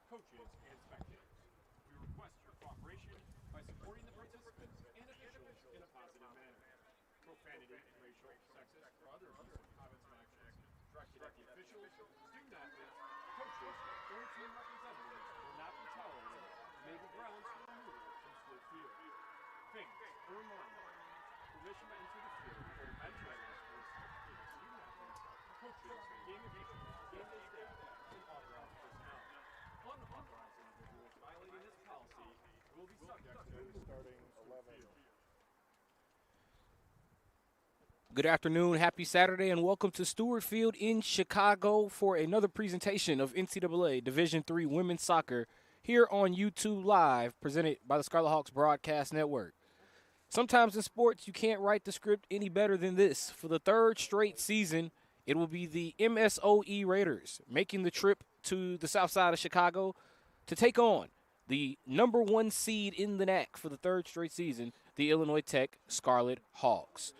coaches, and spectators. We request your cooperation by supporting the participants and officials in a positive manner. Profanity, racial, sexist, or other abusive comments and actions directed at the officials, student athletes, coaches, or team representatives will not be tolerated and may be grounds for removal from Stuart Field. Fans, a reminder, permission to enter the field or to enter for spectators, student athletes, coaches, game officials, game day staff, and authorized personnel. Unauthorized individuals violating this policy will be subject to Starting 11. Good afternoon, happy Saturday, and welcome to Stuart Field in Chicago for another presentation of NCAA Division III Women's Soccer here on YouTube Live, presented by the Scarlet Hawks Broadcast Network. Sometimes in sports, you can't write the script any better than this. For the third straight season, it will be the MSOE Raiders making the trip to the south side of Chicago to take on the number one seed in the NACC for the third straight season, the Illinois Tech Scarlet Hawks.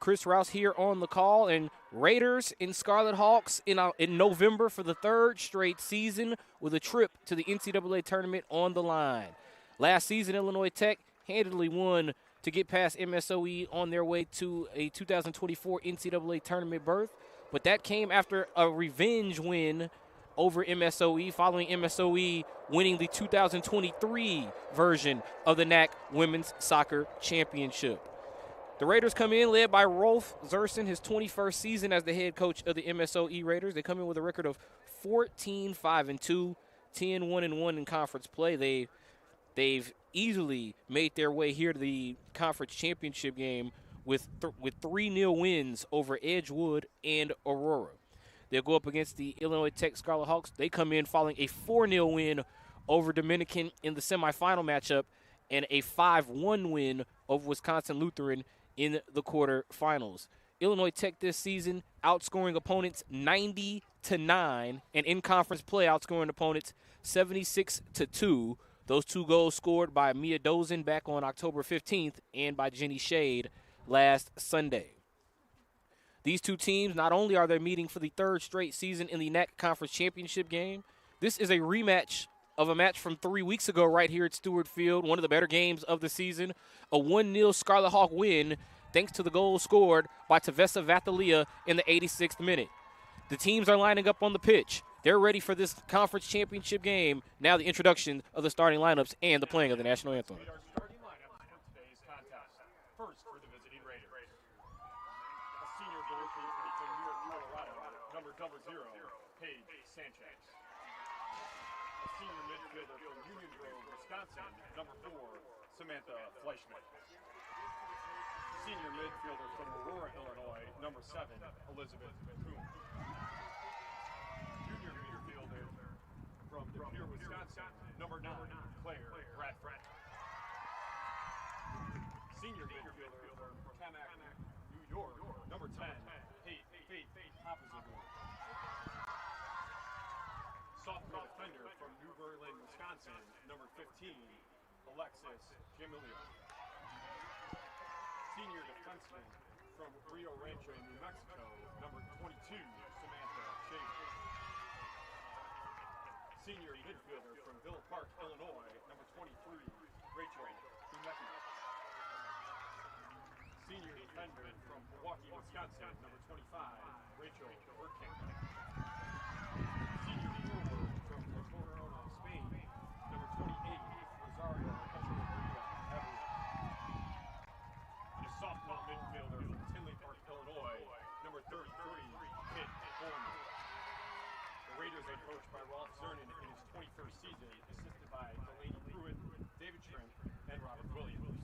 Chris Rouse here on the call, and Raiders and Scarlet Hawks in November for the third straight season with a trip to the NCAA tournament on the line. Last season, Illinois Tech handily won to get past MSOE on their way to a 2024 NCAA tournament berth, but that came after a revenge win over MSOE, following MSOE winning the 2023 version of the NACC Women's Soccer Championship. The Raiders come in led by Rolf Zerson, his 21st season as the head coach of the MSOE Raiders. They come in with a record of 14-5-2, 10-1-1 in conference play. They've easily made their way here to the conference championship game with 3-0 wins over Edgewood and Aurora. They'll go up against the Illinois Tech Scarlet Hawks. They come in following a 4-0 win over Dominican in the semifinal matchup and a 5-1 win over Wisconsin Lutheran in the quarterfinals. Illinois Tech this season outscoring opponents 90-9, and in conference play outscoring opponents 76-2. Those two goals scored by Mia Dozen back on October 15th and by Jenny Shade last Sunday. These two teams, not only are they meeting for the third straight season in the NACC Conference Championship game, this is a rematch of a match from 3 weeks ago right here at Stuart Field, one of the better games of the season, a 1-0 Scarlet Hawk win thanks to the goal scored by Tavessa Vathalia in the 86th minute. The teams are lining up on the pitch. They're ready for this conference championship game. Now the introduction of the starting lineups and the playing of the national anthem. our starting lineups for today's contest. First, for the visiting Raiders. A senior goalkeeper from New York, Colorado, number 00, Paige Sanchez. A senior midfielder from Union Grove, Wisconsin, number 4, Samantha Fleischman. Senior midfielder from Aurora, Illinois, number 7, Elizabeth Kuhn. Junior midfielder from De Pere, Wisconsin, number 9, Claire Bradford. Senior midfielder from Camac, New York, number 10, Faith Hoppezinger. Sophomore defender from New Berlin, Wisconsin, number 15, Alexis Jamilio. Senior defenseman from Rio Rancho, New Mexico, number 22, Samantha Shaver. Senior midfielder from Villa Park, Illinois, number 23, Rachel Dumecki. Senior defender from Milwaukee, Wisconsin, number 25, Rachel Burkhamp. Senior forward from Barcelona, Spain, number 28, Rosario Echeverria. And a sophomore midfielder from Tinley Park, Illinois, number 33, Kit Foreman. The Raiders are coached by Rolf Zernon in his 21st season, assisted by Delaney Pruitt, David Shrimp, and Robert Williams.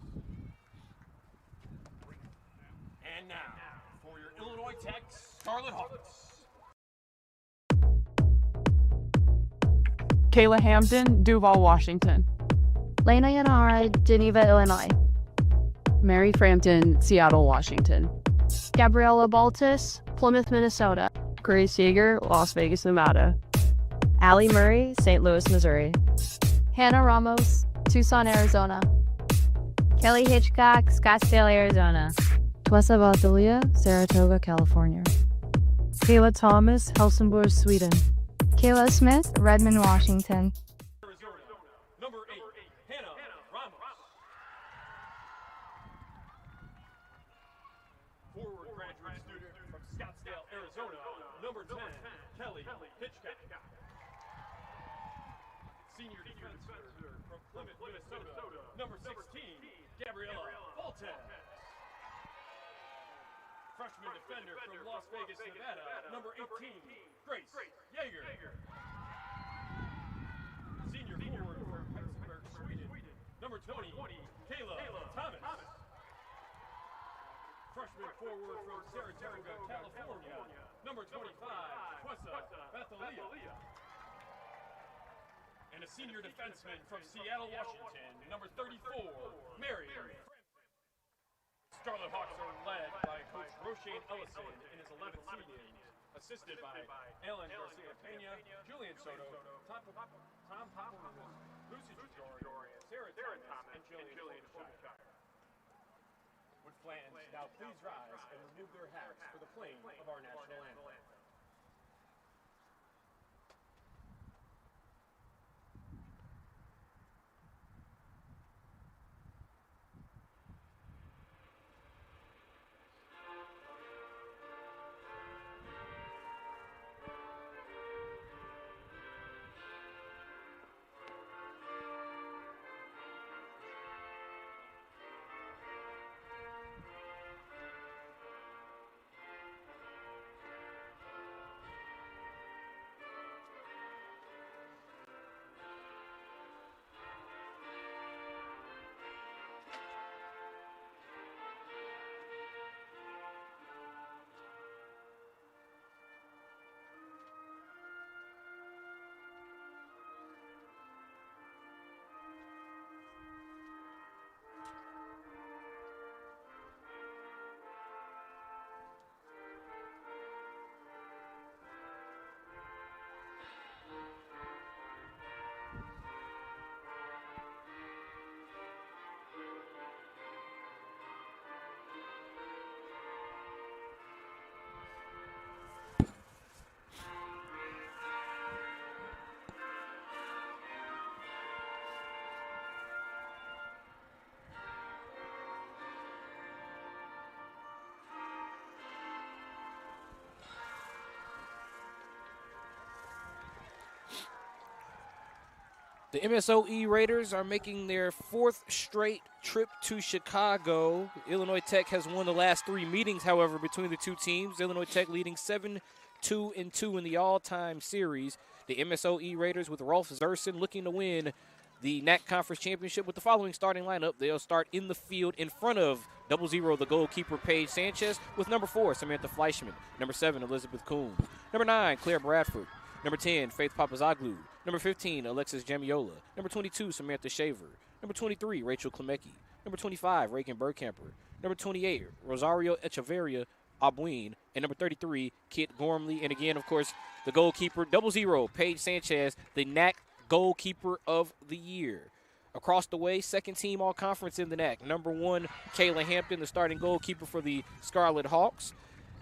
And now, for your Illinois Tech Scarlet Hawks. Kayla Hampton, Duval, Washington. Lena Yanara, Geneva, Illinois. Mary Frampton, Seattle, Washington. Gabriella Baltus, Plymouth, Minnesota. Grace Yeager, Las Vegas, Nevada. Allie Murray, St. Louis, Missouri. Hannah Ramos, Tucson, Arizona. Kelly Hitchcock, Scottsdale, Arizona. Tuessa Valdilia, Saratoga, California. Kayla Thomas, Helsingborg, Sweden. Kayla Smith, Redmond, Washington. Hitchcock. Senior defenseman from Plymouth, Minnesota, number 16, Gabriella Baltes. Freshman defender from Las Vegas, Nevada, number 18, Grace Yeager. Senior forward from Helsingborg, Sweden, number 20, Kayla Thomas. Freshman forward from Saratoga, California, number 25, Twessa Bathalia. And a senior defenseman from Seattle, Washington, number 34, Mary Frampton. Scarlet Hawks are led by Coach Roshane Ellison in his 11th season, assisted by Alan Garcia Pena, Julian Soto, Tom Popovich, Lucy Dorian, Sarah Thomas, and Jillian Shire. Would fans now please rise and remove their hats for the playing of our national anthem. The MSOE Raiders are making their 4th straight trip to Chicago. Illinois Tech has won the last 3 meetings, however, between the two teams. Illinois Tech leading 7-2-2 in the all-time series. The MSOE Raiders with Rolf Zerson looking to win the NACC Conference Championship with the following starting lineup. They'll start in the field in front of 00, the goalkeeper, Paige Sanchez, with number 4, Samantha Fleischman, number 7, Elizabeth Kuhn, number 9, Claire Bradford, number 10, Faith Papazoglu, number 15, Alexis Jamiola, number 22, Samantha Shaver, number 23, Rachel Klemecki, number 25, Reagan Bergkamper, number 28, Rosario Echeverria Abuin, and number 33, Kit Gormley. And again, of course, the goalkeeper, 00, Paige Sanchez, the NACC Goalkeeper of the Year. Across the way, second team all-conference in the NACC. Number 1, Kayla Hampton, the starting goalkeeper for the Scarlet Hawks.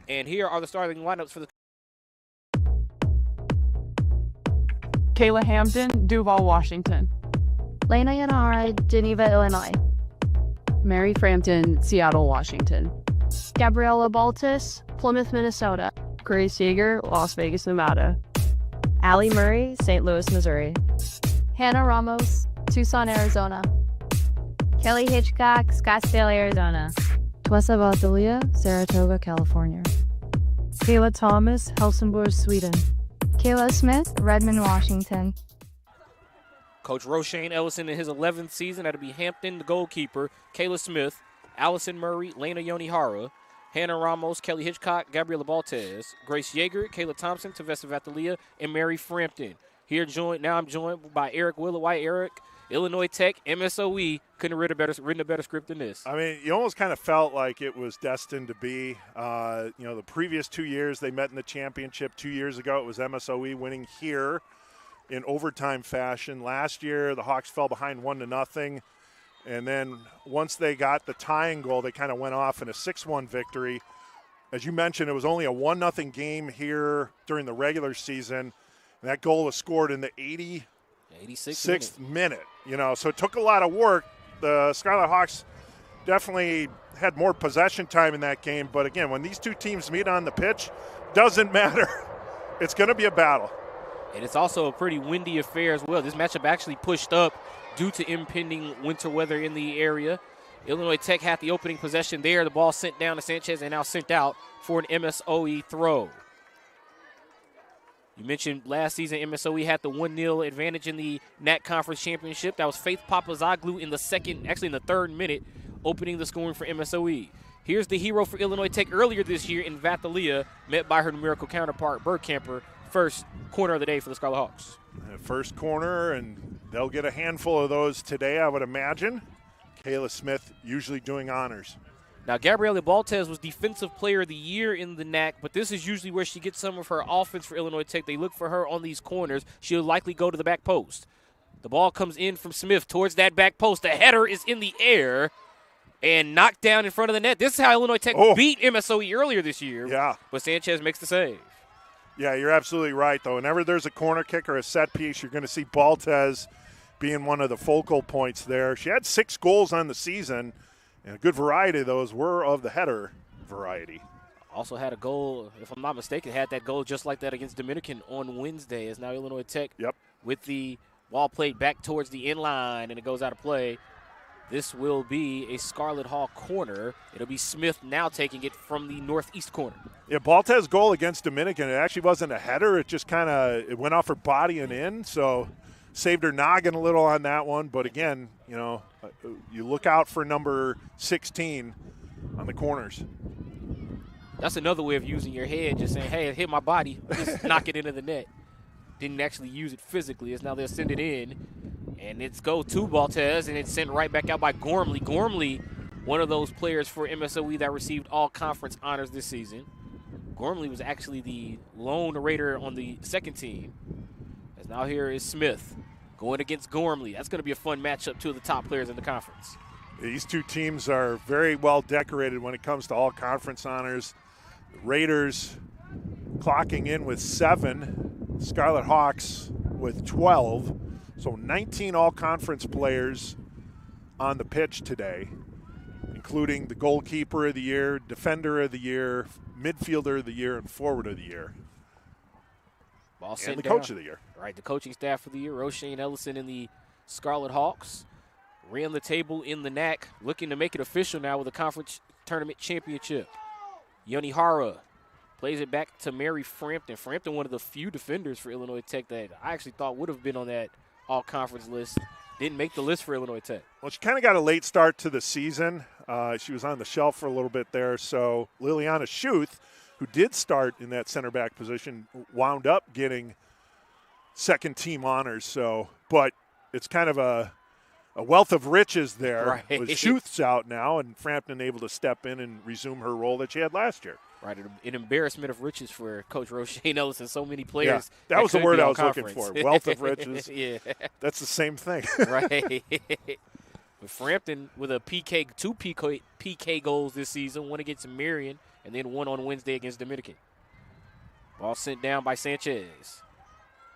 And here are the starting lineups for the Kayla Hampton, Duval, Washington. Lena Yanara, Geneva, Illinois. Mary Frampton, Seattle, Washington. Gabriella Baltes, Plymouth, Minnesota. Grace Yeager, Las Vegas, Nevada. Allie Murray, St. Louis, Missouri. Hannah Ramos, Tucson, Arizona. Kelly Hitchcock, Scottsdale, Arizona. Twessa Bathalia, Saratoga, California. Kayla Thomas, Helsingborg, Sweden. Kayla Smith, Redmond, Washington. Coach Roshane Ellison in his 11th season. That'll be Hampton, the goalkeeper, Kayla Smith, Allison Murray, Lena Yonihara, Hannah Ramos, Kelly Hitchcock, Gabriela Baltes, Grace Yeager, Kayla Thompson, Tavessa Vathalia, and Mary Frampton. I'm joined by Eric Willowhite. Eric, Illinois Tech, MSOE, couldn't have written a better script than this. I mean, you almost kind of felt like it was destined to be. The previous 2 years they met in the championship. 2 years ago it was MSOE winning here in overtime fashion. Last year the Hawks fell behind 1-0. And then once they got the tying goal, they kind of went off in a 6-1 victory. As you mentioned, it was only a 1-0 game here during the regular season. And that goal was scored in the 86th minute. So it took a lot of work. The Scarlet Hawks definitely had more possession time in that game. But again, when these two teams meet on the pitch, doesn't matter. It's going to be a battle. And it's also a pretty windy affair as well. This matchup actually pushed up due to impending winter weather in the area. Illinois Tech had the opening possession there. The ball sent down to Sanchez and now sent out for an MSOE throw. You mentioned last season MSOE had the 1-0 advantage in the NACC Conference Championship. That was Faith Papazoglu in the third minute, opening the scoring for MSOE. Here's the hero for Illinois Tech earlier this year in Vathalia, met by her numerical counterpart, Bergkamper. First corner of the day for the Scarlet Hawks. First corner, and they'll get a handful of those today, I would imagine. Kayla Smith usually doing honors. Now, Gabriela Baltez was Defensive Player of the Year in the NACC, but this is usually where she gets some of her offense for Illinois Tech. They look for her on these corners. She'll likely go to the back post. The ball comes in from Smith towards that back post. The header is in the air and knocked down in front of the net. This is how Illinois Tech beat MSOE earlier this year. Yeah. But Sanchez makes the save. Yeah, you're absolutely right, though. Whenever there's a corner kick or a set piece, you're going to see Baltez being one of the focal points there. She had 6 goals on the season, and a good variety of those were of the header variety. Also had a goal, if I'm not mistaken, had that goal just like that against Dominican on Wednesday. As now Illinois Tech with the ball played back towards the end line, and it goes out of play. This will be a Scarlet Hawk corner. It'll be Smith now taking it from the northeast corner. Yeah, Baltez's goal against Dominican, it actually wasn't a header. It just it went off her body and in, so saved her noggin a little on that one. But again, you look out for number 16 on the corners. That's another way of using your head, just saying, hey, it hit my body, just knock it into the net. Didn't actually use it physically. As now they'll send it in, and it's go to Baltez, and it's sent right back out by Gormley. Gormley, one of those players for MSOE that received all conference honors this season. Gormley was actually the lone Raider on the second team. As now here is Smith going against Gormley. That's going to be a fun matchup, two of the top players in the conference. These two teams are very well decorated when it comes to all conference honors. The Raiders clocking in with 7, Scarlet Hawks with 12. So 19 all-conference players on the pitch today, including the goalkeeper of the year, defender of the year, midfielder of the year, and forward of the year. Ball and the coach of the year. Right, the coaching staff of the year, Roshane Ellison and the Scarlet Hawks. Ran the table in the NACC, looking to make it official now with a conference tournament championship. Yoni Hara plays it back to Mary Frampton. Frampton, one of the few defenders for Illinois Tech that I actually thought would have been on that all-conference list. Didn't make the list for Illinois Tech. Well, she kind of got a late start to the season. She was on the shelf for a little bit there. So Liliana Schuth, who did start in that center back position, wound up getting second team honors. So, but it's kind of a wealth of riches there. Right. With Schuth's out now, and Frampton able to step in and resume her role that she had last year. Right, an embarrassment of riches for Coach Roshane Ellison. So many players. Yeah, that was the word I was looking conference. for. Wealth of riches. Yeah, that's the same thing. Right. But Frampton with two PK goals this season, one against Marion and then one on Wednesday against Dominican. Ball sent down by Sanchez.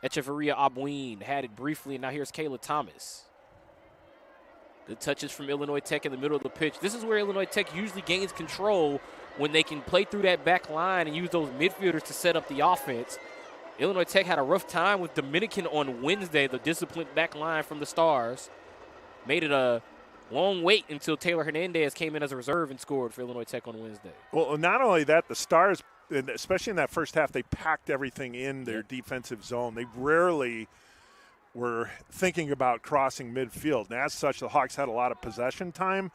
Echeverria Abuin had it briefly, and now here's Kayla Thomas. Good touches from Illinois Tech in the middle of the pitch. This is where Illinois Tech usually gains control when they can play through that back line and use those midfielders to set up the offense. Illinois Tech had a rough time with Dominican on Wednesday, the disciplined back line from the Stars. Made it a long wait until Taylor Hernandez came in as a reserve and scored for Illinois Tech on Wednesday. Well, not only that, the Stars, especially in that first half, they packed everything in their defensive zone. They rarely were thinking about crossing midfield. And as such, the Hawks had a lot of possession time,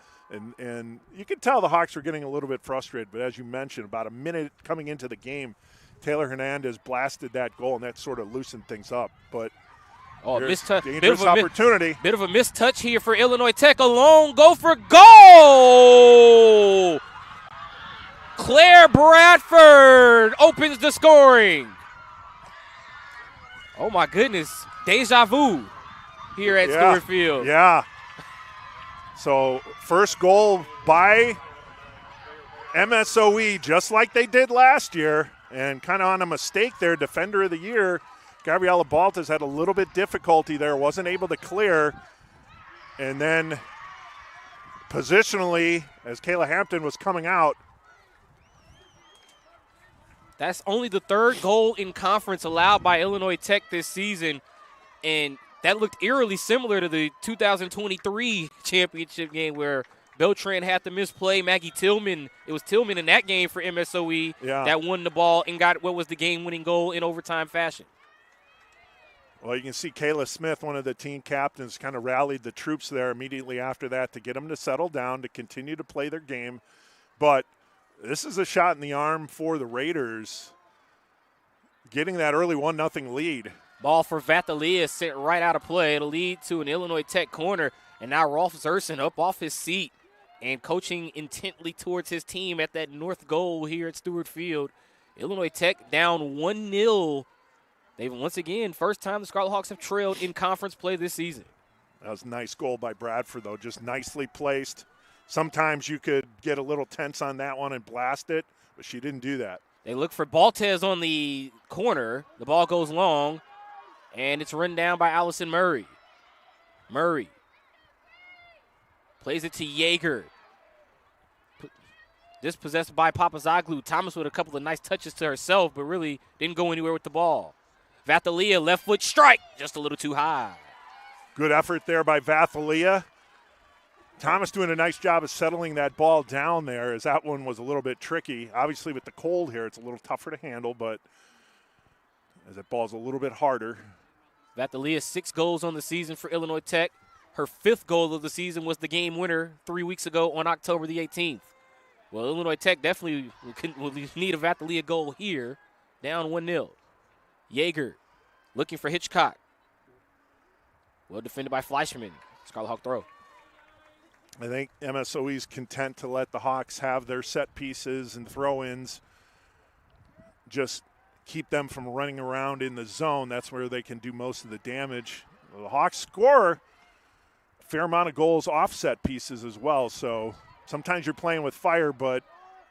and you could tell the Hawks were getting a little bit frustrated. But as you mentioned, about a minute coming into the game, Taylor Hernandez blasted that goal, and that sort of loosened things up. But dangerous opportunity. Bit of a mistouch here for Illinois Tech. A lone gopher goal! Claire Bradford opens the scoring. Oh, my goodness. Deja vu here at Stuart Field. Yeah. So first goal by MSOE, just like they did last year, and kind of on a mistake there, defender of the year, Gabriela Baltas had a little bit difficulty there, wasn't able to clear. And then positionally, as Kayla Hampton was coming out, That's only the third goal in conference allowed by Illinois Tech this season, and that looked eerily similar to the 2023 championship game where Beltran had the misplay. Maggie Tillman, it was Tillman in that game for MSOE that won the ball and got what was the game-winning goal in overtime fashion. Well, you can see Kayla Smith, one of the team captains, kind of rallied the troops there immediately after that to get them to settle down, to continue to play their game. But this is a shot in the arm for the Raiders, getting that early 1-0 lead. Ball for Vatalia sent right out of play. It'll lead to an Illinois Tech corner. And now Rolf Zerson up off his seat and coaching intently towards his team at that north goal here at Stuart Field. Illinois Tech down 1-0. They've once again, first time the Scarlet Hawks have trailed in conference play this season. That was a nice goal by Bradford, though, just nicely placed. Sometimes you could get a little tense on that one and blast it, but she didn't do that. They look for Baltez on the corner. The ball goes long, and it's run down by Allison Murray. Murray plays it to Yeager. Dispossessed by Papazoglu. Thomas with a couple of nice touches to herself, but really didn't go anywhere with the ball. Vatalia, left foot strike, just a little too high. Good effort there by Vathalia. Thomas doing a nice job of settling that ball down there, as that one was a little bit tricky. Obviously with the cold here, it's a little tougher to handle, but as that ball's a little bit harder. Vathalia, 6 goals on the season for Illinois Tech. Her 5th goal of the season was the game winner 3 weeks ago on October the 18th. Well, Illinois Tech definitely will need a Vathalia goal here, down 1-0. Yeager looking for Hitchcock. Well defended by Fleischman. Scarlet Hawk throw. I think MSOE's content to let the Hawks have their set pieces and throw-ins. Just keep them from running around in the zone. That's where they can do most of the damage. The Hawks score a fair amount of goals off set pieces as well. So sometimes you're playing with fire, but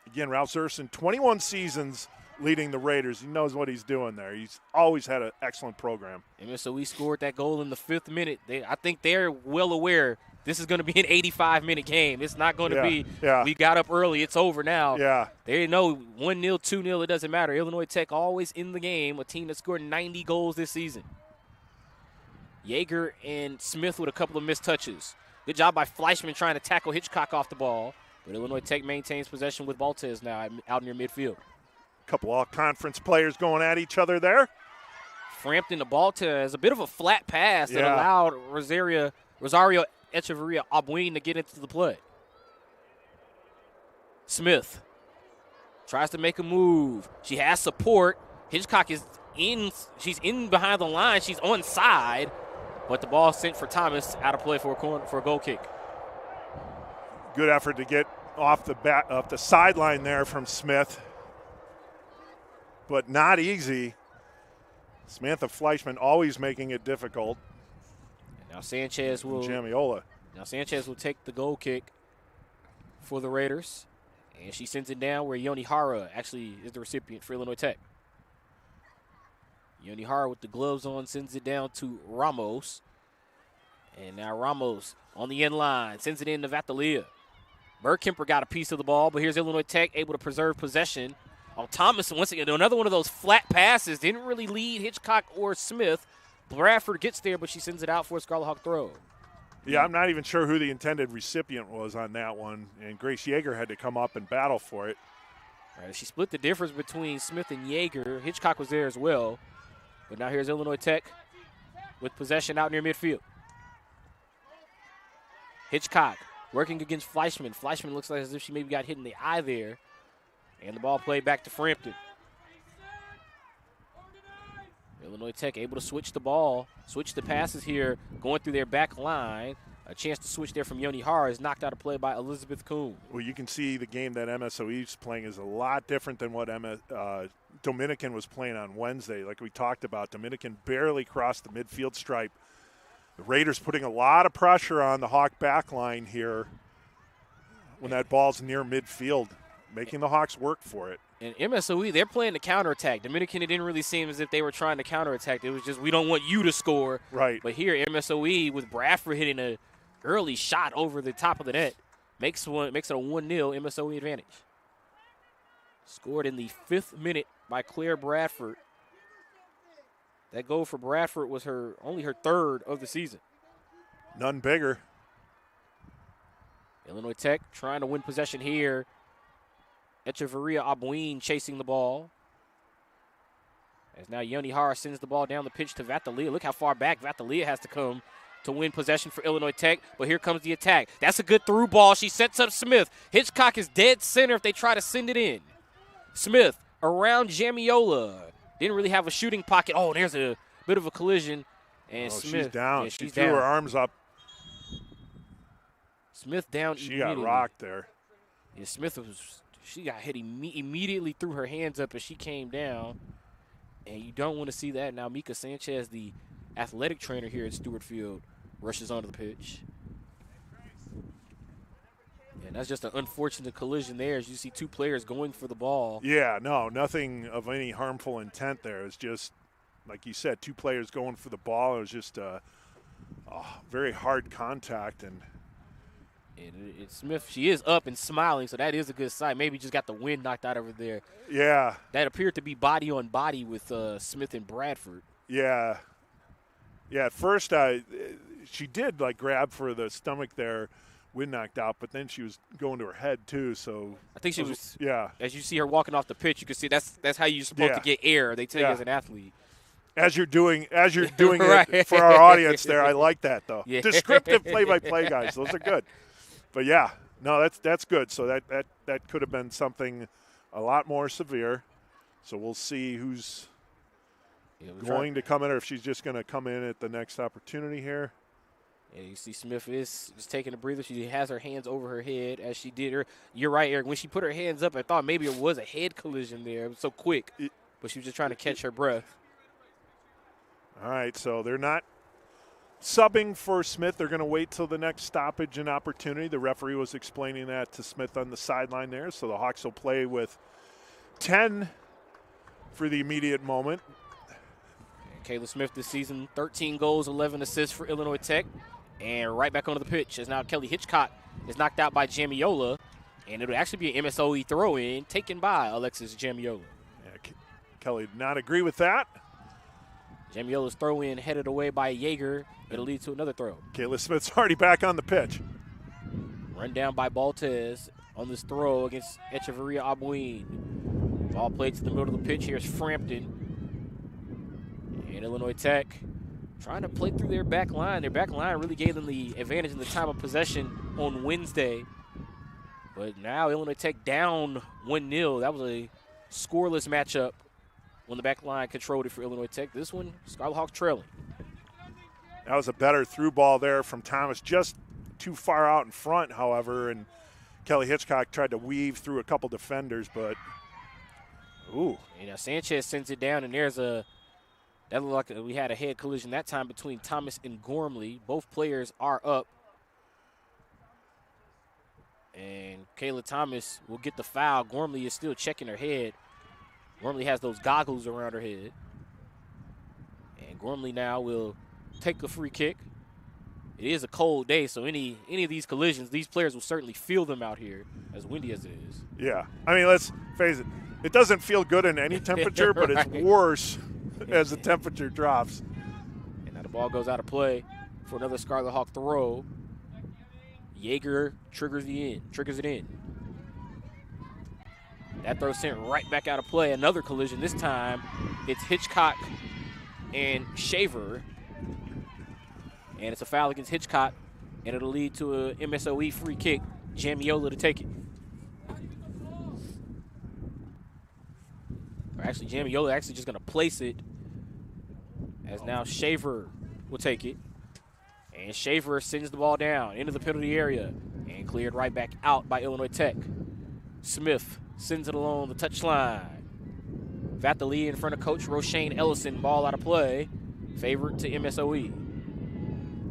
again, Ralph Zerson, 21 seasons leading the Raiders. He knows what he's doing there. He's always had an excellent program. MSOE scored that goal in the 5th minute. I think they're well aware this is going to be an 85-minute game. It's not going to be, we got up early, it's over now. Yeah. They know 1-0, 2-0, it doesn't matter. Illinois Tech always in the game, a team that scored 90 goals this season. Yeager and Smith with a couple of missed touches. Good job by Fleischman trying to tackle Hitchcock off the ball. But Illinois Tech maintains possession with Baltez now out near midfield. A couple all-conference players going at each other there. Frampton to Baltez, a bit of a flat pass that allowed Rosario Echeverria Abuin to get into the play. Smith tries to make a move. She has support. Hitchcock is in. She's in behind the line. She's onside, but the ball sent for Thomas out of play for a goal kick. Good effort to get off the sideline there from Smith, but not easy. Samantha Fleischman always making it difficult. Now Sanchez will take the goal kick for the Raiders, and she sends it down where Yoni Hara actually is the recipient for Illinois Tech. Yoni Hara with the gloves on sends it down to Ramos, and now Ramos on the end line sends it in to Vathalia. Bergkemper got a piece of the ball, but here's Illinois Tech able to preserve possession. Oh, Thomas, once again, another one of those flat passes. Didn't really lead Hitchcock or Smith. Bradford gets there, but she sends it out for a Scarlet Hawk throw. Yeah, I'm not even sure who the intended recipient was on that one, and Grace Yeager had to come up and battle for it. All right, she split the difference between Smith and Yeager. Hitchcock was there as well. But now here's Illinois Tech with possession out near midfield. Hitchcock working against Fleischman. Fleischman looks like as if she maybe got hit in the eye there. And the ball played back to Frampton. Illinois Tech able to switch the ball, switch the passes here, going through their back line. A chance to switch there from Yoni Hara is knocked out of play by Elizabeth Kuhn. Well, you can see the game that MSOE is playing is a lot different than what Dominican was playing on Wednesday. Like we talked about, Dominican barely crossed the midfield stripe. The Raiders putting a lot of pressure on the Hawk back line here when that ball's near midfield, making the Hawks work for it. And MSOE, they're playing the counterattack. Dominican, it didn't really seem as if they were trying to counterattack. It was just, we don't want you to score. Right. But here, MSOE, with Bradford hitting an early shot over the top of the net, makes it a 1-0 MSOE advantage. Scored in the 5th minute by Claire Bradford. That goal for Bradford was only her 3rd of the season. None bigger. Illinois Tech trying to win possession here. Echeverria Abuin chasing the ball. As now Yoni Hara sends the ball down the pitch to Vatalia. Look how far back Vatalia has to come to win possession for Illinois Tech. But here comes the attack. That's a good through ball. She sets up Smith. Hitchcock is dead center if they try to send it in. Smith around Jamiola. Didn't really have a shooting pocket. Oh, there's a bit of a collision. And Smith. She's down. Yeah, she she's threw down. her arms up. Smith down She immediately. got rocked there. Yeah, she got hit immediately, threw her hands up as she came down. And you don't want to see that. Now Mika Sanchez, the athletic trainer here at Stuart Field, rushes onto the pitch. And that's just an unfortunate collision there as you see 2 players going for the ball. Yeah, no, nothing of any harmful intent there. It's just, like you said, 2 players going for the ball. It was just a very hard contact. And Smith, she is up and smiling, so that is a good sign. Maybe just got the wind knocked out of her there. yeah, That appeared to be body on body with Smith and Bradford. yeah. At first, she did like grab for the stomach there, wind knocked out, but then she was going to her head too. So I think she was. Yeah. As you see her walking off the pitch, you can see that's how you're supposed to get air. They tell you as an athlete. As you're doing Right. it for our audience there, I like that though. Yeah. Descriptive play-by-play guys, those are good. But yeah, no, that's good. So that could have been something a lot more severe. So we'll see who's going to come in, or if she's just going to come in at the next opportunity here. Yeah, you see Smith is just taking a breather. She has her hands over her head as she did her. You're right, Eric. When she put her hands up, I thought maybe it was a head collision there. It was so quick, but she was just trying to catch her breath. All right, so they're not subbing for Smith. They're going to wait till the next stoppage and opportunity. The referee was explaining that to Smith on the sideline there. So the Hawks will play with 10 for the immediate moment. And Kayla Smith this season, 13 goals, 11 assists for Illinois Tech. And right back onto the pitch as now Kelly Hitchcock is knocked out by Jamiola. And it'll actually be an MSOE throw-in taken by Alexis Jamiola. Yeah, Kelly did not agree with that. Jamiola's throw-in headed away by Yeager. It'll lead to another throw. Kayla Smith's already back on the pitch. Run down by Baltez on this throw against Echeverria Abuin. Ball played to the middle of the pitch. Here's Frampton. And Illinois Tech trying to play through their back line. Their back line really gave them the advantage in the time of possession on Wednesday. But now Illinois Tech down 1-0. That was a scoreless matchup when the back line controlled it for Illinois Tech. This one, Scarlet Hawks trailing. That was a better through ball there from Thomas, just too far out in front, however, and Kelly Hitchcock tried to weave through a couple defenders, but ooh. You know, Sanchez sends it down, and that looked like we had a head collision that time between Thomas and Gormley. Both players are up. And Kayla Thomas will get the foul. Gormley is still checking her head. Gormley has those goggles around her head. And Gormley now will take the free kick. It is a cold day, so any of these collisions, these players will certainly feel them out here, as windy as it is. Yeah. I mean, let's face it. It doesn't feel good in any temperature, but it's worse as the temperature drops. And now the ball goes out of play for another Scarlet Hawk throw. Yeager triggers it in. That throw sent right back out of play. Another collision. This time, it's Hitchcock and Shaver. And it's a foul against Hitchcock, and it'll lead to a MSOE free kick. Jamiola to take it. Or actually, Jamiola actually just going to place it, as now Shaver will take it. And Shaver sends the ball down into the penalty area and cleared right back out by Illinois Tech. Smith sends it along the touchline. Vatali in front of Coach Roshane Ellison. Ball out of play. Favored to MSOE.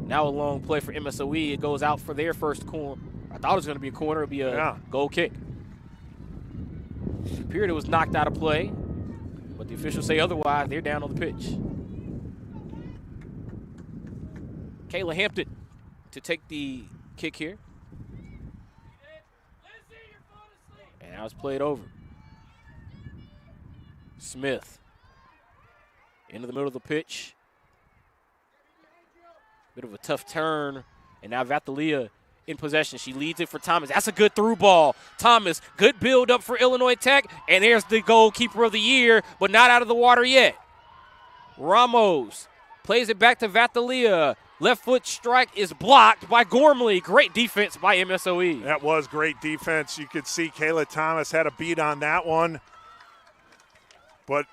Now a long play for MSOE. It goes out for their first corner. I thought it was going to be a corner. It'll be a goal kick. It appeared it was knocked out of play, but the officials say otherwise. They're down on the pitch. Kayla Hampton to take the kick here. And now it's played over. Smith into the middle of the pitch. Bit of a tough turn. And now Vatalia in possession. She leads it for Thomas. That's a good through ball. Thomas, good build up for Illinois Tech. And there's the goalkeeper of the year, but not out of the water yet. Ramos plays it back to Vatalia. Left foot strike is blocked by Gormley. Great defense by MSOE. That was great defense. You could see Kayla Thomas had a beat on that one. But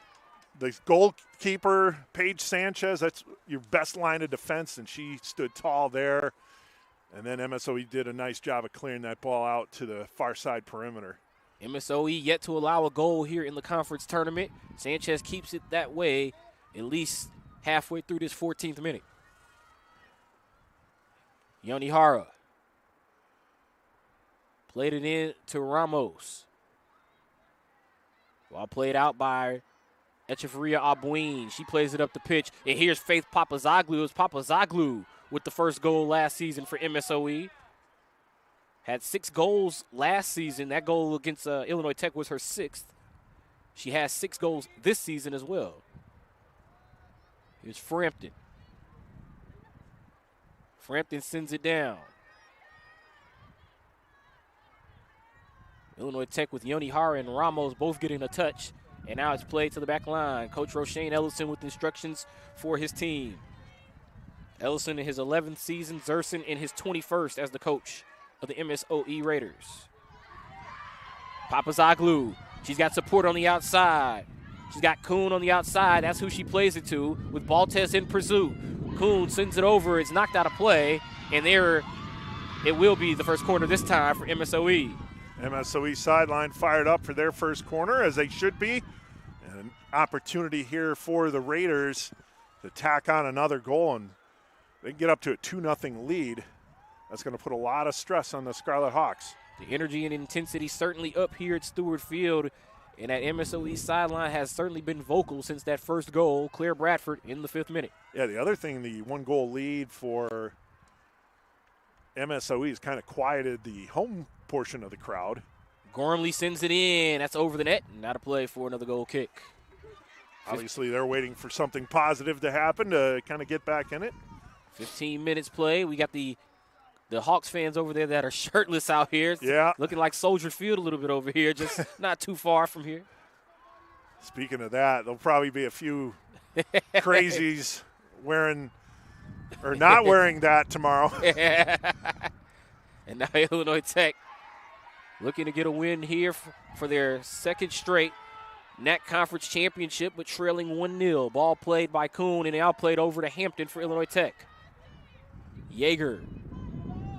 the goalkeeper, Paige Sanchez, that's your best line of defense, and she stood tall there. And then MSOE did a nice job of clearing that ball out to the far side perimeter. MSOE yet to allow a goal here in the conference tournament. Sanchez keeps it that way at least halfway through this 14th minute. Yonihara played it in to Ramos. Ball played out by Echeverria Abuin. She plays it up the pitch. And here's Faith Papazoglu. It was Papazoglu with the first goal last season for MSOE. Had 6 goals last season. That goal against Illinois Tech was her 6th. She has 6 goals this season as well. Here's Frampton. Frampton sends it down. Illinois Tech with Yonihara and Ramos both getting a touch. And now it's played to the back line. Coach Roshane Ellison with instructions for his team. Ellison in his 11th season, Zerson in his 21st as the coach of the MSOE Raiders. Papazoglu, she's got support on the outside. She's got Kuhn on the outside. That's who she plays it to with Baltes in pursuit. Kuhn sends it over. It's knocked out of play. And there it will be the first corner this time for MSOE. MSOE sideline fired up for their first corner, as they should be. And an opportunity here for the Raiders to tack on another goal, and they can get up to a 2-0 lead. That's going to put a lot of stress on the Scarlet Hawks. The energy and intensity certainly up here at Stuart Field, and that MSOE sideline has certainly been vocal since that first goal. Claire Bradford in the 5th minute. Yeah, the other thing, the 1-goal lead for MSOE has kind of quieted the home portion of the crowd. Gormley sends it in. That's over the net. Not a play for another goal kick. Obviously, they're waiting for something positive to happen to kind of get back in it. 15 minutes play. We got the Hawks fans over there that are shirtless out here. Yeah. Looking like Soldier Field a little bit over here, just not too far from here. Speaking of that, there'll probably be a few crazies wearing or not wearing that tomorrow. And now Illinois Tech looking to get a win here for their second straight NACC Conference Championship, but trailing 1-0. Ball played by Kuhn, and they outplayed over to Hampton for Illinois Tech. Yeager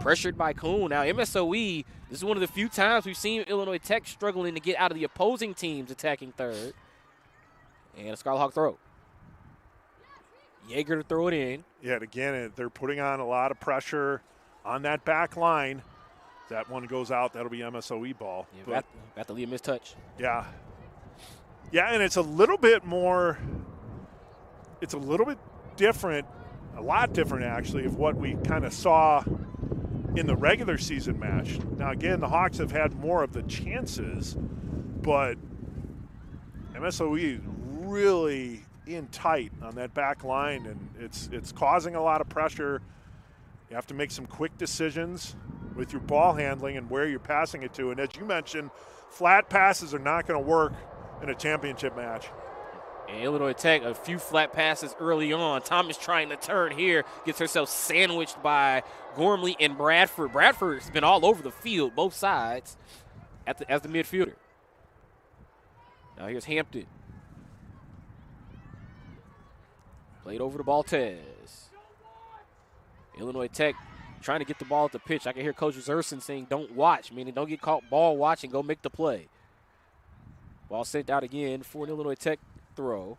pressured by Kuhn. Now MSOE, this is one of the few times we've seen Illinois Tech struggling to get out of the opposing team's attacking third. And a Scarlet Hawk throw. Yeager to throw it in. Yeah, and again, they're putting on a lot of pressure on that back line. That one goes out, that'll be MSOE ball. Yeah, Vatalia mistouch. Yeah. Yeah, and it's a little bit more, it's a little bit different, a lot different actually, of what we kind of saw in the regular season match. Now, again, the Hawks have had more of the chances, but MSOE is really in tight on that back line, and it's causing a lot of pressure. You have to make some quick decisions with your ball handling and where you're passing it to. And as you mentioned, flat passes are not going to work in a championship match. And Illinois Tech, a few flat passes early on. Thomas trying to turn here, gets herself sandwiched by Gormley and Bradford. Bradford's been all over the field, both sides, as the midfielder. Now here's Hampton. Played over to Baltes. Illinois Tech trying to get the ball at the pitch. I can hear Coach Zerson saying don't watch, meaning don't get caught ball watching, go make the play. Ball sent out again for an Illinois Tech throw.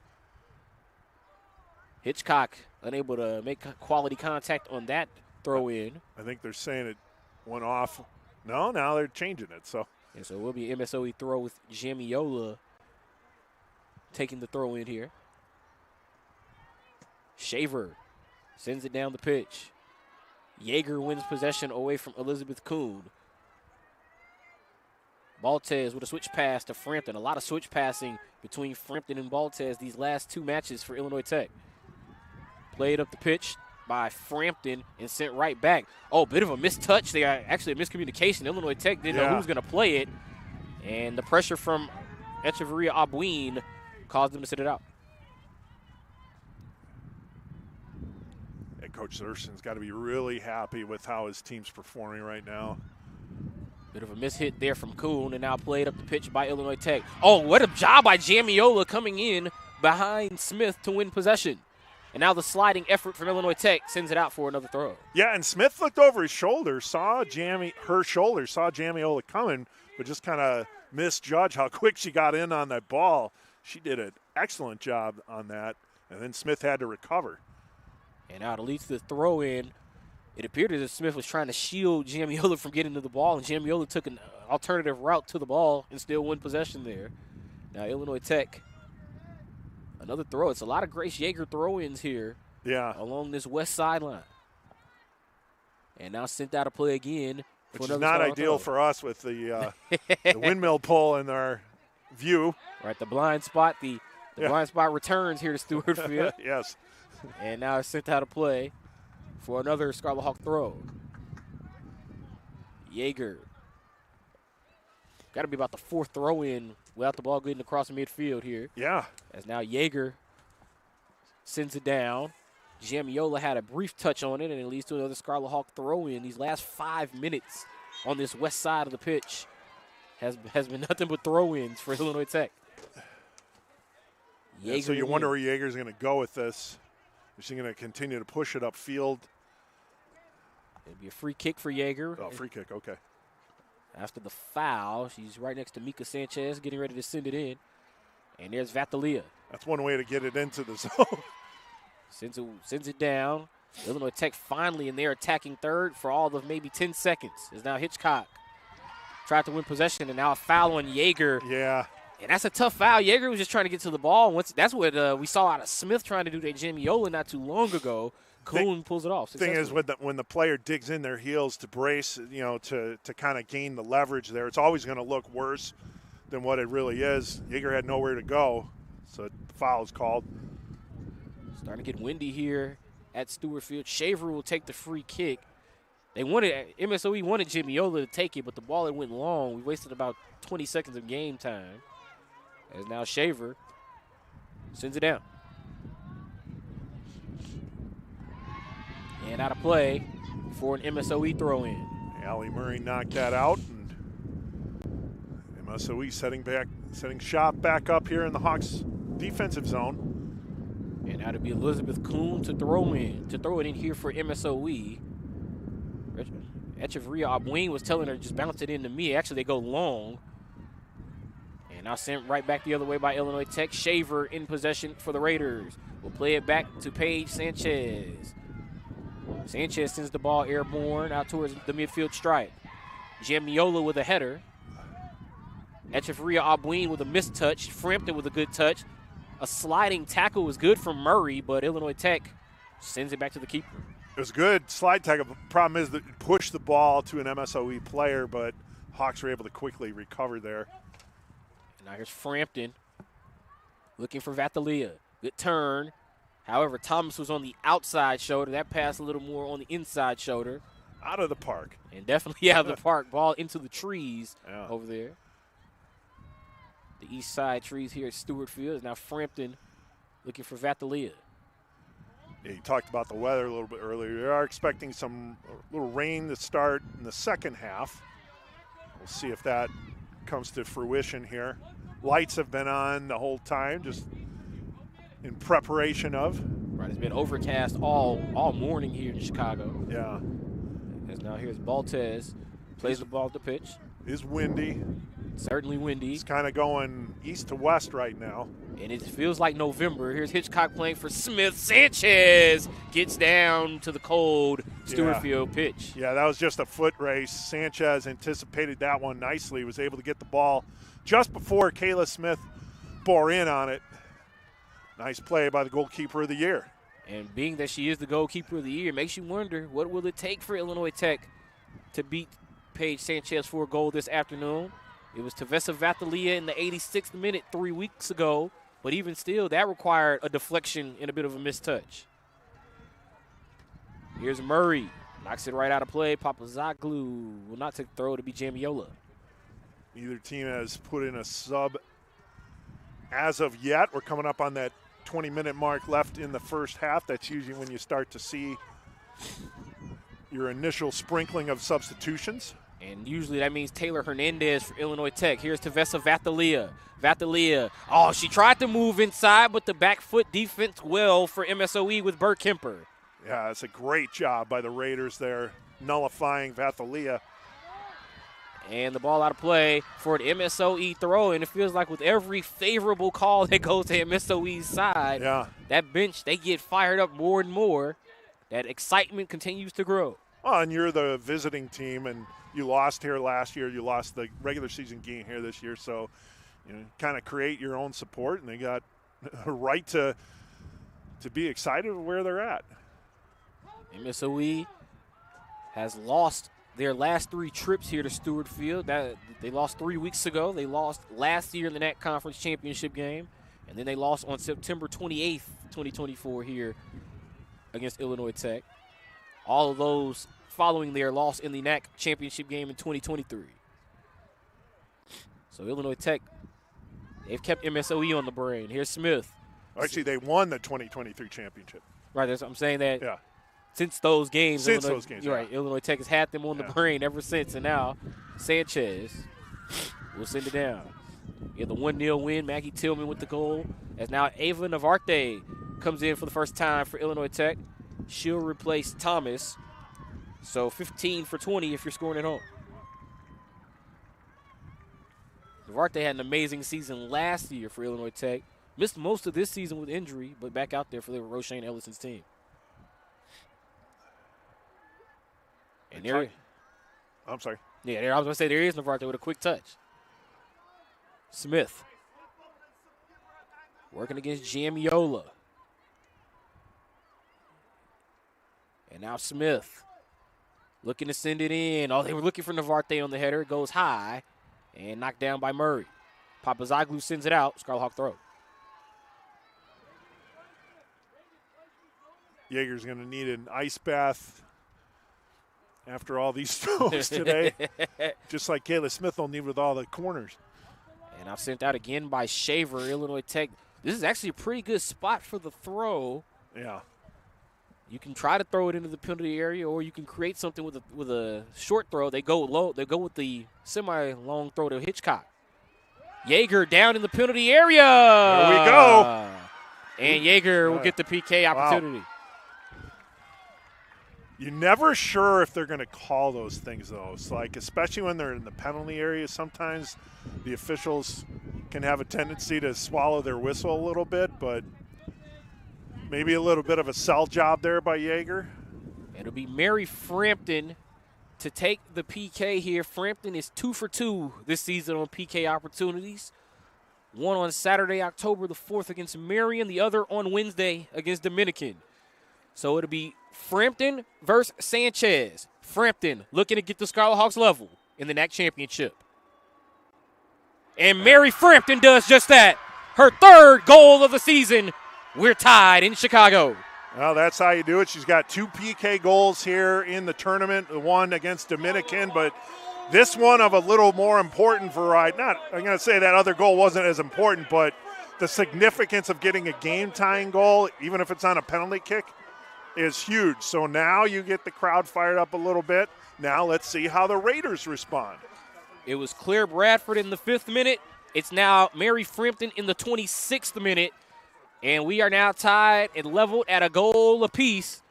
Hitchcock unable to make quality contact on that throw in. I think they're saying it went off. No, now they're changing it. So it will be MSOE throw with Jamiola taking the throw in here. Shaver sends it down the pitch. Yeager wins possession away from Elizabeth Kuhn. Baltez with a switch pass to Frampton. A lot of switch passing between Frampton and Baltez these last 2 matches for Illinois Tech. Played up the pitch by Frampton and sent right back. Oh, bit of a mistouch there. Actually, a miscommunication. Illinois Tech didn't know who was going to play it. And the pressure from Echeverria Abuin caused them to sit it out. And Coach Thurston's got to be really happy with how his team's performing right now. Bit of a mishit there from Kuhn, and now played up the pitch by Illinois Tech. Oh, what a job by Jamiola coming in behind Smith to win possession. And now the sliding effort from Illinois Tech sends it out for another throw. Yeah, and Smith looked over his shoulder, saw Jamiola coming, but just kind of misjudged how quick she got in on that ball. She did an excellent job on that, and then Smith had to recover. And now it leads to the throw in. It appeared as if Smith was trying to shield Jamiola from getting to the ball, and Jamiola took an alternative route to the ball and still won possession there. Now Illinois Tech, another throw. It's a lot of Grace Yeager throw-ins here along this west sideline. And now sent out a play again. Which is not ideal for us with the windmill pole in our view. Right, the blind spot. The blind spot returns here to Stuart Field. Yes. And now it's sent out a play for another Scarlet Hawk throw. Yeager. Got to be about the 4th throw-in without the ball getting across the midfield here. Yeah. As now Yeager sends it down. Jamiola had a brief touch on it, and it leads to another Scarlet Hawk throw-in. These last 5 minutes on this west side of the pitch has been nothing but throw-ins for Illinois Tech. Yeah, so you wonder where Yeager's going to go with this. Is she going to continue to push it upfield? It'll be a free kick for Yeager. Oh, free kick, okay. After the foul, she's right next to Mika Sanchez, getting ready to send it in. And there's Vatalia. That's one way to get it into the zone. Sends it down. Illinois Tech finally in there attacking third for all of maybe 10 seconds. Is now Hitchcock. Tried to win possession, and now a foul on Yeager. Yeah. And that's a tough foul. Yeager was just trying to get to the ball. That's what we saw out of Smith trying to do to Jamiola not too long ago. Kuhn pulls it off. Thing is, when the player digs in their heels to brace, to kind of gain the leverage there, it's always going to look worse than what it really is. Yeager had nowhere to go, so the foul is called. Starting to get windy here at Stuart Field. Shaver will take the free kick. MSOE wanted Jamiola to take it, but the ball had went long. We wasted about 20 seconds of game time. As now Shaver sends it down. And out of play for an MSOE throw-in. Allie Murray knocked that out, and MSOE setting shop back up here in the Hawks' defensive zone. And now to be Elizabeth Kuhn to throw it in here for MSOE. Echeverria Abuin was telling her just bounce it into me. Actually, they go long. And now sent right back the other way by Illinois Tech. Shaver in possession for the Raiders. We'll play it back to Paige Sanchez. Sanchez sends the ball airborne out towards the midfield stripe. Jamiola with a header. Echeverria Abuin with a missed touch. Frampton with a good touch. A sliding tackle was good from Murray, but Illinois Tech sends it back to the keeper. It was good slide tackle. The problem is that it pushed the ball to an MSOE player, but Hawks were able to quickly recover there. And now here's Frampton looking for Vatalia. Good turn. However, Thomas was on the outside shoulder. That pass a little more on the inside shoulder. Out of the park. And definitely out of the park. Ball into the trees over there. The east side trees here at Stuart Field. Is now Frampton looking for Vatalia. Yeah, you talked about the weather a little bit earlier. They are expecting some little rain to start in the second half. We'll see if that comes to fruition here. Lights have been on the whole time, just in preparation of. Right, it's been overcast all morning here in Chicago. Yeah. As now here's Baltez, plays the ball at the pitch. It's windy. Certainly windy. It's kind of going east to west right now. And it feels like November. Here's Hitchcock playing for Smith. Sanchez gets down to the cold Stuart Field pitch. Yeah, that was just a foot race. Sanchez anticipated that one nicely, was able to get the ball just before Kayla Smith bore in on it. Nice play by the goalkeeper of the year. And being that she is the goalkeeper of the year, makes you wonder, what will it take for Illinois Tech to beat Paige Sanchez for a goal this afternoon? It was Tavessa Vatalia in the 86th minute 3 weeks ago, but even still, that required a deflection and a bit of a mistouch. Here's Murray. Knocks it right out of play. Papazoglu will not take the throw to be Jamiola. Neither team has put in a sub as of yet. We're coming up on that 20-minute mark left in the first half. That's usually when you start to see your initial sprinkling of substitutions. And usually that means Taylor Hernandez for Illinois Tech. Here's Tavessa Vatalia. Vatalia, oh, she tried to move inside, but the back foot defense well for MSOE with Burr Kemper. Yeah, it's a great job by the Raiders there, nullifying Vatalia. And the ball out of play for an MSOE throw. And it feels like with every favorable call that goes to MSOE's side, that bench, they get fired up more and more. That excitement continues to grow. Well, and you're the visiting team, and you lost here last year. You lost the regular season game here this year. So, you know, kind of create your own support, and they got a right to be excited where they're at. MSOE has lost their last 3 trips here to Stuart Field. They lost 3 weeks ago. They lost last year in the NACC Conference Championship game, and then they lost on September 28th, 2024 here against Illinois Tech. All of those following their loss in the NACC Championship game in 2023. So Illinois Tech, they've kept MSOE on the brain. Here's Smith. Actually, they won the 2023 championship. Right, that's what I'm saying that. Yeah. Since those games, You're right. Illinois Tech has had them on the brain ever since, and now Sanchez will send it down. Yeah, the 1-0 win. Maggie Tillman with the goal. As now Ava Navarte comes in for the first time for Illinois Tech. She'll replace Thomas. So 15 for 20 if you're scoring at home. Navarte had an amazing season last year for Illinois Tech. Missed most of this season with injury, but back out there for the Roshane Ellison's team. And there, I'm sorry. Yeah, I was going to say there is Navarte with a quick touch. Smith working against Jamiola. And now Smith looking to send it in. Oh, they were looking for Navarte on the header. It goes high and knocked down by Murray. Papazoglu sends it out. Scarlet Hawk throw. Jaeger's going to need an ice bath after all these throws today, just like Kayla Smith will need with all the corners. And I've sent out again by Shaver, Illinois Tech. This is actually a pretty good spot for the throw. Yeah. You can try to throw it into the penalty area, or you can create something with a short throw. They go low. They go with the semi-long throw to Hitchcock. Jaeger down in the penalty area. There we go. And Jaeger will get the PK opportunity. Wow. You're never sure if they're going to call those things, though. It's like, especially when they're in the penalty area, sometimes the officials can have a tendency to swallow their whistle a little bit, but maybe a little bit of a sell job there by Jaeger. It'll be Mary Frampton to take the PK here. Frampton is 2 for 2 this season on PK opportunities. One on Saturday, October the 4th against Marion, the other on Wednesday against Dominican. So it'll be Frampton versus Sanchez. Frampton looking to get the Scarlet Hawks level in the NACC championship. And Mary Frampton does just that. Her 3rd goal of the season. We're tied in Chicago. Well, that's how you do it. She's got 2 PK goals here in the tournament, the one against Dominican, but this one of a little more important variety. I'm going to say that other goal wasn't as important, but the significance of getting a game-tying goal, even if it's on a penalty kick, is huge. So now you get the crowd fired up a little bit. Now let's see how the Raiders respond. It was Claire Bradford in the 5th minute. It's now Mary Frampton in the 26th minute. And we are now tied and leveled at a goal apiece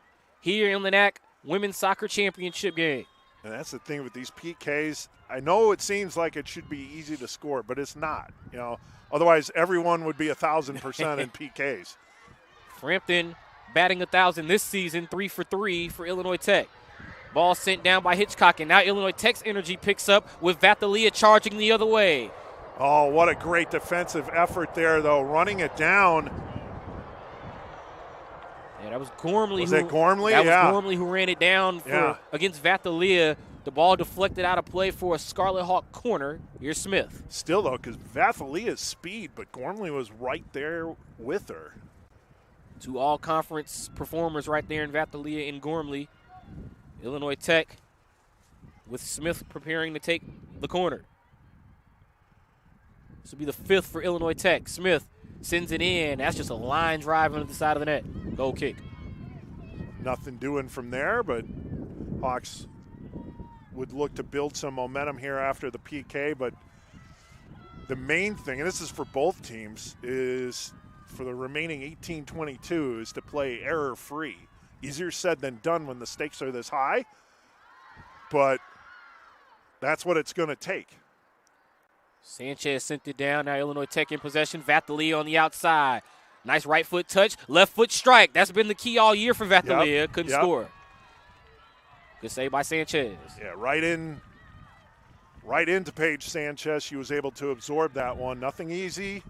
here in the NACC Women's Soccer Championship game. And that's the thing with these PKs. I know it seems like it should be easy to score, but it's not. You know, otherwise everyone would be 1,000% in PKs. Frampton batting 1,000 this season, 3 for 3 for Illinois Tech. Ball sent down by Hitchcock, and now Illinois Tech's energy picks up with Vatalia charging the other way. Oh, what a great defensive effort there, though, running it down. Yeah, that was Gormley. Was that Gormley? That was Gormley who ran it down against Vatalia. The ball deflected out of play for a Scarlet Hawk corner. Here's Smith. Still, though, because Vathalia's speed, but Gormley was right there with her. Two all-conference performers right there in Vathalia and Gormley. Illinois Tech with Smith preparing to take the corner. This will be the 5th for Illinois Tech. Smith sends it in. That's just a line drive into the side of the net. Goal kick. Nothing doing from there, but Hawks would look to build some momentum here after the PK. But the main thing, and this is for both teams, is for the remaining 18-22 is to play error-free. Easier said than done when the stakes are this high, but that's what it's going to take. Sanchez sent it down. Now Illinois Tech in possession. Vathalia on the outside. Nice right foot touch. Left foot strike. That's been the key all year for Vathalia. Couldn't score. Good save by Sanchez. Yeah, right into Paige Sanchez. She was able to absorb that one. Nothing easy,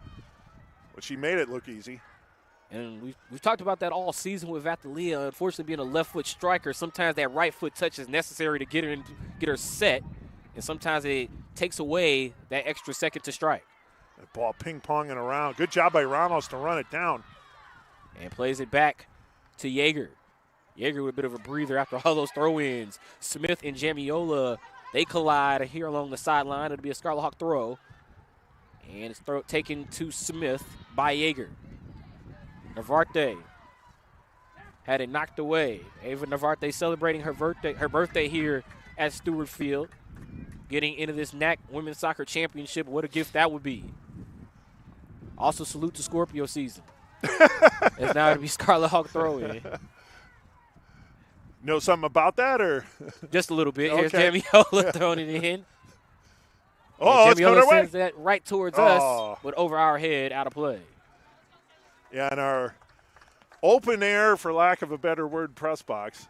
but she made it look easy. And we've talked about that all season with Vathalia. Unfortunately, being a left foot striker, sometimes that right foot touch is necessary to get her set, and sometimes it takes away that extra second to strike. That ball ping-ponging around. Good job by Ramos to run it down. And plays it back to Yeager. Yeager with a bit of a breather after all those throw-ins. Smith and Jamiola, they collide here along the sideline. It'll be a Scarlet Hawk throw. And it's taken to Smith by Yeager. Navarte had it knocked away. Ava Navarte celebrating her birthday here at Stuart Field. Getting into this NACC Women's Soccer Championship. What a gift that would be. Also salute to Scorpio season. It's now to be Scarlet Hawk throw-in. Know something about that, or? Just a little bit. Okay. Here's Jamiola throwing it in. Oh, it's Jamiola going sends that right towards us, but over our head, out of play. Yeah, and our open air, for lack of a better word, press box.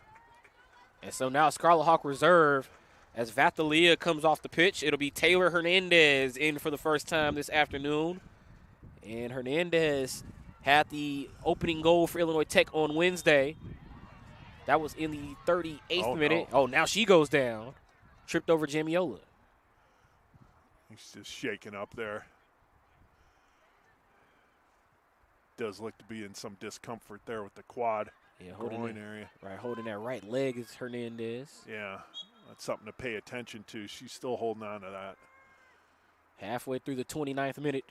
And so now Scarlet Hawk reserve as Vathalia comes off the pitch. It'll be Taylor Hernandez in for the first time this afternoon. And Hernandez had the opening goal for Illinois Tech on Wednesday. That was in the 38th minute. No. Oh, now she goes down. Tripped over Jamiola. He's just shaking up there. Does look to be in some discomfort there with the quad groin area. Right, holding that right leg is Hernandez. Yeah, that's something to pay attention to. She's still holding on to that. Halfway through the 29th minute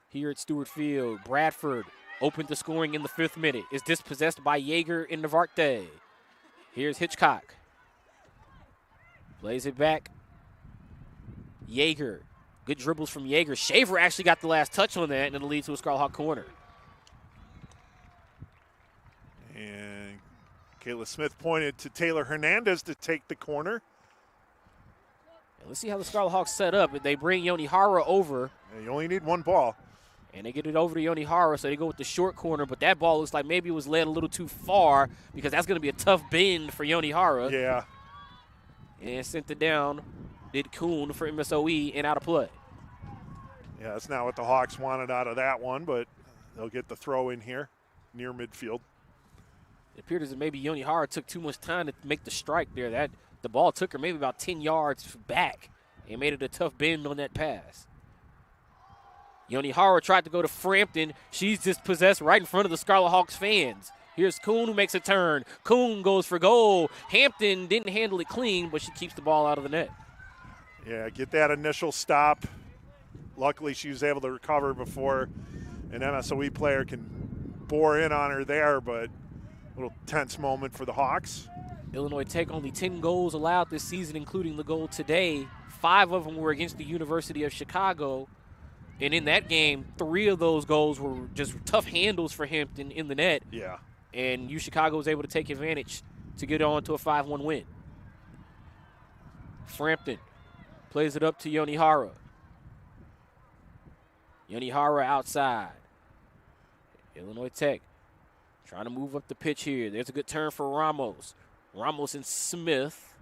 here at Stuart Field. Bradford opened the scoring in the 5th minute. Is dispossessed by Yeager and Navarte. Here's Hitchcock. Plays it back. Yeager. Good dribbles from Yeager. Shaver actually got the last touch on that, and it'll lead to a Scarlet Hawk corner. And Kayla Smith pointed to Taylor Hernandez to take the corner. And let's see how the Scarlet Hawks set up. They bring Yonihara over. And you only need one ball. And they get it over to Yonihara, so they go with the short corner. But that ball looks like maybe it was led a little too far because that's going to be a tough bend for Yonihara. Yeah. And sent it down. Did Kuhn for MSOE and out of play. Yeah, that's not what the Hawks wanted out of that one, but they'll get the throw in here near midfield. It appeared as if maybe Yonihara took too much time to make the strike there. The ball took her maybe about 10 yards back and made it a tough bend on that pass. Yonihara tried to go to Frampton. She's dispossessed right in front of the Scarlet Hawks fans. Here's Kuhn who makes a turn. Kuhn goes for goal. Hampton didn't handle it clean, but she keeps the ball out of the net. Yeah, get that initial stop. Luckily, she was able to recover before an MSOE player can bore in on her there, but a little tense moment for the Hawks. Illinois Tech only 10 goals allowed this season, including the goal today. 5 of them were against the University of Chicago. And in that game, 3 of those goals were just tough handles for Hampton in the net. Yeah. And Chicago was able to take advantage to get on to a 5-1 win. Frampton plays it up to Yonihara. Yonihara outside. Illinois Tech trying to move up the pitch here. There's a good turn for Ramos. Ramos and Smith.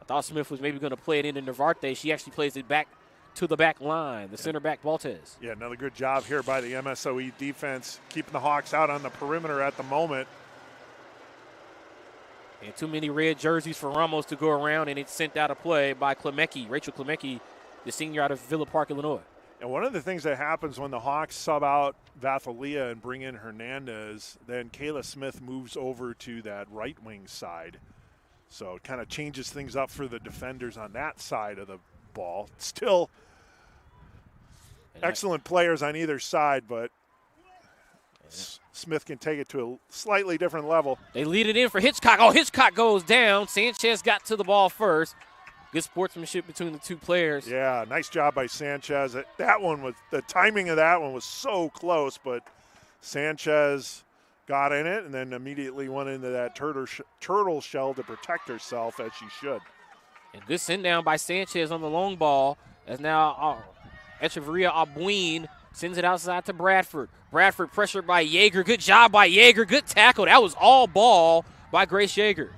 I thought Smith was maybe going to play it into Navarte. She actually plays it back to the back line, the center back Baltes. Yeah, another good job here by the MSOE defense, keeping the Hawks out on the perimeter at the moment. And too many red jerseys for Ramos to go around, and it's sent out of play by Rachel Klemecki, the senior out of Villa Park, Illinois. And one of the things that happens when the Hawks sub out Vathalia and bring in Hernandez, then Kayla Smith moves over to that right wing side. So it kind of changes things up for the defenders on that side of the ball. Still excellent players on either side, but Smith can take it to a slightly different level. They lead it in for Hitchcock. Oh, Hitchcock goes down. Sanchez got to the ball first. Good sportsmanship between the two players. Yeah, nice job by Sanchez. That one was, the timing of that one was so close, but Sanchez got in it and then immediately went into that turtle shell to protect herself, as she should. And good send down by Sanchez on the long ball, as now Echeverria Albuin sends it outside to Bradford. Bradford pressured by Yeager. Good job by Yeager. Good tackle. That was all ball by Grace Yeager.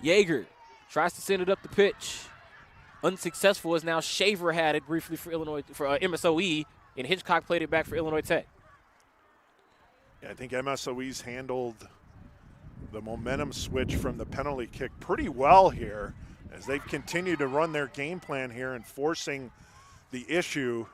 Yeager tries to send it up the pitch. Unsuccessful, as now Shaver had it briefly for MSOE, and Hitchcock played it back for Illinois Tech. Yeah, I think MSOE's handled the momentum switch from the penalty kick pretty well here, as they've continued to run their game plan here and forcing the issue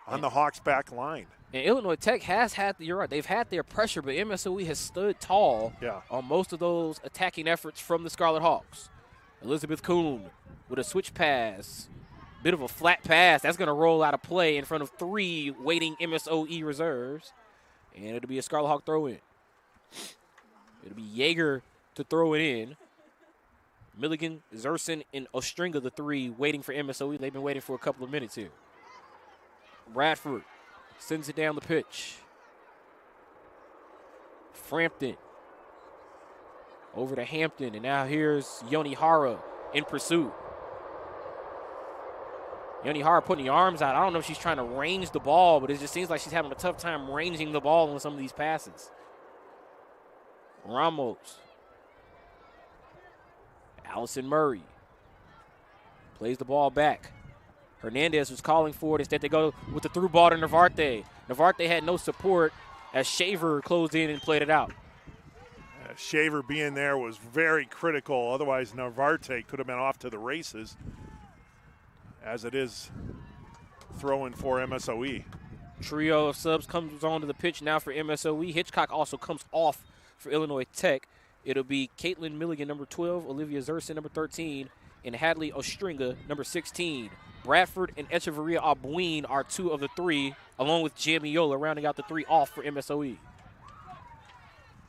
on the Hawks' back line. And Illinois Tech has had, you're right, they've had their pressure, but MSOE has stood tall on most of those attacking efforts from the Scarlet Hawks. Elizabeth Kuhn with a switch pass. Bit of a flat pass. That's going to roll out of play in front of 3 waiting MSOE reserves. And it'll be a Scarlet Hawk throw-in. It'll be Yeager to throw it in. Milligan, Zerson, and Ostringa, the 3, waiting for MSOE. They've been waiting for a couple of minutes here. Bradford sends it down the pitch. Frampton over to Hampton, and now here's Yoni Hara in pursuit. Yoni Hara putting the arms out. I don't know if she's trying to range the ball, but it just seems like she's having a tough time ranging the ball on some of these passes. Ramos. Allison Murray plays the ball back. Hernandez was calling for it. Instead, they go with the through ball to Navarte. Navarte had no support as Shaver closed in and played it out. Shaver being there was very critical. Otherwise, Navarte could have been off to the races, as it is throwing for MSOE. Trio of subs comes onto the pitch now for MSOE. Hitchcock also comes off for Illinois Tech. It'll be Caitlin Milligan, number 12, Olivia Zerson, number 13, and Hadley Ostringa, number 16. Bradford and Echeverria Albuin are 2 of the 3, along with Jamie Yola, rounding out the 3 off for MSOE.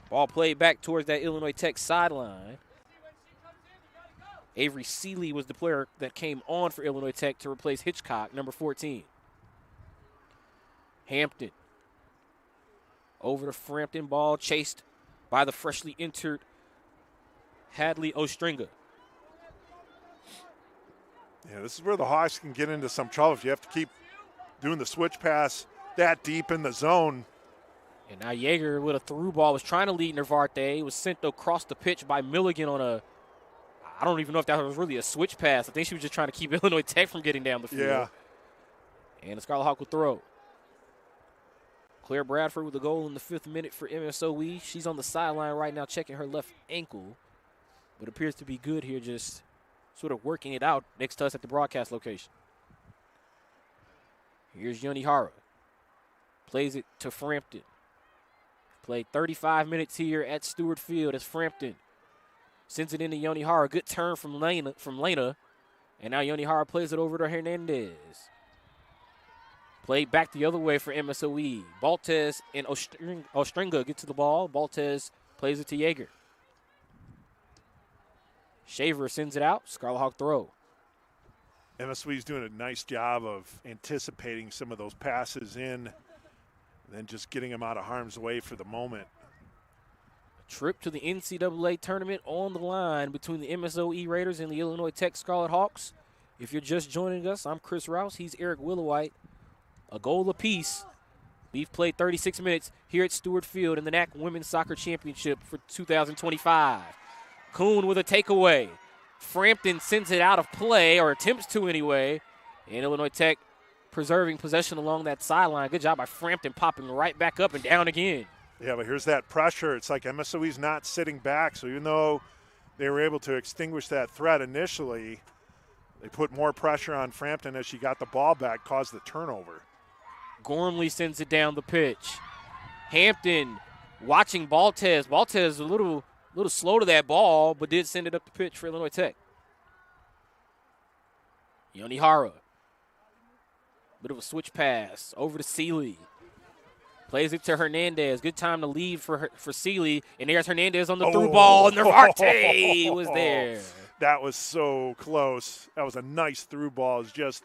Ball played back towards that Illinois Tech sideline. Avery Seeley was the player that came on for Illinois Tech to replace Hitchcock, number 14. Hampton over to Frampton, ball chased by the freshly entered Hadley Ostringa. Yeah, this is where the Hawks can get into some trouble if you have to keep doing the switch pass that deep in the zone. And now Yeager with a through ball was trying to lead Navarte. Was sent across the pitch by Milligan on a, I don't even know if that was really a switch pass. I think she was just trying to keep Illinois Tech from getting down the field. Yeah. And the Scarlet Hawk will throw. Claire Bradford with a goal in the 5th minute for MSOE. She's on the sideline right now checking her left ankle, but appears to be good here, just sort of working it out next to us at the broadcast location. Here's Yoni Hara. Plays it to Frampton. Played 35 minutes here at Stuart Field as Frampton sends it into Yoni Hara. Good turn from Lena. And now Yoni Hara plays it over to Hernandez. Played back the other way for MSOE. Baltez and Ostringa get to the ball. Baltez plays it to Yeager. Shaver sends it out. Scarlet Hawk throw. MSOE's doing a nice job of anticipating some of those passes in, and then just getting them out of harm's way for the moment. A trip to the NCAA tournament on the line between the MSOE Raiders and the Illinois Tech Scarlet Hawks. If you're just joining us, I'm Chris Rouse. He's Eric Willowhite. A goal apiece. We've played 36 minutes here at Stuart Field in the NACC Women's Soccer Championship for 2025. Kuhn with a takeaway. Frampton sends it out of play, or attempts to anyway. And Illinois Tech preserving possession along that sideline. Good job by Frampton, popping right back up and down again. Yeah, but here's that pressure. It's like MSOE's not sitting back, so even though they were able to extinguish that threat initially, they put more pressure on Frampton as she got the ball back, caused the turnover. Gormley sends it down the pitch. Hampton watching Baltez. Baltez a little slow to that ball, but did send it up the pitch for Illinois Tech. Yonihara. Bit of a switch pass over to Seeley. Plays it to Hernandez. Good time to leave for Seeley. And there's Hernandez on the through ball. Narvarte was there. That was so close. That was a nice through ball. It's just,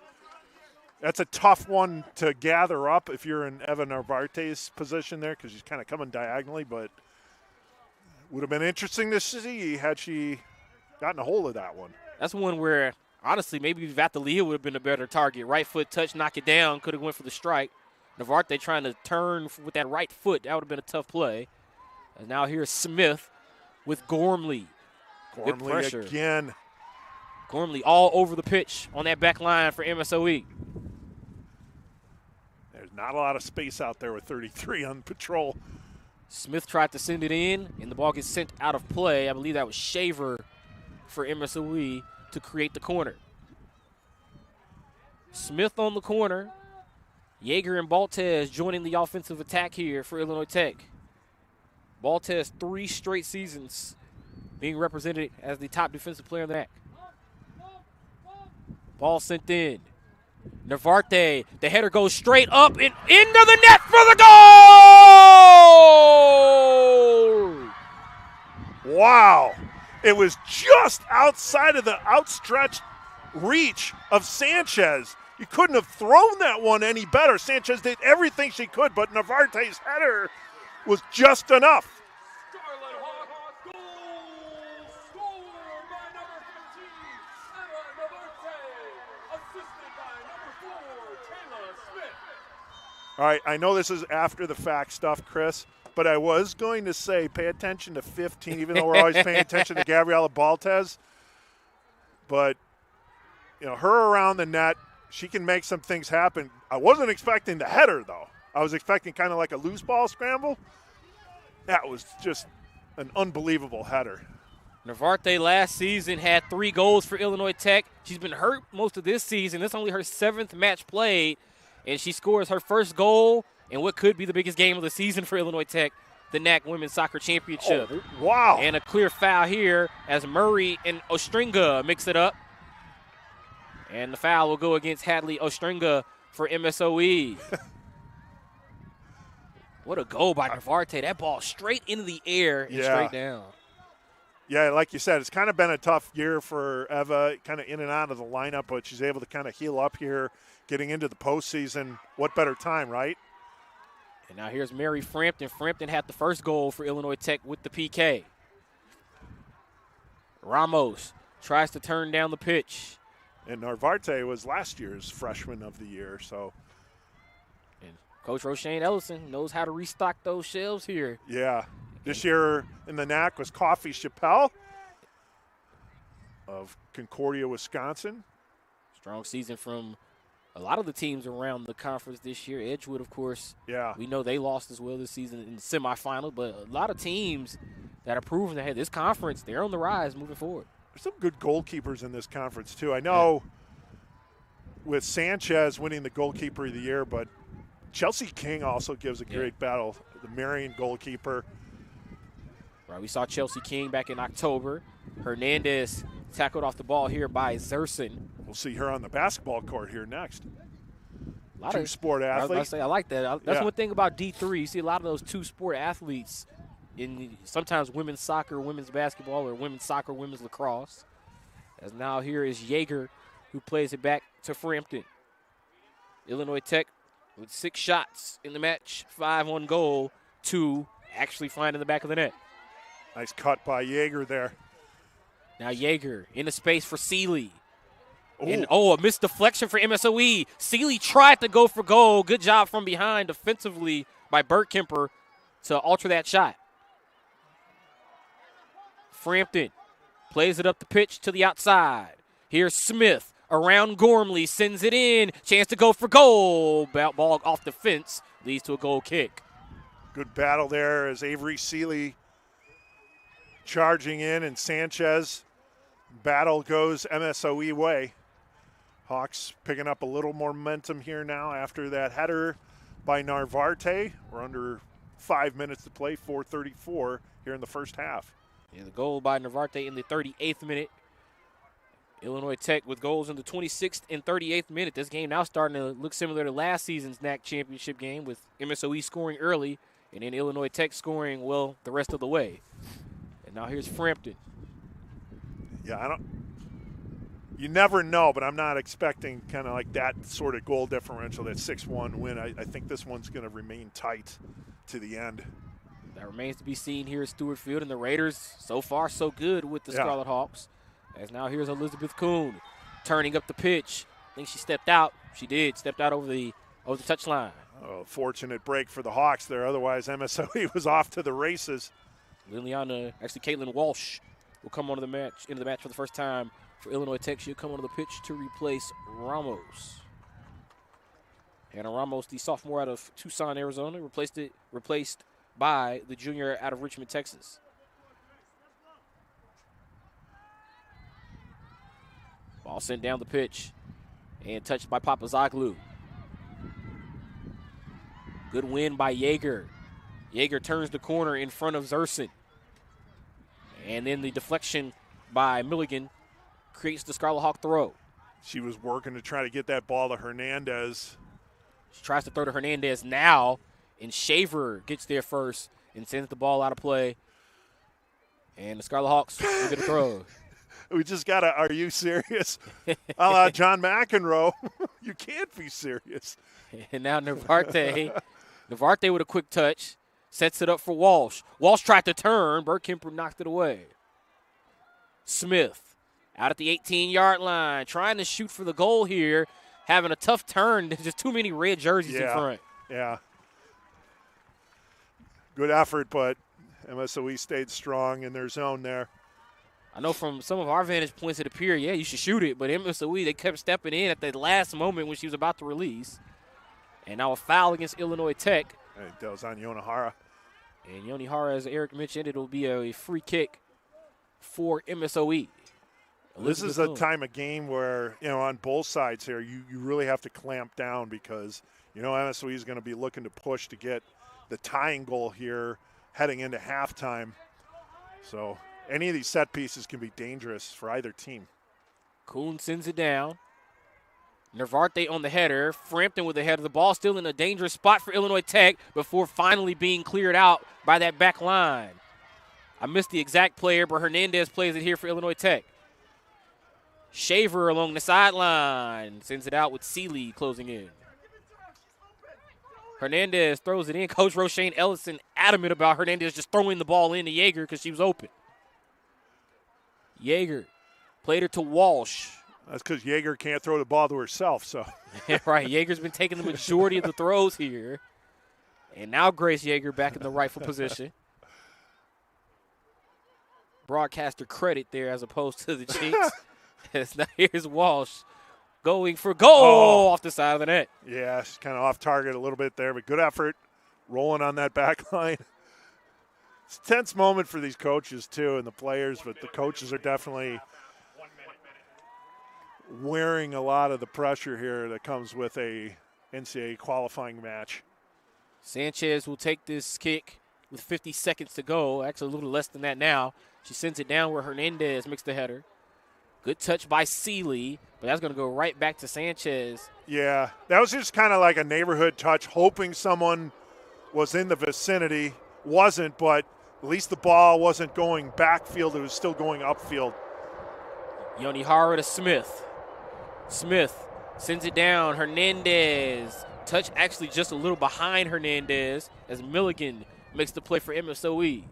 that's a tough one to gather up if you're in Eva Narvarte's position there because she's kind of coming diagonally, but would have been interesting to see had she gotten a hold of that one. That's one where, honestly, maybe Vatalia would have been a better target. Right foot touch, knock it down, could have went for the strike. Narvarte trying to turn with that right foot. That would have been a tough play. And now here's Smith with Gormley. Good pressure. Again. Gormley all over the pitch on that back line for MSOE. There's not a lot of space out there with 33 on patrol. Smith tried to send it in, and the ball gets sent out of play. I believe that was Shaver for MSOE to create the corner. Smith on the corner. Yeager and Baltez joining the offensive attack here for Illinois Tech. Baltez 3 straight seasons being represented as the top defensive player in the NACC. Ball sent in. Narvarte, the header goes straight up and into the net for the goal! Wow. It was just outside of the outstretched reach of Sanchez. You couldn't have thrown that one any better. Sanchez did everything she could, but Narvarte's header was just enough. All right, I know this is after the fact stuff, Chris, but I was going to say pay attention to 15, even though we're always paying attention to Gabriela Baltez. But, you know, her around the net, she can make some things happen. I wasn't expecting the header, though. I was expecting kind of like a loose ball scramble. That was just an unbelievable header. Narvarte last season had 3 goals for Illinois Tech. She's been hurt most of this season. This is only her 7th match played. And she scores her first goal in what could be the biggest game of the season for Illinois Tech, the NACC Women's Soccer Championship. Oh, wow. And a clear foul here as Murray and Ostringa mix it up. And the foul will go against Hadley Ostringa for MSOE. What a goal by Narvarte. That ball straight into the air and straight down. Yeah, like you said, it's kind of been a tough year for Eva, kind of in and out of the lineup, but she's able to kind of heal up here, getting into the postseason. What better time, right? And now here's Mary Frampton. Frampton had the first goal for Illinois Tech with the PK. Ramos tries to turn down the pitch. And Narvarte was last year's freshman of the year, so. And Coach Roshane Ellison knows how to restock those shelves here. Yeah. This year in the NACC was Coffee Chappelle of Concordia, Wisconsin. Strong season from a lot of the teams around the conference this year. Edgewood, of course. Yeah. We know they lost as well this season in the semifinal, but a lot of teams that are proving that, hey, this conference, they're on the rise moving forward. There's some good goalkeepers in this conference, too. I know with Sanchez winning the goalkeeper of the year, but Chelsea King also gives a great battle, the Marion goalkeeper. Right, we saw Chelsea King back in October. Hernandez tackled off the ball here by Zerson. We'll see her on the basketball court here next. A Two-sport athlete. I like that. That's one thing about D3. You see a lot of those two-sport athletes in sometimes women's soccer, women's basketball, or women's soccer, women's lacrosse. As now here is Yeager, who plays it back to Frampton. Illinois Tech with 6 shots in the match, 5 on goal, 2 actually flying in the back of the net. Nice cut by Yeager there. Now Yeager in the space for Seeley. And, a missed deflection for MSOE. Seeley tried to go for goal. Good job from behind defensively by Bertkemper to alter that shot. Frampton plays it up the pitch to the outside. Here's Smith around Gormley, sends it in. Chance to go for goal. Ball off the fence leads to a goal kick. Good battle there as Avery Seeley charging in, and Sanchez. Battle goes MSOE way. Hawks picking up a little more momentum here now after that header by Narvarte. We're under 5 minutes to play, 4:34 here in the first half. Yeah, the goal by Narvarte in the 38th minute. Illinois Tech with goals in the 26th and 38th minute. This game now starting to look similar to last season's NACC championship game, with MSOE scoring early and then Illinois Tech scoring, well, the rest of the way. And now here's Frampton. Yeah, you never know, but I'm not expecting kind of like that sort of goal differential, that 6-1 win. I think this one's going to remain tight to the end. That remains to be seen here at Stuart Field, and the Raiders so far so good with the Scarlet Hawks. As now here's Elizabeth Kuhn turning up the pitch. I think she stepped out. She did. Stepped out over the touchline. Oh, fortunate break for the Hawks there. Otherwise, MSOE was off to the races. Caitlin Walsh will come into the match for the first time for Illinois Tech. She'll come onto the pitch to replace Ramos. Hannah Ramos, the sophomore out of Tucson, Arizona, replaced by the junior out of Richmond, Texas. Ball sent down the pitch and touched by Papazoglu. Good win by Yeager. Yeager turns the corner in front of Zerson. And then the deflection by Milligan creates the Scarlet Hawk throw. She was working to try to get that ball to Hernandez. She tries to throw to Hernandez now, and Shaver gets there first and sends the ball out of play. And the Scarlet Hawks will get a throw. We just got to, are you serious? A la John McEnroe. You can't be serious. And now Narvarte with a quick touch, sets it up for Walsh. Walsh tried to turn. Burkemper knocked it away. Smith out at the 18-yard line, trying to shoot for the goal here, having a tough turn. There's just too many red jerseys in front. Yeah. Good effort, but MSOE stayed strong in their zone there. I know from some of our vantage points it appeared, you should shoot it. But MSOE, they kept stepping in at the last moment when she was about to release. And now a foul against Illinois Tech. That was on Yonahara. And Yonahara, as Eric mentioned, it will be a free kick for MSOE. This is a time of game where, on both sides here, you really have to clamp down because, MSOE is going to be looking to push to get the tying goal here heading into halftime. So any of these set pieces can be dangerous for either team. Kuhn sends it down. Narvarte on the header. Frampton with the header. The ball still in a dangerous spot for Illinois Tech before finally being cleared out by that back line. I missed the exact player, but Hernandez plays it here for Illinois Tech. Shaver along the sideline sends it out with Seeley closing in. Hernandez throws it in. Coach Roshane Ellison adamant about Hernandez just throwing the ball into Yeager because she was open. Yeager played her to Walsh. That's because Yeager can't throw the ball to herself. So right, Yeager's been taking the majority of the throws here. And now Grace Yeager back in the rightful position. Broadcaster credit there as opposed to the Jinx. Now here's Walsh going for goal off the side of the net. Yeah, she's kind of off target a little bit there, but good effort rolling on that back line. It's a tense moment for these coaches, too, and the players, but the coaches are definitely wearing a lot of the pressure here that comes with a NCAA qualifying match. Sanchez will take this kick with 50 seconds to go. Actually, a little less than that now. She sends it down where Hernandez makes the header. Good touch by Seeley, but that's going to go right back to Sanchez. Yeah, that was just kind of like a neighborhood touch, hoping someone was in the vicinity. Wasn't, but at least the ball wasn't going backfield. It was still going upfield. Yonahara to Smith. Smith sends it down. Hernandez. Touch actually just a little behind Hernandez as Milligan makes the play for MSOE.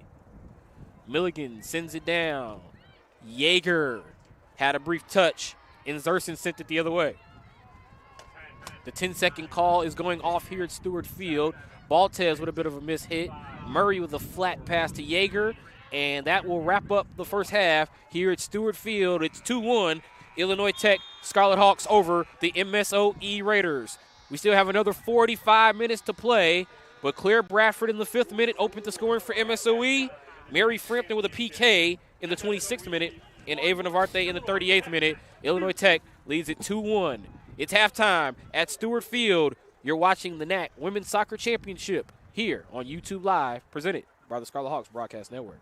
Milligan sends it down. Yeager had a brief touch, and Zerson sent it the other way. The 10-second call is going off here at Stuart Field. Baltez with a bit of a miss-hit. Murray with a flat pass to Yeager, and that will wrap up the first half here at Stuart Field. It's 2-1. Illinois Tech Scarlet Hawks over the MSOE Raiders. We still have another 45 minutes to play. But Claire Bradford in the 5th minute opened the scoring for MSOE. Mary Frampton with a PK in the 26th minute, and Ava Navarte in the 38th minute. Illinois Tech leads it 2-1. It's halftime at Stuart Field. You're watching the NACC Women's Soccer Championship here on YouTube Live, presented by the Scarlet Hawks Broadcast Network.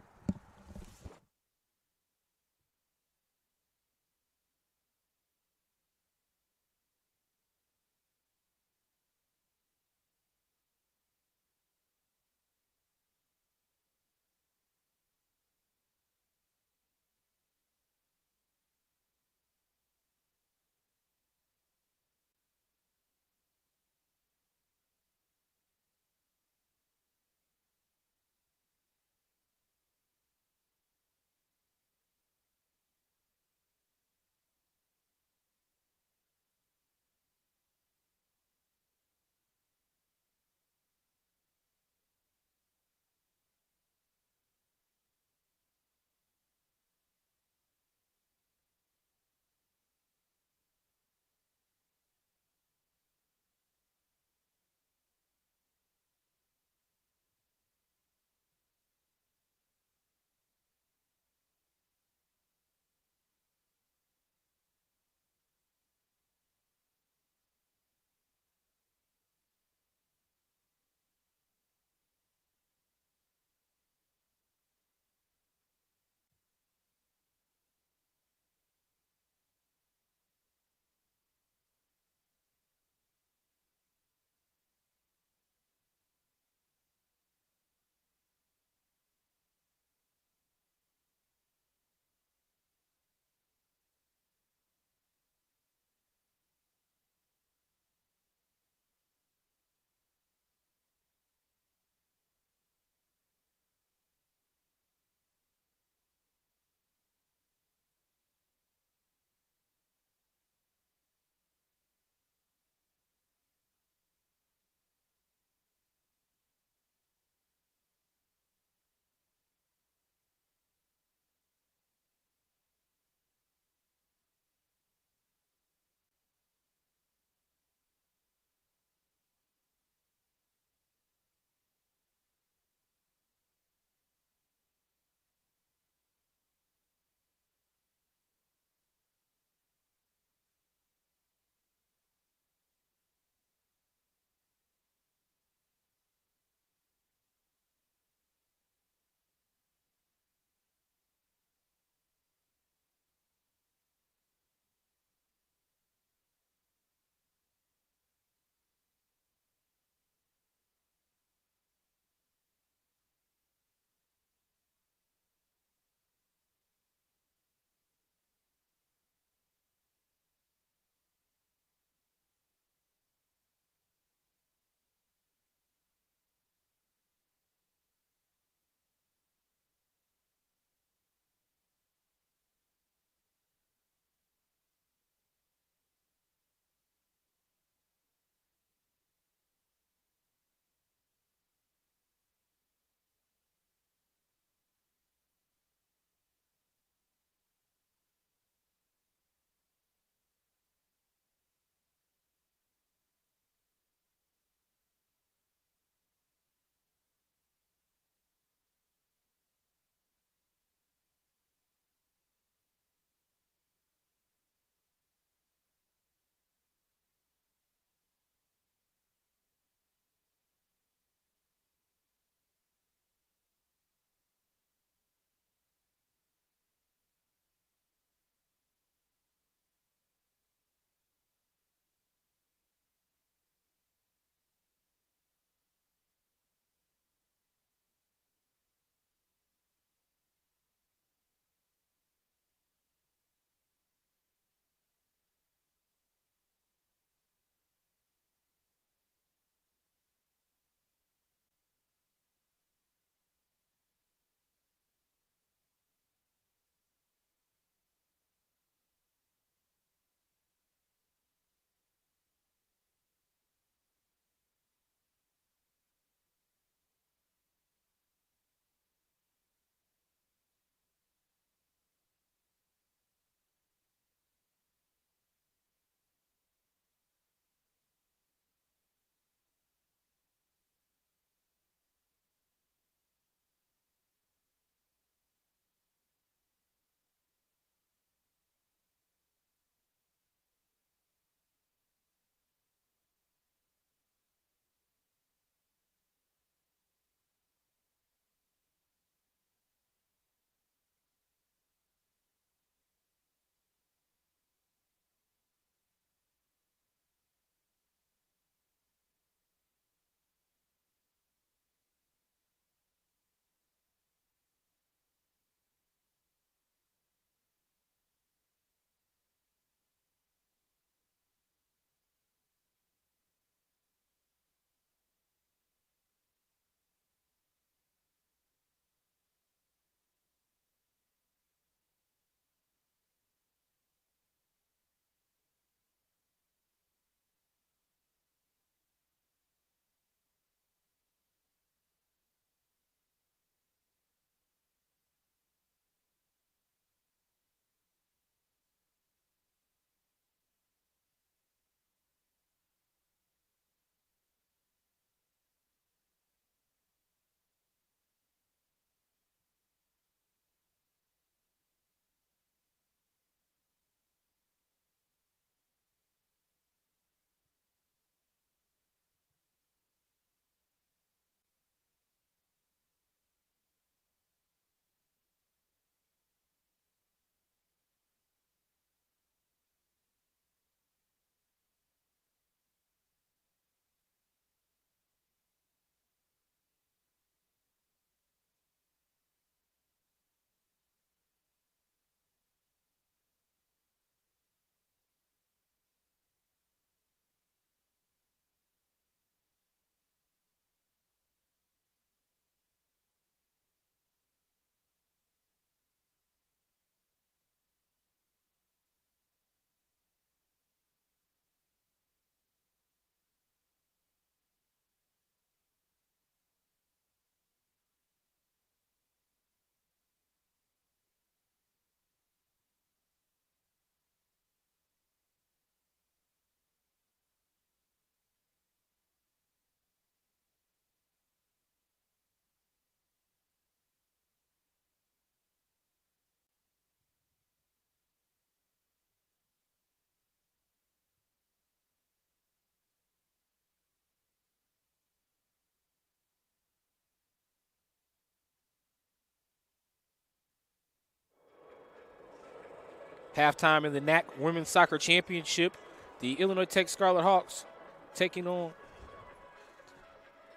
Halftime in the NAC Women's Soccer Championship, the Illinois Tech Scarlet Hawks taking on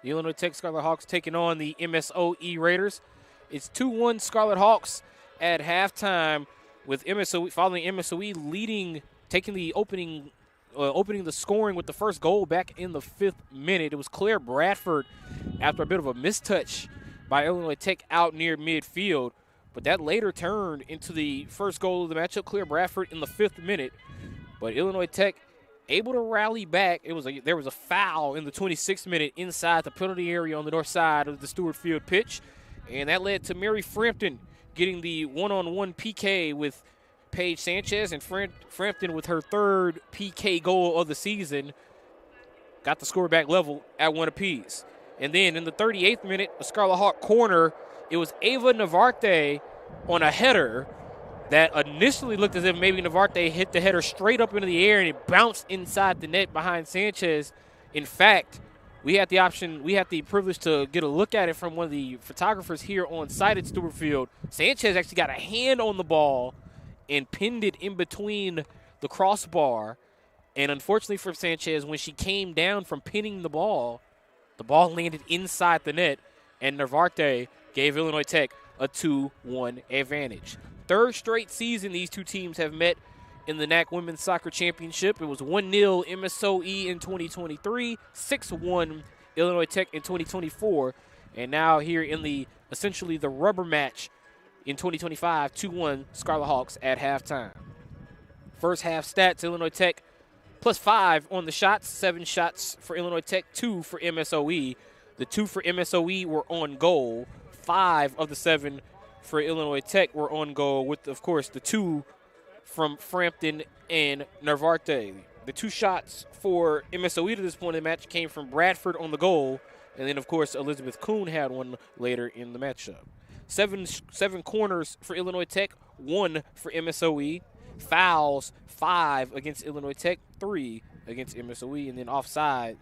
the MSOE Raiders. It's 2-1 Scarlet Hawks at halftime, with MSOE following MSOE leading, taking the opening the scoring with the first goal back in the 5th minute. It was Claire Bradford after a bit of a mistouch by Illinois Tech out near midfield, but that later turned into the first goal of the matchup. Claire Bradford in the 5th minute, but Illinois Tech able to rally back. There was a foul in the 26th minute inside the penalty area on the north side of the Stuart Field pitch, and that led to Mary Frampton getting the one-on-one PK with Paige Sanchez, and Frampton with her 3rd PK goal of the season got the score back level at 1 apiece. And then in the 38th minute, the Scarlet Hawk corner, it was Ava Navarte on a header that initially looked as if maybe Navarte hit the header straight up into the air and it bounced inside the net behind Sanchez. In fact, we had the privilege to get a look at it from one of the photographers here on site at Stuart Field. Sanchez actually got a hand on the ball and pinned it in between the crossbar. And unfortunately for Sanchez, when she came down from pinning the ball landed inside the net, and Navarte gave Illinois Tech a 2-1 advantage. 3rd straight season these two teams have met in the NAC Women's Soccer Championship. It was 1-0 MSOE in 2023, 6-1 Illinois Tech in 2024, and now here in essentially the rubber match in 2025, 2-1 Scarlet Hawks at halftime. First half stats, Illinois Tech +5 on the shots, 7 shots for Illinois Tech, 2 for MSOE. The 2 for MSOE were on goal. 5 of the 7 for Illinois Tech were on goal, with, of course, the 2 from Frampton and Narvarte. The 2 shots for MSOE to this point in the match came from Bradford on the goal, and then, of course, Elizabeth Kuhn had one later in the matchup. 7 corners for Illinois Tech, 1 for MSOE. Fouls, 5 against Illinois Tech, 3 against MSOE, and then offside.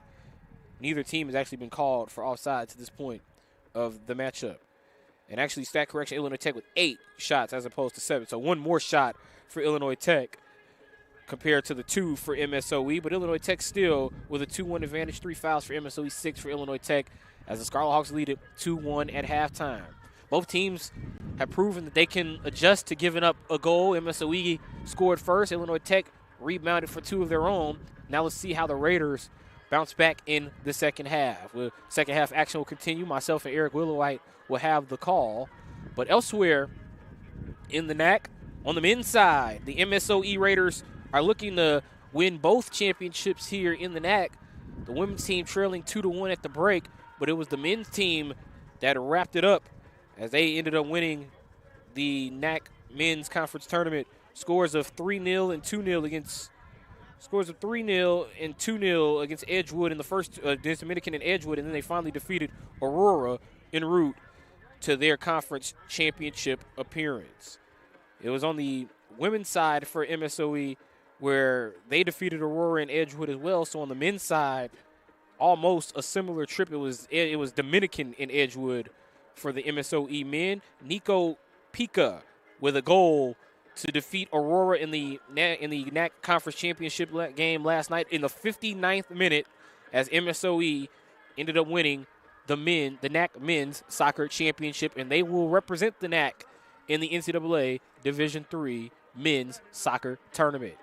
Neither team has actually been called for offside to this point of the matchup. And actually, stat correction, Illinois Tech with 8 shots as opposed to 7. So 1 more shot for Illinois Tech compared to the 2 for MSOE. But Illinois Tech still with a 2-1 advantage, 3 fouls for MSOE, 6 for Illinois Tech, as the Scarlet Hawks lead it 2-1 at halftime. Both teams have proven that they can adjust to giving up a goal. MSOE scored first. Illinois Tech rebounded for 2 of their own. Now let's see how the Raiders bounce back in the second half. The second half action will continue. Myself and Eric Willowhite will have the call. But elsewhere in the NAC, on the men's side, the MSOE Raiders are looking to win both championships here in the NAC. The women's team trailing 2-1 at the break, but it was the men's team that wrapped it up as they ended up winning the NAC Men's Conference Tournament. Scores of 3-0 and 2-0 against Edgewood in the first, against Dominican and Edgewood, and then they finally defeated Aurora en route to their conference championship appearance. It was on the women's side for MSOE where they defeated Aurora and Edgewood as well. So on the men's side, almost a similar trip. It was Dominican and Edgewood for the MSOE men. Nico Pica with a goal to defeat Aurora in the NAC Conference Championship game last night in the 59th minute, as MSOE ended up winning the NAC Men's Soccer Championship, and they will represent the NAC in the NCAA Division III Men's Soccer Tournament.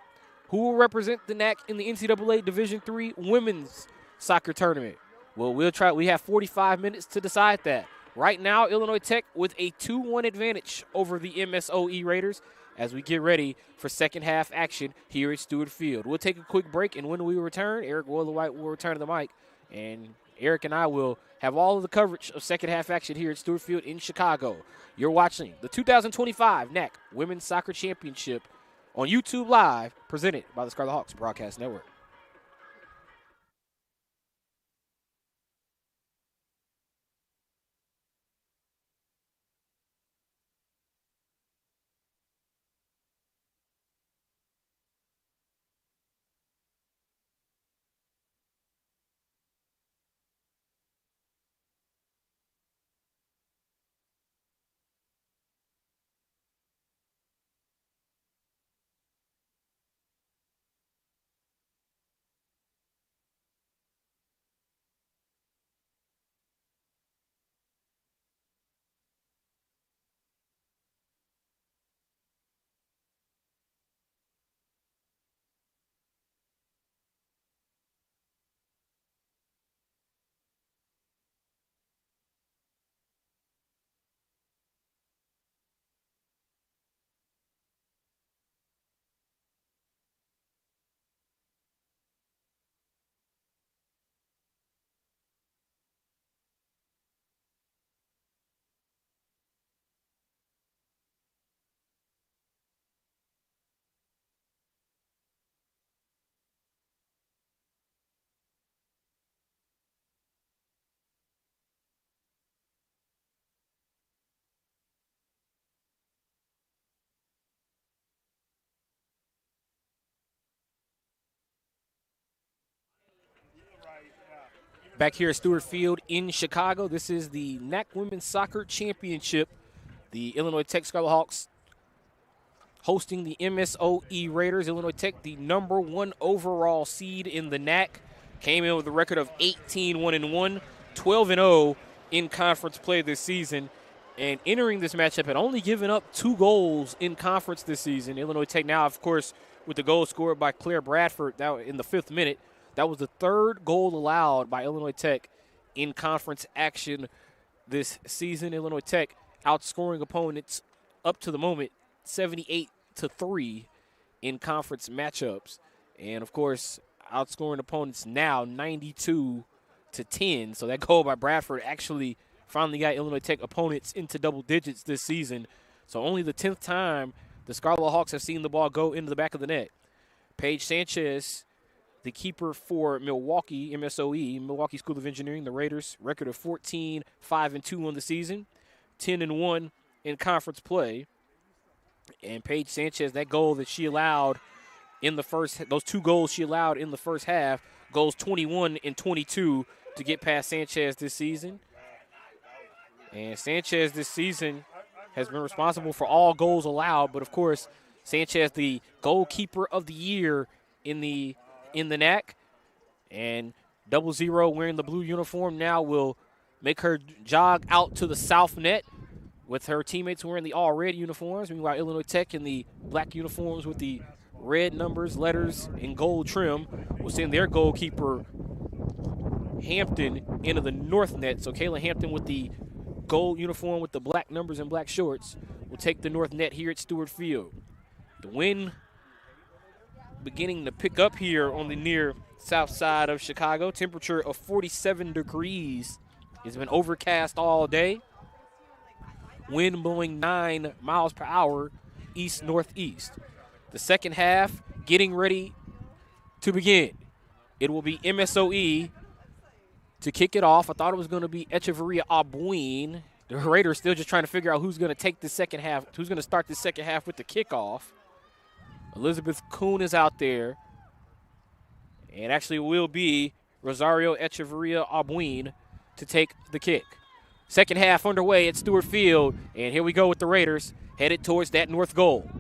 Who will represent the NAC in the NCAA Division III Women's Soccer Tournament? Well, we have 45 minutes to decide that. Right now, Illinois Tech with a 2-1 advantage over the MSOE Raiders as we get ready for second half action here at Stuart Field. We'll take a quick break, and when we return, Eric Willowhite will return to the mic, and Eric and I will have all of the coverage of second half action here at Stuart Field in Chicago. You're watching the 2025 NAC Women's Soccer Championship on YouTube Live, presented by the Scarlet Hawks Broadcast Network. Back here at Stuart Field in Chicago. This is the NACC Women's Soccer Championship. The Illinois Tech Scarlet Hawks hosting the MSOE Raiders. Illinois Tech, the #1 overall seed in the NACC, came in with a record of 18-1-1, 12-0 in conference play this season. And entering this matchup had only given up 2 goals in conference this season. Illinois Tech now, of course, with the goal scored by Claire Bradford in the 5th minute. That was the 3rd goal allowed by Illinois Tech in conference action this season. Illinois Tech outscoring opponents up to the moment 78-3 in conference matchups. And, of course, outscoring opponents now 92-10. So that goal by Bradford actually finally got Illinois Tech opponents into double digits this season. So only the 10th time the Scarlet Hawks have seen the ball go into the back of the net. Paige Sanchez, the keeper for Milwaukee, MSOE, Milwaukee School of Engineering, the Raiders, record of 14-5-2 on the season, 10-1 in conference play. And Paige Sanchez, that goal that she allowed in the first, those 2 goals she allowed in the first half, goals 21 and 22 to get past Sanchez this season. And Sanchez this season has been responsible for all goals allowed, but of course, Sanchez, the goalkeeper of the year in the NACC, and 00 wearing the blue uniform now will make her jog out to the south net with her teammates wearing the all-red uniforms. Meanwhile, Illinois Tech in the black uniforms with the red numbers, letters, and gold trim will send their goalkeeper, Hampton, into the north net. So Kayla Hampton with the gold uniform with the black numbers and black shorts will take the north net here at Stuart Field. The wind beginning to pick up here on the near south side of Chicago. Temperature of 47 degrees. It's been overcast all day. Wind blowing 9 miles per hour east-northeast. The second half getting ready to begin. It will be MSOE to kick it off. I thought it was going to be Echeverria Albuin. The Raiders still just trying to figure out who's going to take the second half, who's going to start the second half with the kickoff. Elizabeth Kuhn is out there. And actually it will be Rosario Echeverria Albuin to take the kick. Second half underway at Stuart Field. And here we go with the Raiders headed towards that north goal.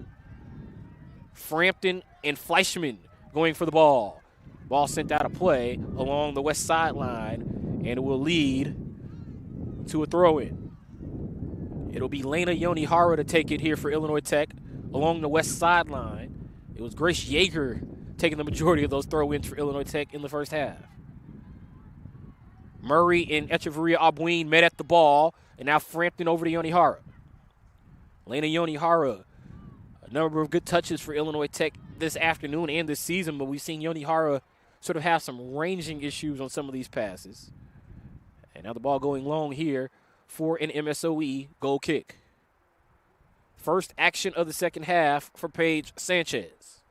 Frampton and Fleischman going for the ball. Ball sent out of play along the west sideline, and it will lead to a throw-in. It'll be Lena Yonihara to take it here for Illinois Tech along the west sideline. It was Grace Yeager taking the majority of those throw-ins for Illinois Tech in the first half. Murray and Echeverria Albuin met at the ball, and now Frampton over to Yonihara. Lena Yonihara, a number of good touches for Illinois Tech this afternoon and this season, but we've seen Yonihara sort of have some ranging issues on some of these passes. And now the ball going long here for an MSOE goal kick. First action of the second half for Paige Sanchez.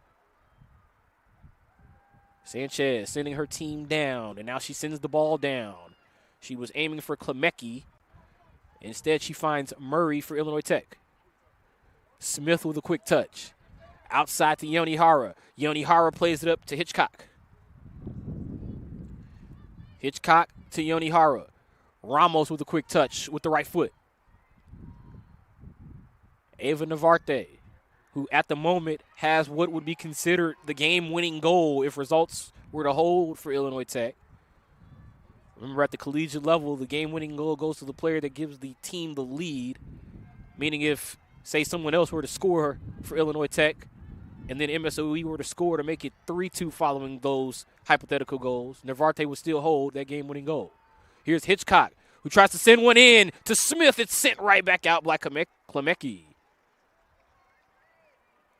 Sanchez sending her team down, and now she sends the ball down. She was aiming for Klemecki. Instead, she finds Murray for Illinois Tech. Smith with a quick touch. Outside to Yonihara. Yonihara plays it up to Hitchcock. Hitchcock to Yonihara. Ramos with a quick touch with the right foot. Ava Navarte, who at the moment has what would be considered the game-winning goal if results were to hold for Illinois Tech. Remember, at the collegiate level, the game-winning goal goes to the player that gives the team the lead, meaning if, say, someone else were to score for Illinois Tech and then MSOE were to score to make it 3-2 following those hypothetical goals, Navarte would still hold that game-winning goal. Here's Hitchcock, who tries to send one in to Smith. It's sent right back out by Klemecki.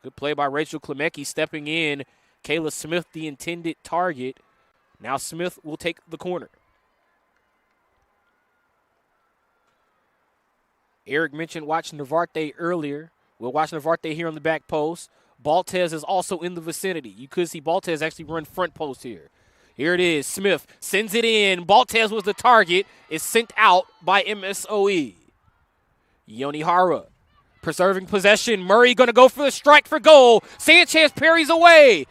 Good play by Rachel Klemecki stepping in. Kayla Smith, the intended target. Now Smith will take the corner. Eric mentioned watching Navarte earlier. We'll watch Navarte here on the back post. Baltez is also in the vicinity. You could see Baltez actually run front post here. Here it is. Smith sends it in. Baltez was the target. It's sent out by MSOE. Yonihara preserving possession. Murray going to go for the strike for goal. Sanchez parries away.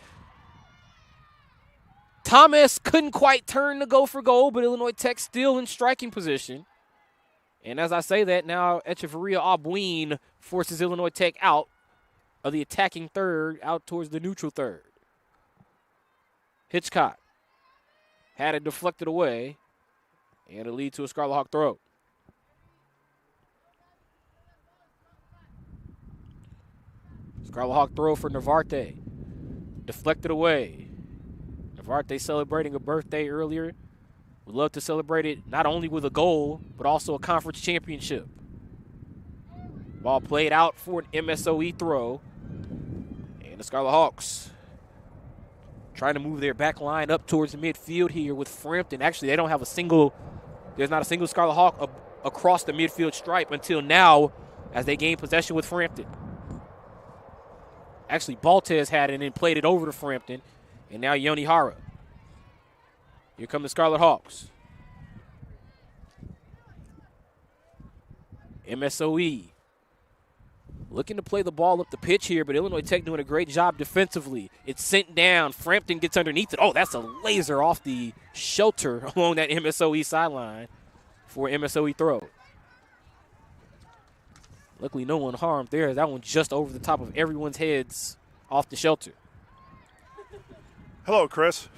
Thomas couldn't quite turn to go for goal, but Illinois Tech still in striking position. And as I say that, now Echeverria Albuin forces Illinois Tech out of the attacking third, out towards the neutral third. Hitchcock had it deflected away, and it lead to a Scarlet Hawk throw. Scarlet Hawk throw for Navarte. Deflected away. Navarte celebrating a birthday earlier. Would love to celebrate it not only with a goal, but also a conference championship. Ball played out for an MSOE throw. And the Scarlet Hawks trying to move their back line up towards the midfield here with Frampton. Actually, they don't have there's not a single Scarlet Hawk across the midfield stripe until now as they gain possession with Frampton. Actually, Baltez had it and played it over to Frampton. And now Yoni Hara. Here come the Scarlet Hawks. MSOE looking to play the ball up the pitch here, but Illinois Tech doing a great job defensively. It's sent down. Frampton gets underneath it. Oh, that's a laser off the shelter along that MSOE sideline for an MSOE throw. Luckily, no one harmed there. That one just over the top of everyone's heads off the shelter. Hello, Chris.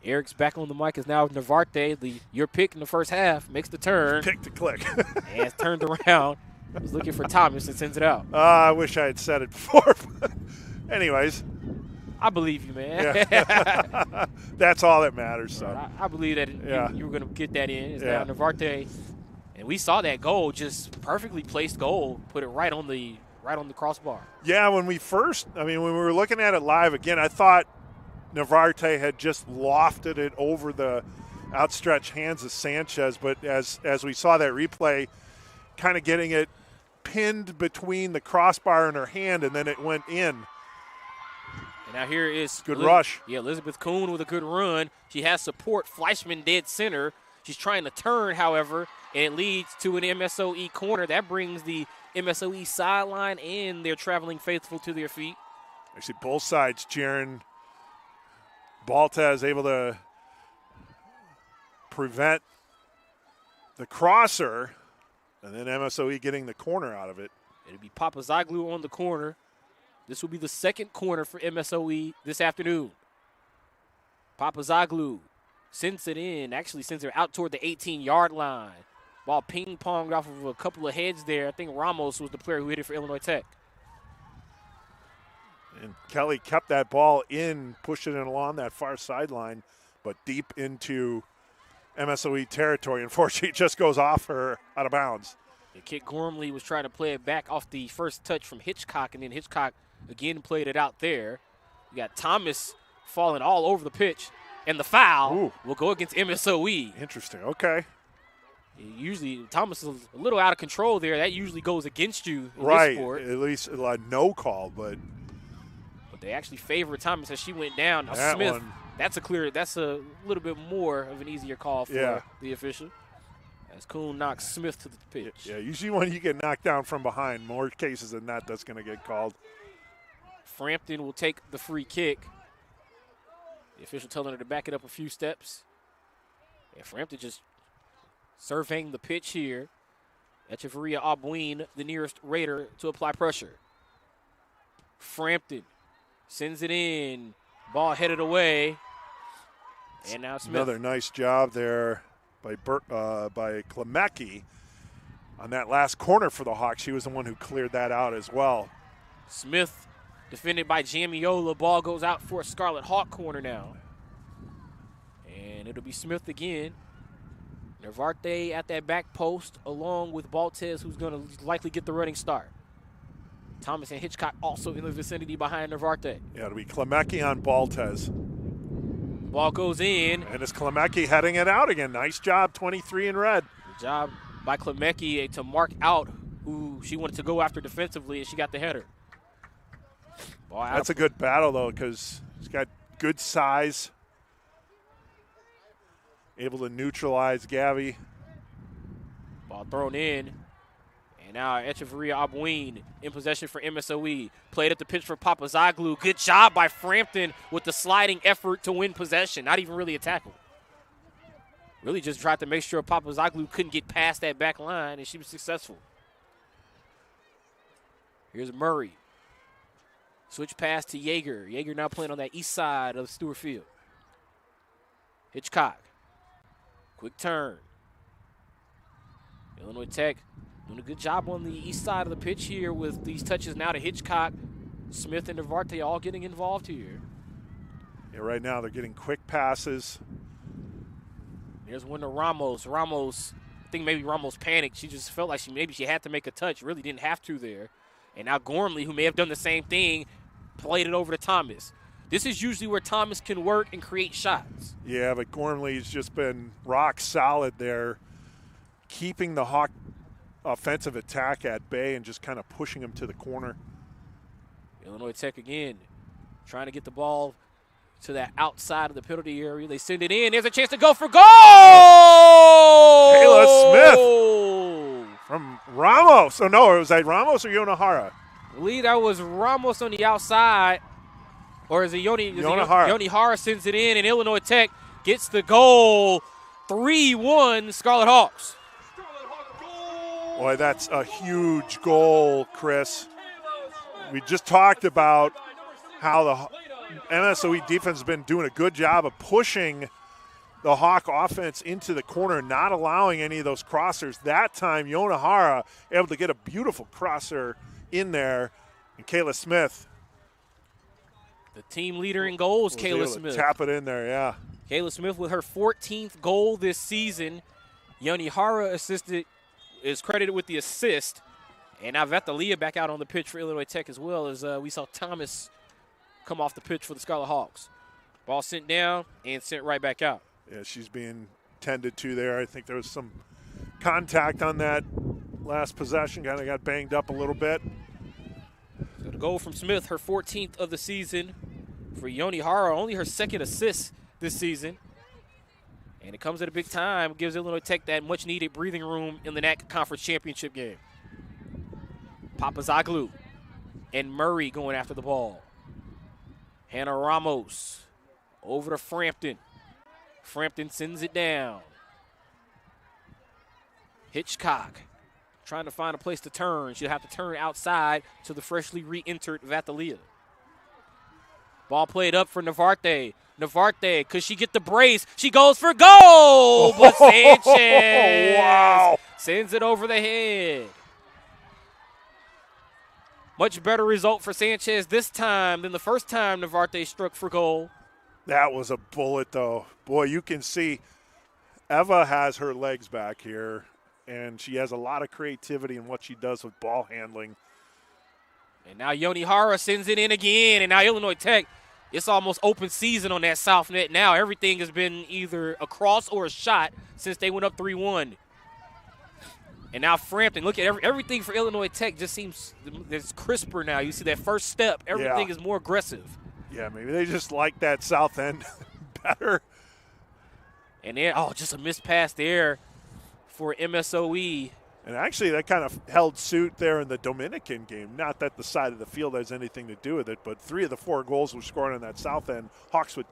Eric's back on the mic. Is now Navarte. Your pick in the first half makes the turn. Pick to click. And it's turned around. Was looking for Thomas and sends it out. I wish I had said it before. Anyways. I believe you, man. Yeah. That's all that matters. So. I believe that you were going to get that in. It's now Navarte. And we saw that goal, just perfectly placed goal, put it right on the crossbar. Yeah, when we were looking at it live again, I thought Navarte had just lofted it over the outstretched hands of Sanchez, but as we saw that replay, kind of getting it pinned between the crossbar and her hand, and then it went in. And now here is good rush. Yeah, Elizabeth Kuhn with a good run. She has support. Fleischman dead center. She's trying to turn, however, and it leads to an MSOE corner. That brings the MSOE sideline and they're traveling faithful to their feet. I see both sides cheering. Baltez able to prevent the crosser, and then MSOE getting the corner out of it. It'll be Papazoglu on the corner. This will be the second corner for MSOE this afternoon. Papazoglu sends it in, actually sends it out toward the 18-yard line. Ball ping-ponged off of a couple of heads there. I think Ramos was the player who hit it for Illinois Tech. And Kelly kept that ball in, pushing it along that far sideline, but deep into MSOE territory. Unfortunately, it just goes off her out of bounds. Yeah, Kit Gormley was trying to play it back off the first touch from Hitchcock, and then Hitchcock again played it out there. You got Thomas falling all over the pitch, and the foul will go against MSOE. Interesting. Okay. Usually, Thomas is a little out of control there. That usually goes against you in this sport. At least a no call, but they actually favor Thomas as she went down. Now that Smith, one, that's a little bit more of an easier call for the official. As Kuhn knocks Smith to the pitch. Yeah, usually when you get knocked down from behind, more cases than that, that's going to get called. Frampton will take the free kick. The official telling her to back it up a few steps. And Frampton just surveying the pitch here. Echeverria Albuin, the nearest Raider, to apply pressure. Frampton sends it in. Ball headed away. And now Smith. Another nice job there by Klemecki on that last corner for the Hawks. She was the one who cleared that out as well. Smith defended by Jamiola. Ball goes out for a Scarlet Hawk corner now. And it'll be Smith again. Navarte at that back post along with Baltez, who's going to likely get the running start. Thomas and Hitchcock also in the vicinity behind Navarte. Yeah, it'll be Klemecki on Baltez. Ball goes in. And it's Klemecki heading it out again. Nice job, 23 in red. Good job by Klemecki to mark out who she wanted to go after defensively, and she got the header. That's a good battle, though, because he's got good size. Able to neutralize Gabby. Ball thrown in. And now Echeverria Abouin in possession for MSOE. Played at the pitch for Papazoglu. Good job by Frampton with the sliding effort to win possession. Not even really a tackle. Really just tried to make sure Papazoglu couldn't get past that back line, and she was successful. Here's Murray. Switch pass to Yeager. Yeager now playing on that east side of Stuart Field. Hitchcock. Quick turn. Illinois Tech doing a good job on the east side of the pitch here with these touches now to Hitchcock. Smith and Navarte all getting involved here. Yeah, right now they're getting quick passes. There's one to Ramos. Ramos, I think maybe Ramos panicked. She just felt like she had to make a touch. Really didn't have to there. And now Gormley, who may have done the same thing, played it over to Thomas. This is usually where Thomas can work and create shots. Yeah, but Gormley's just been rock solid there, keeping the Hawk offensive attack at bay and just kind of pushing them to the corner. Illinois Tech again trying to get the ball to that outside of the penalty area. They send it in. There's a chance to go for goal! Kayla Smith from Ramos. Oh, no, was that Ramos or Yonahara? I believe that was Ramos on the outside. Or is it Yonahara? Yonahara sends it in, and Illinois Tech gets the goal. 3-1 Scarlet Hawks. Boy, that's a huge goal, Chris. We just talked about how the MSOE defense has been doing a good job of pushing the Hawk offense into the corner, not allowing any of those crossers. That time, Yonahara able to get a beautiful crosser in there. And Kayla Smith. The team leader in goals, Kayla Smith. Tap it in there, yeah. Kayla Smith with her 14th goal this season. Yonahara is credited with the assist. And now Vatalia back out on the pitch for Illinois Tech as well, as we saw Thomas come off the pitch for the Scarlet Hawks. Ball sent down and sent right back out. Yeah, she's being tended to there. I think there was some contact on that last possession. Kind of got banged up a little bit. So the goal from Smith, her 14th of the season. For Yonahara, only her second assist this season. And it comes at a big time. Gives Illinois Tech that much-needed breathing room in the NACC Conference Championship game. Papazoglu and Murray going after the ball. Hannah Ramos over to Frampton. Frampton sends it down. Hitchcock trying to find a place to turn. She'll have to turn outside to the freshly re-entered Vatalia. Ball played up for Navarte. Navarte, could she get the brace? She goes for goal, but Sanchez sends it over the head. Much better result for Sanchez this time than the first time Navarte struck for goal. That was a bullet, though. Boy, you can see Eva has her legs back here, and she has a lot of creativity in what she does with ball handling. And now Yonahara sends it in again, and now Illinois Tech, it's almost open season on that south net now. Everything has been either a cross or a shot since they went up 3-1. And now Frampton, look at everything for Illinois Tech just seems it's crisper now. You see that first step, everything is more aggressive. Yeah, maybe they just like that south end better. And then, just a missed pass there for MSOE. And actually, that kind of held suit there in the Dominican game. Not that the side of the field has anything to do with it, but 3 of the 4 goals were scored on that south end. Hawks with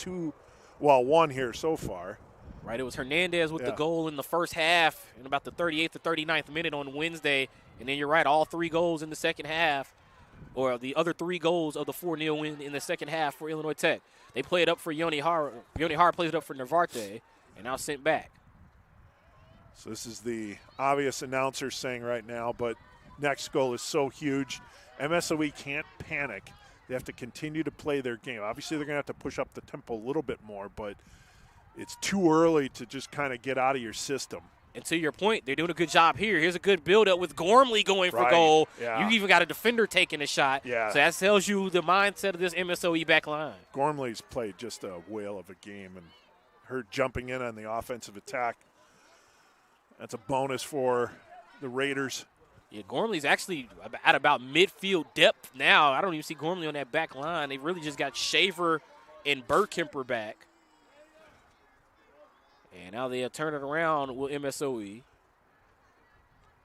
1 here so far. Right, it was Hernandez with the goal in the first half in about the 38th to 39th minute on Wednesday. And then you're right, all 3 goals in the second half, or the other 3 goals of the 4-0 win in the second half for Illinois Tech. They play it up for Yonahara. Yonahara plays it up for Navarte, and now sent back. So this is the obvious announcer saying right now, but next goal is so huge. MSOE can't panic. They have to continue to play their game. Obviously, they're going to have to push up the tempo a little bit more, but it's too early to just kind of get out of your system. And to your point, they're doing a good job here. Here's a good build-up with Gormley going for goal. Yeah. You even got a defender taking a shot. Yeah. So that tells you the mindset of this MSOE back line. Gormley's played just a whale of a game, and her jumping in on the offensive attack, that's a bonus for the Raiders. Yeah, Gormley's actually at about midfield depth now. I don't even see Gormley on that back line. They really just got Shaver and Burkemper back. And now they'll turn it around with MSOE.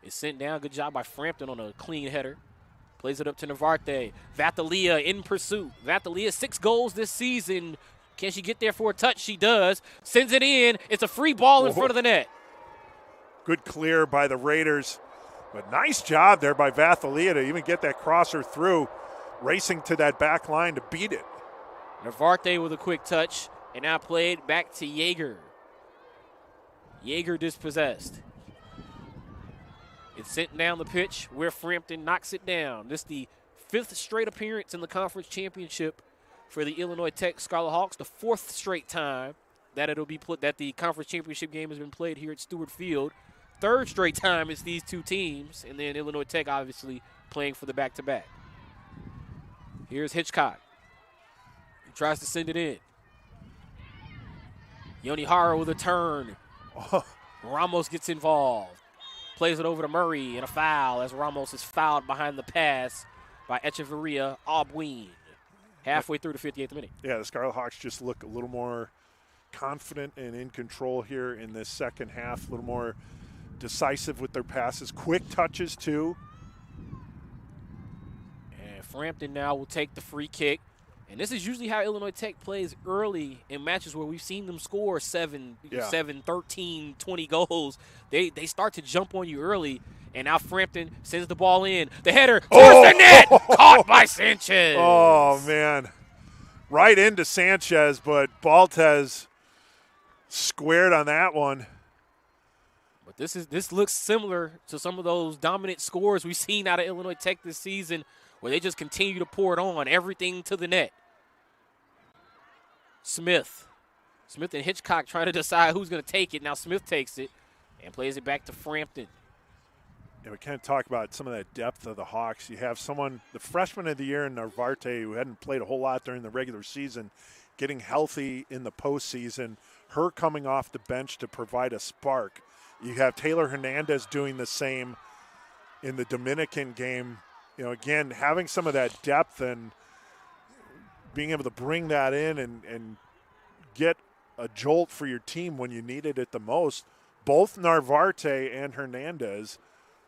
It's sent down. Good job by Frampton on a clean header. Plays it up to Navarte. Vatalia in pursuit. Vatalia 6 goals this season. Can she get there for a touch? She does. Sends it in. It's a free ball in front of the net. Good clear by the Raiders. But nice job there by Vatalia to even get that crosser through, racing to that back line to beat it. Navarte with a quick touch, and now played back to Yeager. Yeager dispossessed. It's sent down the pitch where Frampton knocks it down. This is the 5th straight appearance in the conference championship for the Illinois Tech Scarlet Hawks, the 4th straight time that that the conference championship game has been played here at Stuart Field. 3rd straight time it's these two teams, and then Illinois Tech obviously playing for the back-to-back. Here's Hitchcock. He tries to send it in. Yonihara with a turn. Ramos gets involved. Plays it over to Murray, and a foul as Ramos is fouled behind the pass by Echeverria Albuin. Halfway through the 58th minute. Yeah, the Scarlet Hawks just look a little more confident and in control here in this second half, a little more decisive with their passes. Quick touches, too. And Frampton now will take the free kick. And this is usually how Illinois Tech plays early in matches where we've seen them score 7, 13, 20 goals. They start to jump on you early. And now Frampton sends the ball in. The header towards the net. Caught by Sanchez. Oh, man. Right into Sanchez, but Baltez squared on that one. But this looks similar to some of those dominant scores we've seen out of Illinois Tech this season where they just continue to pour it on, everything to the net. Smith and Hitchcock trying to decide who's going to take it. Now Smith takes it and plays it back to Frampton. Yeah, we can't talk about some of that depth of the Hawks. You have someone, the freshman of the year in Narvarte, who hadn't played a whole lot during the regular season, getting healthy in the postseason, her coming off the bench to provide a spark. You have Taylor Hernandez doing the same in the Dominican game. You know, again, having some of that depth and being able to bring that in and get a jolt for your team when you needed it the most. Both Narvarte and Hernandez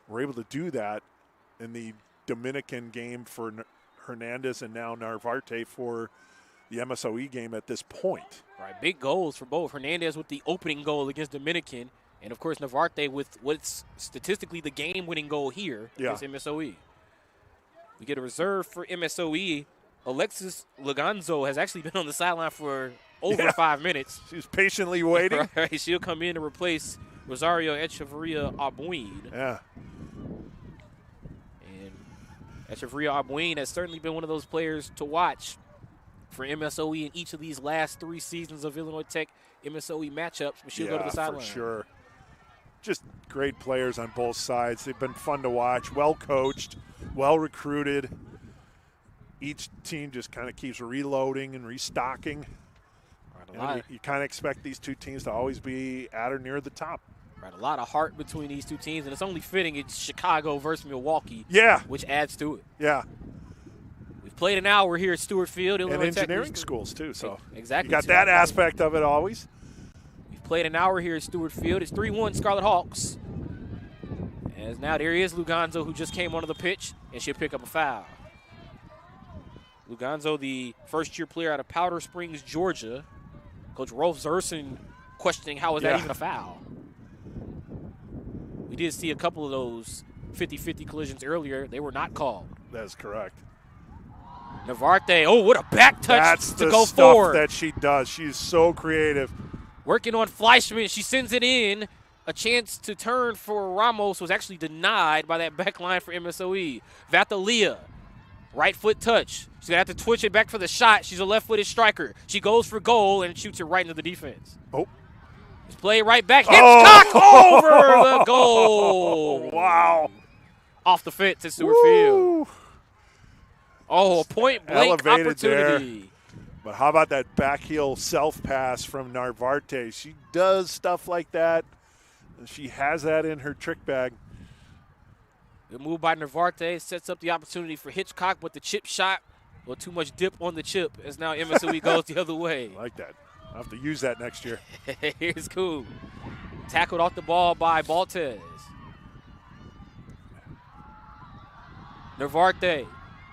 were able to do that in the Dominican game for Hernandez and now Narvarte for the MSOE game at this point. Right, big goals for both. Hernandez with the opening goal against Dominican, and, of course, Narvarte with what's statistically the game-winning goal here against MSOE. We get a reserve for MSOE. Alexis Luganzo has actually been on the sideline for over 5 minutes. She's patiently waiting. Right, she'll come in to replace Rosario Echeverria Albuin. Yeah. And Echeverria Albuin has certainly been one of those players to watch for MSOE in each of these last 3 seasons of Illinois Tech MSOE matchups. But she'll go to the sideline. For sure. Just great players on both sides. They've been fun to watch, well coached, well recruited. Each team just kind of keeps reloading and restocking. And you kind of expect these two teams to always be at or near the top. Right, a lot of heart between these two teams, and it's only fitting it's Chicago versus Milwaukee. Yeah. Which adds to it. Yeah. We've played an hour here at Stuart Field. Illinois and engineering schools, too. So exactly. You got that aspect of it always. We've played an hour here at Stuart Field. It's 3-1 Scarlet Hawks. As now there is Luganzo, who just came onto the pitch, and she'll pick up a foul. Luganzo, the first-year player out of Powder Springs, Georgia. Coach Rolf Zerson questioning how is that even a foul. We did see a couple of those 50-50 collisions earlier. They were not called. That's correct. Navarte, oh, what a back touch to go forward. That's the stuff that she does. She's so creative. Working on Fleischman. She sends it in. A chance to turn for Ramos was actually denied by that back line for MSOE. Vatalia, right foot touch. She's going to have to twitch it back for the shot. She's a left-footed striker. She goes for goal and shoots it right into the defense. Oh. It's played right back. Hitchcock over the goal. Wow. Off the fence at Stuart Field. Oh, a point-blank opportunity. There. But how about that back heel self-pass from Narvarte? She does stuff like that. She has that in her trick bag. Good move by Narvarte. Sets up the opportunity for Hitchcock, but the chip shot, well, too much dip on the chip as now MSOE goes the other way. I like that. I'll have to use that next year. Here's cool. Tackled off the ball by Baltez. Narvarte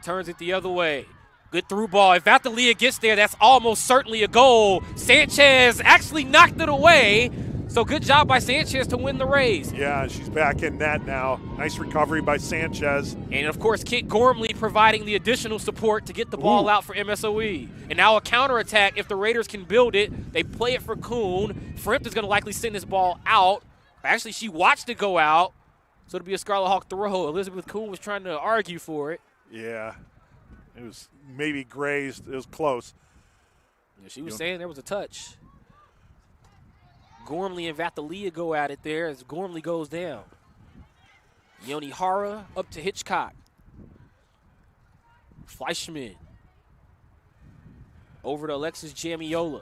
turns it the other way. Good through ball. If Vatalia gets there, that's almost certainly a goal. Sanchez actually knocked it away. So good job by Sanchez to win the race. Yeah, she's back in net now. Nice recovery by Sanchez. And, of course, Kit Gormley providing the additional support to get the ball out for MSOE. And now a counterattack. If the Raiders can build it, they play it for Kuhn. Frampton's going to likely send this ball out. Actually, she watched it go out. So it'll be a Scarlet Hawk throw. Elizabeth Kuhn was trying to argue for it. Yeah. It was maybe grazed. It was close. Yeah, she was saying there was a touch. Gormley and Vatalia go at it there as Gormley goes down. Yoni Hara up to Hitchcock. Fleischman. Over to Alexis Jamiola.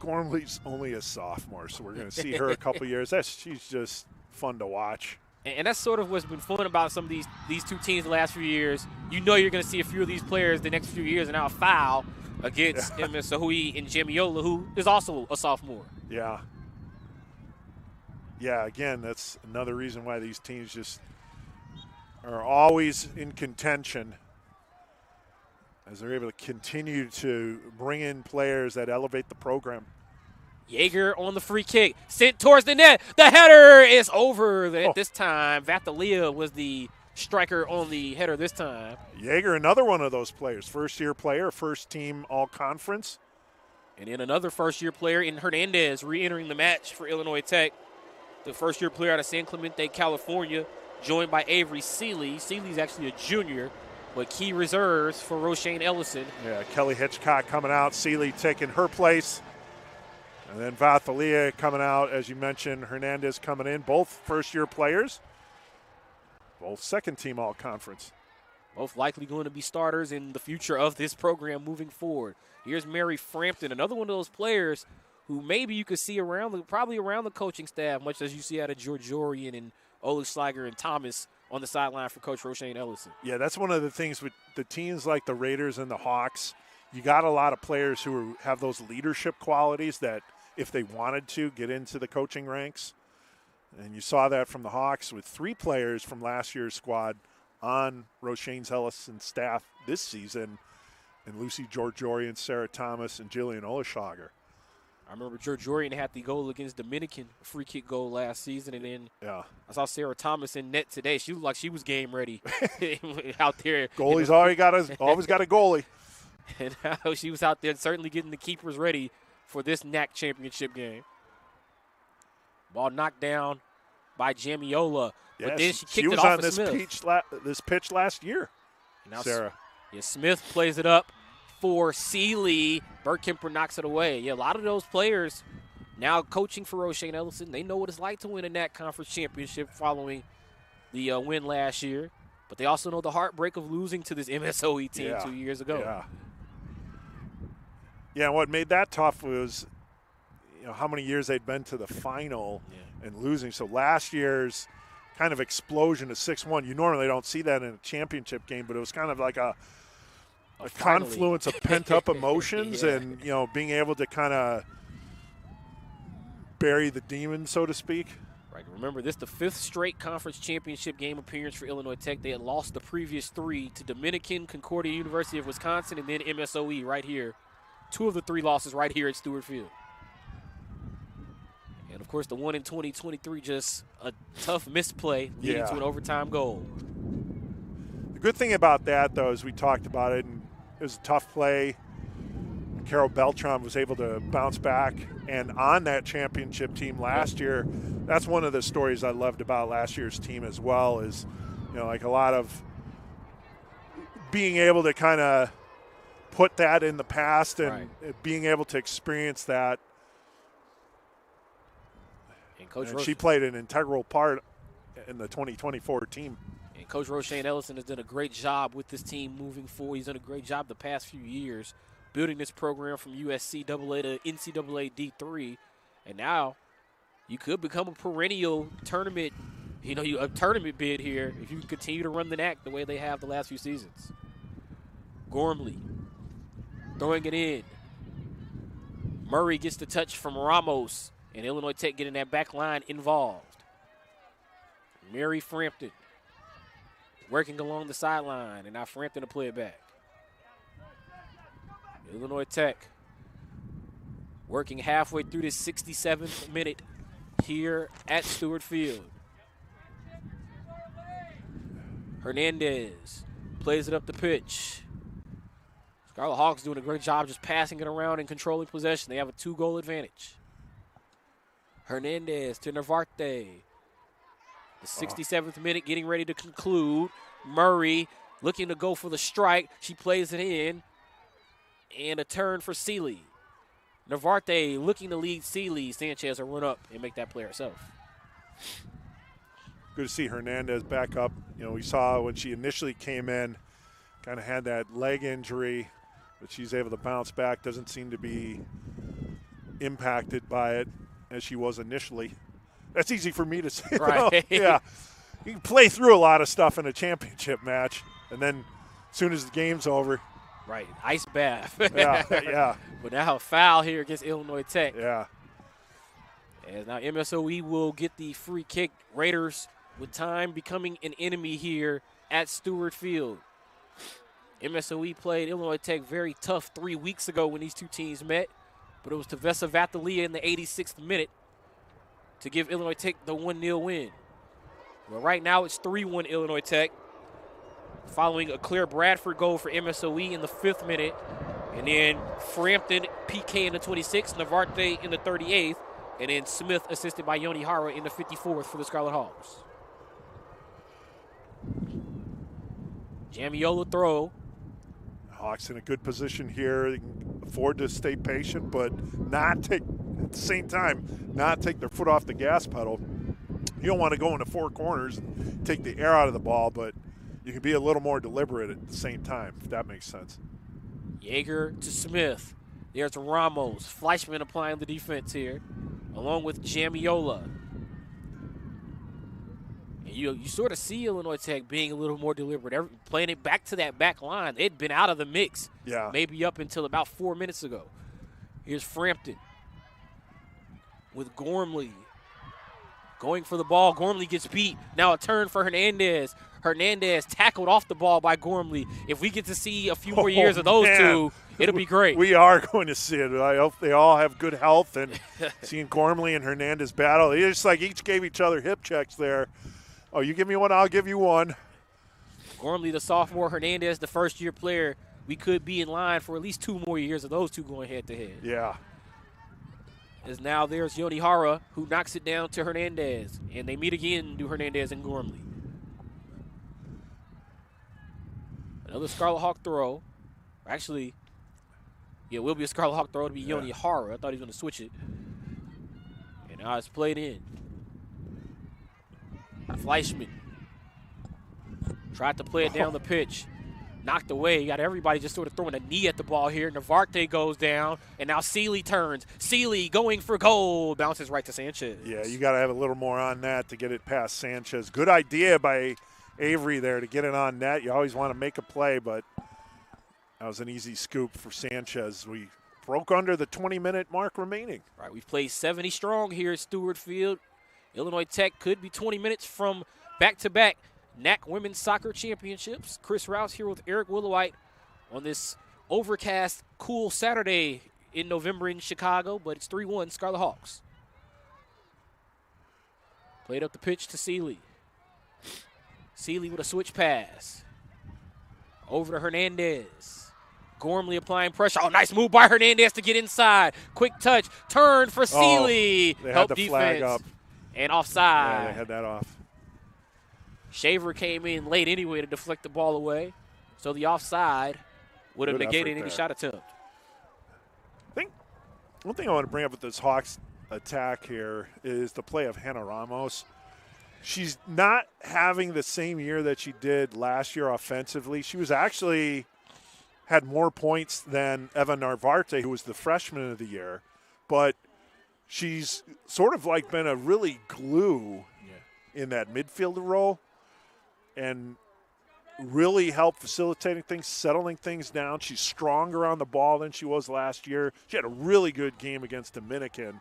Gormley's only a sophomore, so we're going to see her a couple years. She's just fun to watch. And that's sort of what's been fun about some of these two teams the last few years. You know you're going to see a few of these players the next few years, and now a foul against MSOE and Jamiola, who is also a sophomore. Yeah. Yeah, again, that's another reason why these teams just are always in contention, as they're able to continue to bring in players that elevate the program. Yeager on the free kick, sent towards the net. The header is over this time. Vatalia was the striker on the header this time. Yeager, another one of those players, first-year player, first-team all-conference. And then another first-year player in Hernandez re-entering the match for Illinois Tech. The first-year player out of San Clemente, California, joined by Avery Seeley. Seeley's actually a junior, but key reserves for Roshane Ellison. Yeah, Kelly Hitchcock coming out, Seeley taking her place. And then Vathalia coming out, as you mentioned, Hernandez coming in. Both first-year players, both second-team all-conference. Both likely going to be starters in the future of this program moving forward. Here's Mary Frampton, another one of those players who maybe you could see probably around the coaching staff, much as you see out of Georgiorian and Oleg Schleiger and Thomas on the sideline for Coach Roshane Ellison. Yeah, that's one of the things with the teams like the Raiders and the Hawks. You got a lot of players who have those leadership qualities that, if they wanted to, get into the coaching ranks. And you saw that from the Hawks with 3 players from last year's squad on Roshane Ellison's staff this season, and Lucy Georgiorian, Sarah Thomas, and Jillian Oleshager. I remember Georgiorian had the goal against Dominican, free kick goal last season, and then I saw Sarah Thomas in net today. She looked like she was game ready out there. Goalie's always got a goalie. And now she was out there certainly getting the keepers ready for this NACC championship game. Ball knocked down by Jamiola, but then she kicked it off of Smith. She was on this pitch last year, now, Sarah. Yeah, Smith plays it up for Seeley. Burkemper knocks it away. Yeah, a lot of those players now coaching for Roshane Ellison, they know what it's like to win a NACC conference championship following the win last year. But they also know the heartbreak of losing to this MSOE team 2 years ago. Yeah. Yeah, what made that tough was, how many years they'd been to the final and losing. So last year's kind of explosion to 6-1, you normally don't see that in a championship game, but it was kind of like a confluence of pent-up emotions and, being able to kind of bury the demon, so to speak. Right. Remember, this is the 5th straight conference championship game appearance for Illinois Tech. They had lost the previous 3 to Dominican, Concordia University of Wisconsin, and then MSOE right here. 2 of the 3 losses right here at Stuart Field. And, of course, the one in 2023, just a tough misplay leading to an overtime goal. The good thing about that, though, is we talked about it, and it was a tough play. Carol Beltran was able to bounce back. And on that championship team last year, that's one of the stories I loved about last year's team as well is, like a lot of being able to kind of put that in the past and being able to experience that. And she played an integral part in the 2024 team. And Coach Roshane Ellison has done a great job with this team moving forward. He's done a great job the past few years building this program from USC AA to NCAA D3. And now you could become a perennial tournament, a tournament bid here if you continue to run the NACC the way they have the last few seasons. Gormley throwing it in. Murray gets the touch from Ramos, and Illinois Tech getting that back line involved. Mary Frampton working along the sideline, and now Frampton to play it back. Illinois Tech working halfway through this 67th minute here at Stuart Field. Hernandez plays it up the pitch. Scarlet Hawks doing a great job just passing it around and controlling possession. They have a 2-goal advantage. Hernandez to Narvarte. The 67th minute getting ready to conclude. Murray looking to go for the strike. She plays it in. And a turn for Seeley. Narvarte looking to lead Seeley. Sanchez will run up and make that play herself. Good to see Hernandez back up. You know, we saw when she initially came in, kind of had that leg injury, but she's able to bounce back. Doesn't seem to be impacted by it as she was initially. That's easy for me to say. Right. Yeah. You can play through a lot of stuff in a championship match, and then as soon as the game's over. Right, ice bath. Yeah. But now a foul here against Illinois Tech. Yeah. As now MSOE will get the free kick. Raiders with time becoming an enemy here at Stuart Field. MSOE played Illinois Tech very tough 3 weeks ago when these two teams met, but it was Tavessa Vatalia in the 86th minute to give Illinois Tech the 1-0 win. Well, right now it's 3-1 Illinois Tech, following a Claire Bradford goal for MSOE in the 5th minute, and then Frampton PK in the 26th, Narvarte in the 38th, and then Smith assisted by Yoni Hara in the 54th for the Scarlet Hawks. Jamiola throw. Hawks in a good position here. They can afford to stay patient, but not take, at the same time, not take their foot off the gas pedal. You don't want to go into four corners and take the air out of the ball, but you can be a little more deliberate at the same time, if that makes sense. Yeager to Smith. There's Ramos. Fleischman applying the defense here, along with Jamiola. And you sort of see Illinois Tech being a little more deliberate, playing it back to that back line. They'd been out of the mix, maybe up until about 4 minutes ago. Here's Frampton with Gormley. Going for the ball. Gormley gets beat. Now a turn for Hernandez. Hernandez tackled off the ball by Gormley. If we get to see a few more years of those two, it'll be great. We are going to see it. I hope they all have good health, and seeing Gormley and Hernandez battle. It's like each gave each other hip checks there. Oh, you give me one, I'll give you one. Gormley, the sophomore, Hernandez, the first-year player. We could be in line for at least 2 more years of those two going head-to-head. Yeah. As now there's Yoni Hara, who knocks it down to Hernandez. And they meet again, do Hernandez and Gormley. Another Scarlet Hawk throw. Actually, it will be a Scarlet Hawk throw. It'll be Yoni Hara. I thought he was going to switch it. And now it's played in. Fleischman tried to play it down the pitch. Knocked away. You got everybody just sort of throwing a knee at the ball here. Narvarte goes down, and now Seeley turns. Seeley going for goal. Bounces right to Sanchez. Yeah, you got to have a little more on that to get it past Sanchez. Good idea by Avery there to get it on net. You always want to make a play, but that was an easy scoop for Sanchez. We broke under the 20-minute mark remaining. Right, we've played 70 strong here at Stuart Field. Illinois Tech could be 20 minutes from back-to-back NACC Women's Soccer Championships. Chris Rouse here with Eric Willowite on this overcast, cool Saturday in November in Chicago, but it's 3-1 Scarlet Hawks. Played up the pitch to Seeley. Seeley with a switch pass. Over to Hernandez. Gormley applying pressure. Oh, nice move by Hernandez to get inside. Quick touch. Turn for Seeley. They Help had the defense. flag up. And offside. Yeah, they had that off. Shaver came in late anyway to deflect the ball away. So the offside would have negated any shot attempt. I think one thing I want to bring up with this Hawks attack here is the play of Hannah Ramos. She's not having the same year that she did last year offensively. She was actually had more points than Eva Narvarte, who was the freshman of the year. But she's sort of like been a really glue in that midfielder role and really helped facilitating things, settling things down. She's stronger on the ball than she was last year. She had a really good game against Dominican.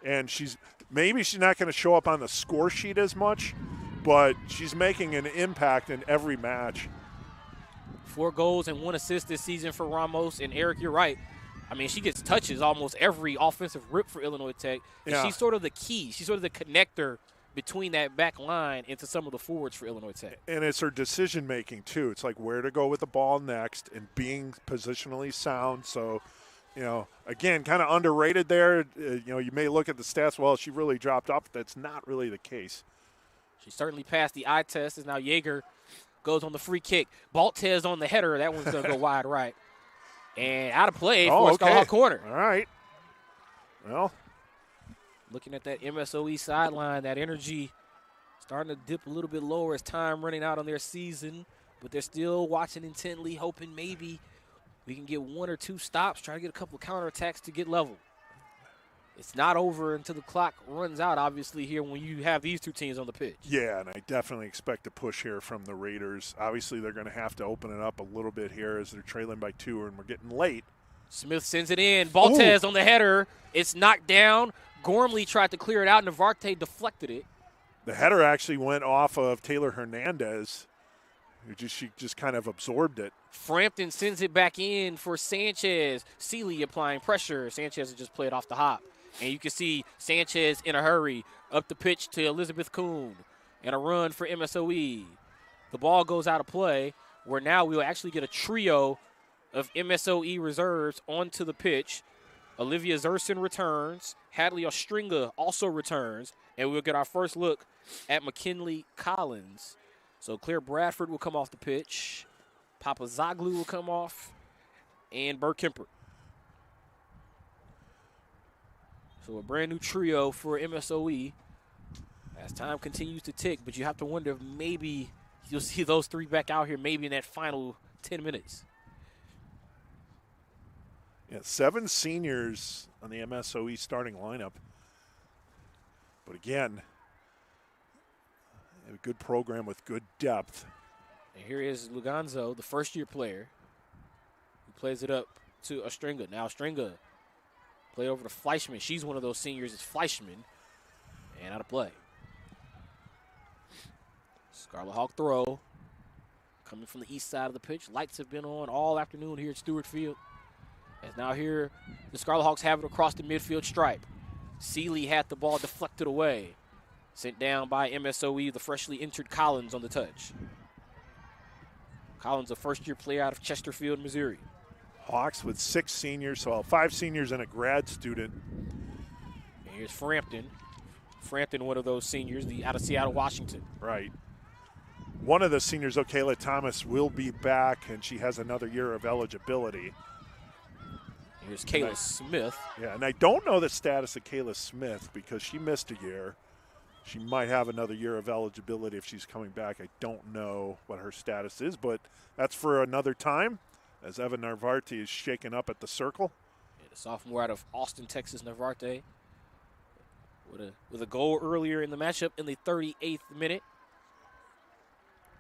And maybe she's not going to show up on the score sheet as much, but she's making an impact in every match. 4 goals and 1 assist this season for Ramos. And Eric, you're right. I mean, she gets touches almost every offensive rip for Illinois Tech. And Yeah. she's sort of the key. She's sort of the connector between that back line into some of the forwards for Illinois Tech. And it's her decision making too. It's like where to go with the ball next and being positionally sound. So, again, kind of underrated there. You may look at the stats, well, she really dropped off. That's not really the case. She certainly passed the eye test. As now Jaeger goes on the free kick. Baltez on the header. That one's going to go wide right. And out of play for Scarlet Hawk corner. All right. Well, looking at that MSOE sideline, that energy starting to dip a little bit lower as time running out on their season. But they're still watching intently, hoping maybe we can get 1 or 2 stops, try to get a couple of counterattacks to get level. It's not over until the clock runs out, obviously, here when you have these 2 teams on the pitch. yeah, and I definitely expect a push here from the Raiders. Obviously, they're going to have to open it up a little bit here as they're trailing by 2 and we're getting late. Smith sends it in. Baltez on the header. It's knocked down. Gormley tried to clear it out. Navarte deflected it. The header actually went off of Taylor Hernandez. She just kind of absorbed it. Frampton sends it back in for Sanchez. Seeley applying pressure. Sanchez will just play it off the hop. And you can see Sanchez in a hurry up the pitch to Elizabeth Kuhn. And a run for MSOE. The ball goes out of play, where now we'll actually get a trio of MSOE reserves onto the pitch. Olivia Zerson returns. Hadley Ostringa also returns. And we'll get our first look at McKinley Collins. So Claire Bradford will come off the pitch. Papa Zaglu will come off. And Burr Kemper. So a brand new trio for MSOE as time continues to tick. But you have to wonder if maybe you'll see those 3 back out here maybe in that final 10 minutes. Yeah, 7 seniors on the MSOE starting lineup. But again, a good program with good depth. And here is Luganzo, the first-year player, who plays it up to Ostringa. Now Ostringa play over to Fleischman. She's one of those seniors. It's Fleischman. And out of play. Scarlet Hawk throw. Coming from the east side of the pitch. Lights have been on all afternoon here at Stuart Field. As now here, the Scarlet Hawks have it across the midfield stripe. Seeley had the ball deflected away. Sent down by MSOE, the freshly entered Collins on the touch. Collins, a first-year player out of Chesterfield, Missouri. Hawks with 6 seniors, so 5 seniors and a grad student. And here's Frampton. Frampton, one of those seniors, out of Seattle, Washington. Right. One of the seniors, Kayla Thomas, will be back, and she has another year of eligibility. Here's Kayla Smith. Yeah, and I don't know the status of Kayla Smith because she missed a year. She might have another year of eligibility if she's coming back. I don't know what her status is, but that's for another time as Evan Narvarte is shaken up at the circle. Yeah, the sophomore out of Austin, Texas, Narvarte, with a goal earlier in the matchup in the 38th minute.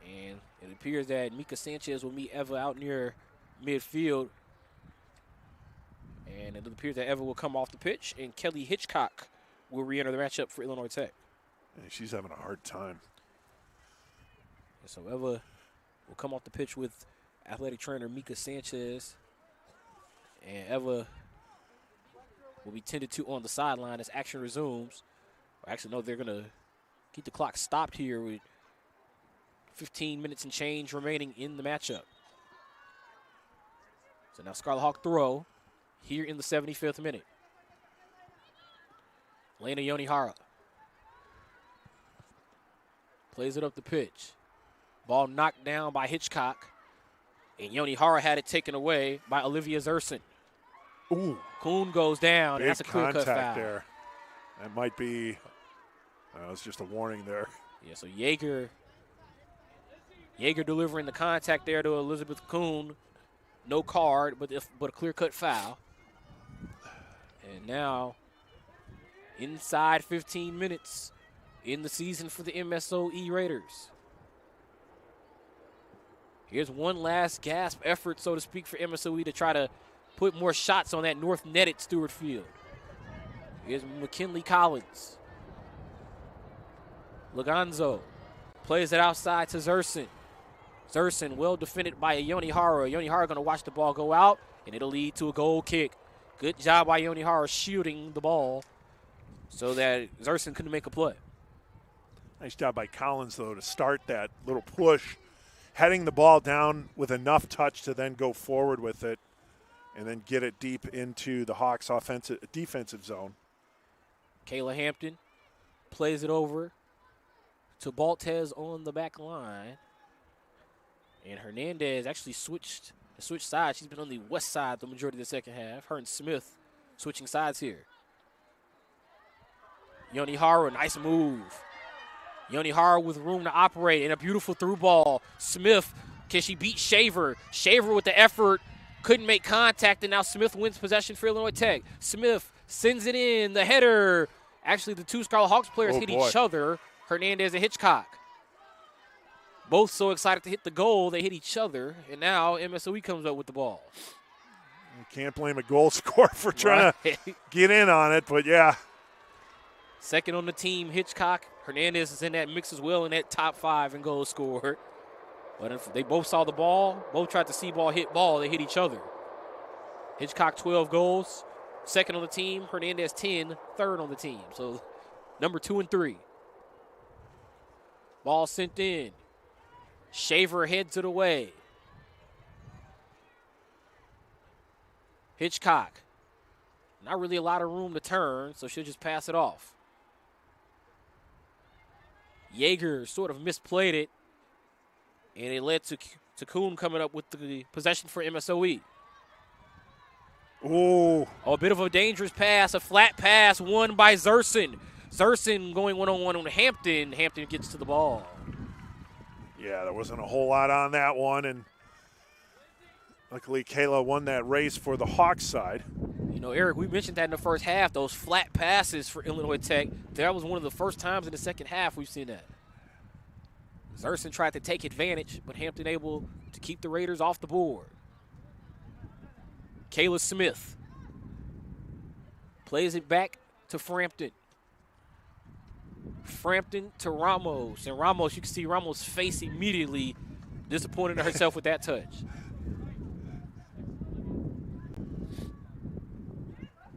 And it appears that Mika Sanchez will meet Eva out near midfield. And it appears that Eva will come off the pitch, and Kelly Hitchcock will re-enter the matchup for Illinois Tech. And she's having a hard time. And so Eva will come off the pitch with athletic trainer Mika Sanchez. And Eva will be tended to on the sideline as action resumes. Actually, no, they're going to keep the clock stopped here with 15 minutes and change remaining in the matchup. So now Scarlet Hawk throw here in the 75th minute. Lena Yonihara plays it up the pitch. Ball knocked down by Hitchcock. And Yonihara had it taken away by Olivia Zerson. Ooh. Kuhn goes down. Big That's a clear-cut foul. there. That might be, it's just a warning there. Yeah, so Jaeger delivering the contact there to Elizabeth Kuhn. No card, but a clear-cut foul. And now, inside 15 minutes in the season for the MSOE Raiders. Here's one last gasp effort, so to speak, for MSOE to try to put more shots on that north net at Stuart Field. Here's McKinley Collins. Luganzo Plays it outside to Zerson. Zerson well defended by Yonihara. Yonihara going to watch the ball go out, and it'll lead to a goal kick. Good job by Yonihara shooting the ball so that Zerson couldn't make a play. Nice job by Collins, though, to start that little push, heading the ball down with enough touch to then go forward with it and then get it deep into the Hawks' defensive zone. Kayla Hampton plays it over to Baltez on the back line. And Hernandez actually switched sides. She's been on the west side the majority of the second half. Her and Smith switching sides here. Yonihara, nice move. Yonihara with room to operate and a beautiful through ball. Smith, can she beat Shaver? Shaver with the effort, couldn't make contact, and now Smith wins possession for Illinois Tech. Smith sends it in, the header. Actually, the two Scarlet Hawks players hit each other, Hernandez and Hitchcock. Both so excited to hit the goal, they hit each other, and now MSOE comes up with the ball. You can't blame a goal scorer for trying to get in on it, but yeah. Second on the team, Hitchcock. Hernandez is in that mix as well in that top 5 in goals scored. But if they both saw the ball, both tried to see ball, they hit each other. Hitchcock 12 goals, second on the team. Hernandez 10, third on the team. So number 2 and 3. Ball sent in. Shaver heads it away. Hitchcock. Not really a lot of room to turn, so she'll just pass it off. Yeager sort of misplayed it, and it led to Kuhn coming up with the possession for MSOE. Ooh. Oh, a bit of a dangerous pass, a flat pass won by Zerson. Zerson going one-on-one on Hampton. Hampton gets to the ball. Yeah, there wasn't a whole lot on that one, and luckily Kayla won that race for the Hawks side. You know, Eric, we mentioned that in the first half, those flat passes for Illinois Tech. That was one of the first times in the second half we've seen that. Zerson tried to take advantage, but Hampton able to keep the Raiders off the board. Kayla Smith plays it back to Frampton. Frampton to Ramos. And Ramos, you can see Ramos' face immediately disappointed in herself with that touch.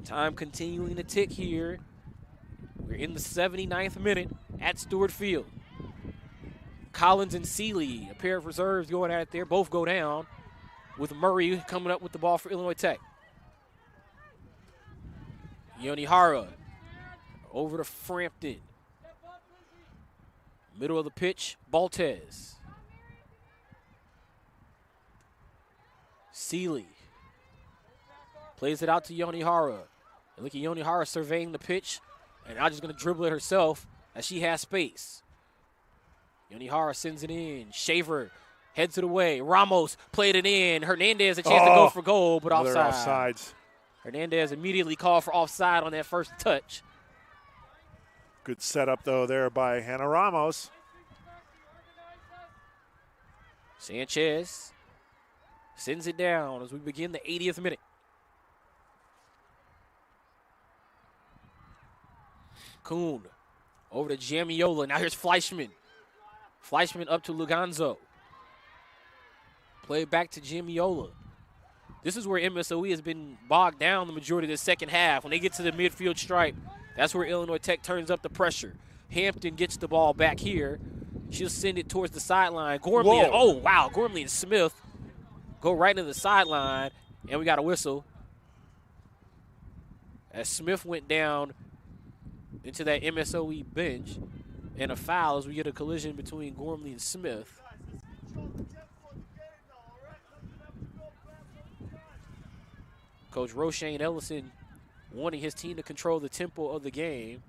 Time continuing to tick here. We're in the 79th minute at Stuart Field. Collins and Seeley, a pair of reserves going at it there. Both go down with Murray coming up with the ball for Illinois Tech. Yonihara over to Frampton. Middle of the pitch, Baltez. Seeley plays it out to Yonihara. And look at Yonihara surveying the pitch, and now just going to dribble it herself as she has space. Yonihara sends it in. Shaver heads it away. Ramos played it in. Hernandez a chance to go for goal, but offside. Offsides. Hernandez immediately called for offside on that first touch. Good setup, though, there by Hannah Ramos. Sanchez sends it down as we begin the 80th minute. Kuhn over to Jamiola. Now here's Fleischman. Fleischman up to Luganzo. Play back to Jamiola. This is where MSOE has been bogged down the majority of the second half. When they get to the midfield stripe, that's where Illinois Tech turns up the pressure. Hampton gets the ball back here. She'll send it towards the sideline. Gormley, oh, wow, Gormley and Smith go right into the sideline, and we got a whistle. As Smith went down into that MSOE bench, and a foul as we get a collision between Gormley and Smith. Coach Roshane Ellison wanting his team to control the tempo of the game.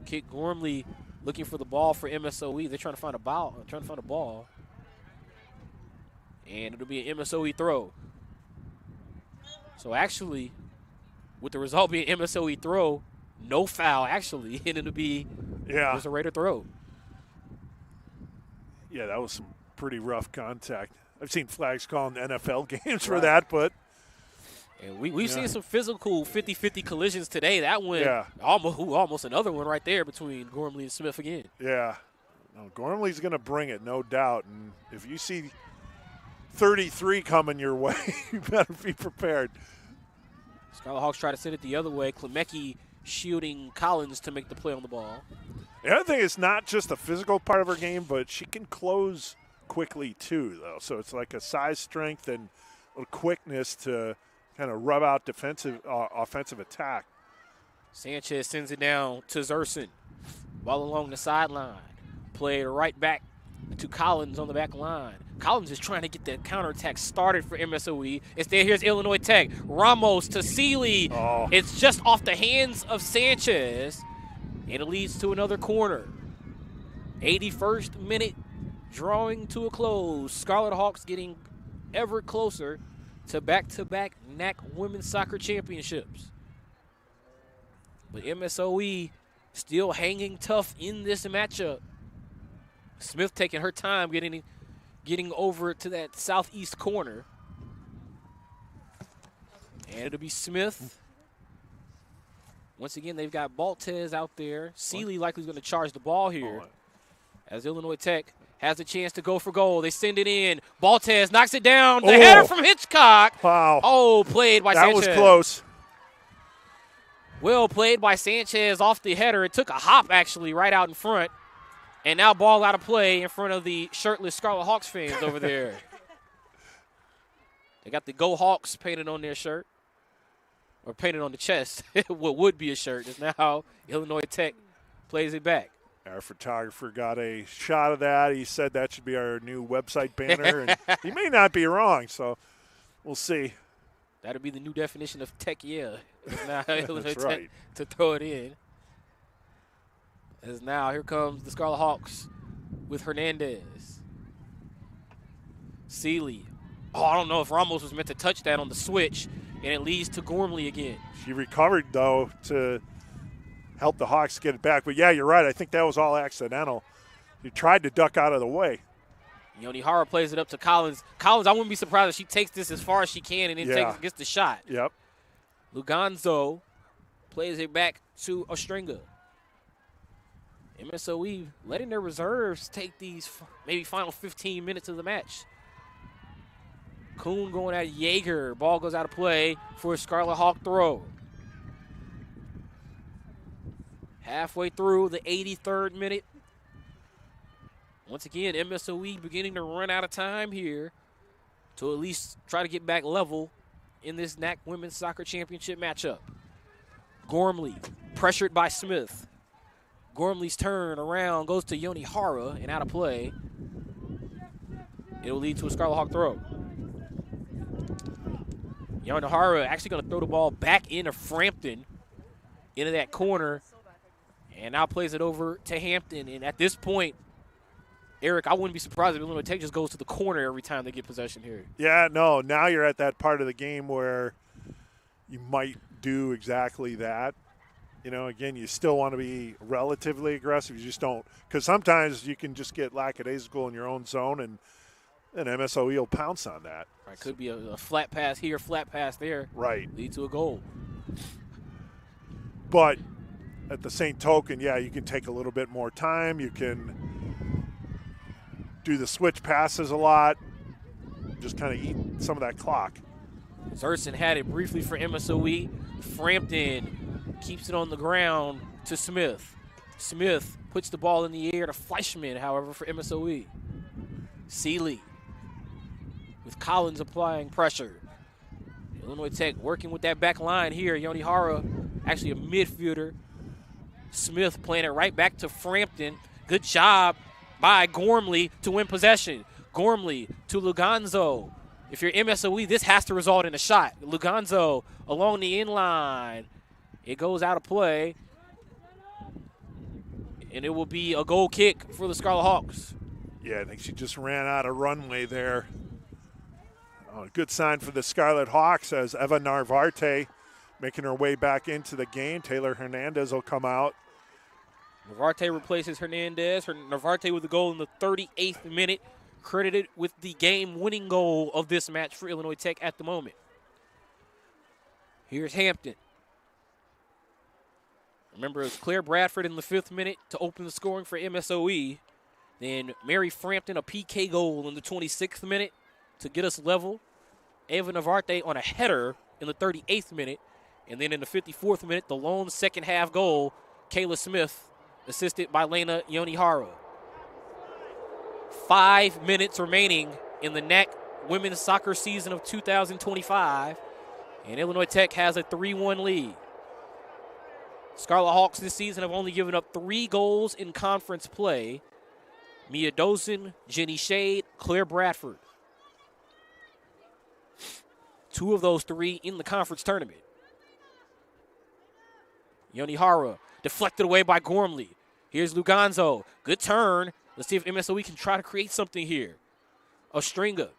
Kick Gormley looking for the ball for MSOE. They're trying to find a ball. And it'll be an MSOE throw. So actually, with the result being MSOE throw, no foul actually, and it'll be just a Raider throw. Yeah, that was some pretty rough contact. I've seen flags called in NFL games for that, but. And we've seen some physical 50-50 collisions today. That one, almost another one right there between Gormley and Smith again. Yeah. No, Gormley's going to bring it, no doubt. And if you see 33 coming your way, you better be prepared. Scarlet Hawks try to send it the other way. Klemecki shielding Collins to make the play on the ball. The other thing is not just the physical part of her game, but she can close quickly too, though. So it's like a size strength and a quickness to kind of rub out offensive attack. Sanchez sends it down to Zerson. Ball along the sideline. Played right back to Collins on the back line. Collins is trying to get that counterattack started for MSOE. Instead, here's Illinois Tech. Ramos to Seeley. Oh. It's just off the hands of Sanchez, and it leads to another corner. 81st minute drawing to a close. Scarlet Hawks getting ever closer to back-to-back NACC Women's Soccer Championships. But MSOE still hanging tough in this matchup. Smith taking her time getting over to that southeast corner. And it'll be Smith. Once again, they've got Baltez out there. Seeley likely is going to charge the ball here as Illinois Tech has a chance to go for goal. They send it in. Baltez knocks it down. The header from Hitchcock. Wow. Oh, played by Sanchez. That was close. Well played by Sanchez off the header. It took a hop, actually, right out in front. And now ball out of play in front of the shirtless Scarlet Hawks fans over there. They got the Go Hawks painted on their shirt. Or painted on the chest. What would be a shirt is now Illinois Tech plays it back. Our photographer got a shot of that. He said that should be our new website banner. And he may not be wrong, so we'll see. That'll be the new definition of tech, yeah. Now Illinois That's right. Tech to throw it in. As now here comes the Scarlet Hawks with Hernandez. Seeley. Oh, I don't know if Ramos was meant to touch that on the switch, and it leads to Gormley again. She recovered, though, to help the Hawks get it back. But, yeah, you're right. I think that was all accidental. He tried to duck out of the way. Yoni Hara plays it up to Collins. Collins, I wouldn't be surprised if she takes this as far as she can and then gets the shot. Yep. Luganzo plays it back to Ostringa. MSOE letting their reserves take these maybe final 15 minutes of the match. Kuhn going at Yeager. Ball goes out of play for a Scarlet Hawk throw. Halfway through the 83rd minute. Once again, MSOE beginning to run out of time here to at least try to get back level in this NACC Women's Soccer Championship matchup. Gormley pressured by Smith. Gormley's turn around goes to Yoni Hara and out of play. It'll lead to a Scarlet Hawk throw. Yoni Hara actually going to throw the ball back into Frampton, into that corner, and now plays it over to Hampton. And at this point, Eric, I wouldn't be surprised if Illinois Tech just goes to the corner every time they get possession here. Yeah, no, now you're at that part of the game where you might do exactly that. You know, again, you still want to be relatively aggressive. You just don't – because sometimes you can just get lackadaisical in your own zone, and MSOE will pounce on that. Right, could be a flat pass here, flat pass there. Right. Lead to a goal. But at the same token, yeah, you can take a little bit more time. You can do the switch passes a lot, just kind of eat some of that clock. Zerson had it briefly for MSOE. Frampton keeps it on the ground to Smith. Smith puts the ball in the air to Fleischman, however, for MSOE. Seeley with Collins applying pressure. Illinois Tech working with that back line here. Yoni Hara, actually a midfielder. Smith playing it right back to Frampton. Good job by Gormley to win possession. Gormley to Luganzo. If you're MSOE, this has to result in a shot. Luganzo along the inline. It goes out of play. And it will be a goal kick for the Scarlet Hawks. Yeah, I think she just ran out of runway there. A good sign for the Scarlet Hawks as Eva Narvarte making her way back into the game. Taylor Hernandez will come out. Narvarte replaces Hernandez. Narvarte with the goal in the 38th minute, credited with the game-winning goal of this match for Illinois Tech at the moment. Here's Hampton. Remember, it was Claire Bradford in the 5th minute to open the scoring for MSOE. Then Mary Frampton, a PK goal in the 26th minute to get us level. Eva Navarte on a header in the 38th minute. And then in the 54th minute, the lone second-half goal, Kayla Smith, assisted by Lena Yonihara. 5 minutes remaining in the NACC women's soccer season of 2025. And Illinois Tech has a 3-1 lead. Scarlet Hawks this season have only given up 3 goals in conference play. Mia Dosen, Jenny Shade, Claire Bradford. 2 of those 3 in the conference tournament. Yonihara deflected away by Gormley. Here's Luganzo. Good turn. Let's see if MSOE can try to create something here. Ostringa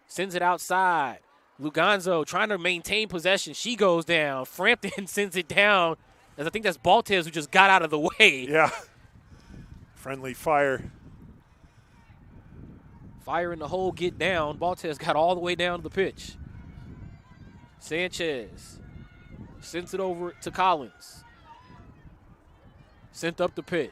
sends it outside. Luganzo trying to maintain possession. She goes down. Frampton sends it down. As I think that's Baltez who just got out of the way. Yeah. Friendly fire. Fire in the hole, get down. Baltez got all the way down to the pitch. Sanchez sends it over to Collins. Sent up the pitch.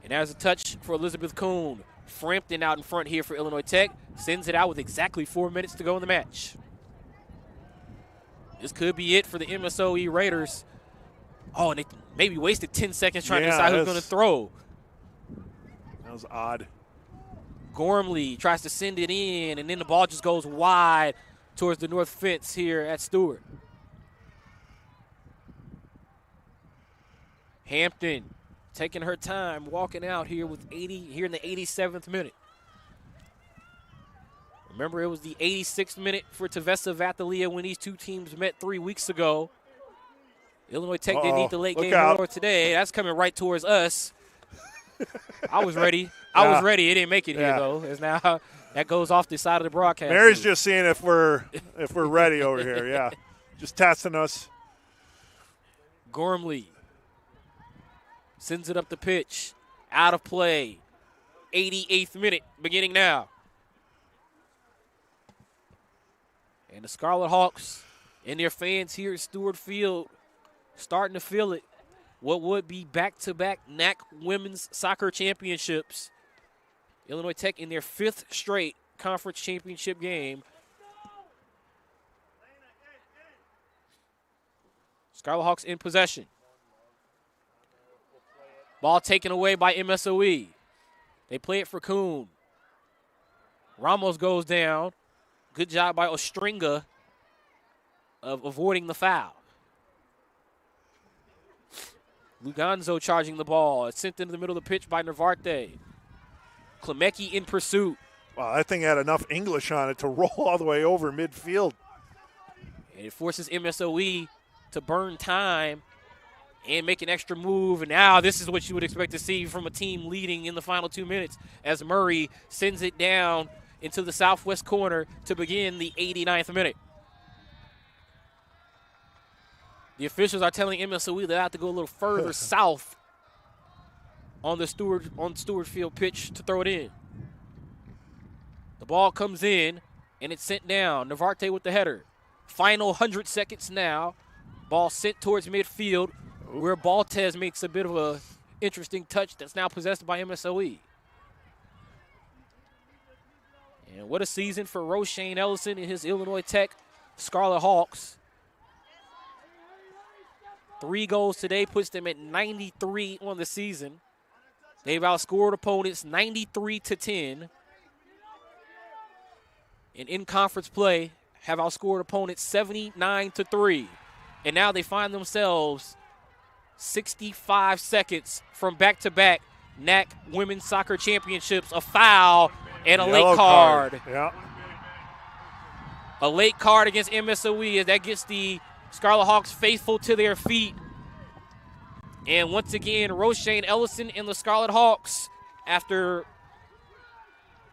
And there's a touch for Elizabeth Kuhn. Frampton out in front here for Illinois Tech. Sends it out with exactly 4 minutes to go in the match. This could be it for the MSOE Raiders. Oh, and they maybe wasted 10 seconds trying to decide who's going to throw. That was odd. Gormley tries to send it in, and then the ball just goes wide towards the north fence here at Stuart. Hampton taking her time, walking out here with 80 here in the 87th minute. Remember, it was the 86th minute for Tavessa Vatalia when these two teams met 3 weeks ago. Illinois Tech didn't need the late game more today. That's coming right towards us. I was ready. I was ready. It didn't make it here, though. As now that goes off the side of the broadcast. Mary's just seeing if we're ready over here. Yeah, just testing us. Gormley sends it up the pitch. Out of play. 88th minute beginning now. And the Scarlet Hawks and their fans here at Stewart Field starting to feel it. What would be back-to-back NACC women's soccer championships. Illinois Tech in their 5th straight conference championship game. Scarlet Hawks in possession. Ball taken away by MSOE. They play it for Kuhn. Ramos goes down. Good job by Ostringa of avoiding the foul. Luganzo charging the ball. It's sent into the middle of the pitch by Navarte. Klemecki in pursuit. Wow, that thing had enough English on it to roll all the way over midfield. And it forces MSOE to burn time and make an extra move. And now this is what you would expect to see from a team leading in the final 2 minutes as Murray sends it down into the southwest corner to begin the 89th minute. The officials are telling MSOE they have to go a little further south on the Stewart Field pitch to throw it in. The ball comes in, and it's sent down. Navarte with the header. Final 100 seconds now. Ball sent towards midfield, where Baltez makes a bit of a interesting touch that's now possessed by MSOE. And what a season for Roshane Ellison and his Illinois Tech Scarlet Hawks. 3 goals today puts them at 93 on the season. They've outscored opponents 93-10. And in conference play, have outscored opponents 79-3. And now they find themselves 65 seconds from back-to-back NACC Women's Soccer Championships, a foul and a late card. Yeah. A late card against MSOE as that gets the Scarlet Hawks faithful to their feet. And once again, Roshane Ellison and the Scarlet Hawks, after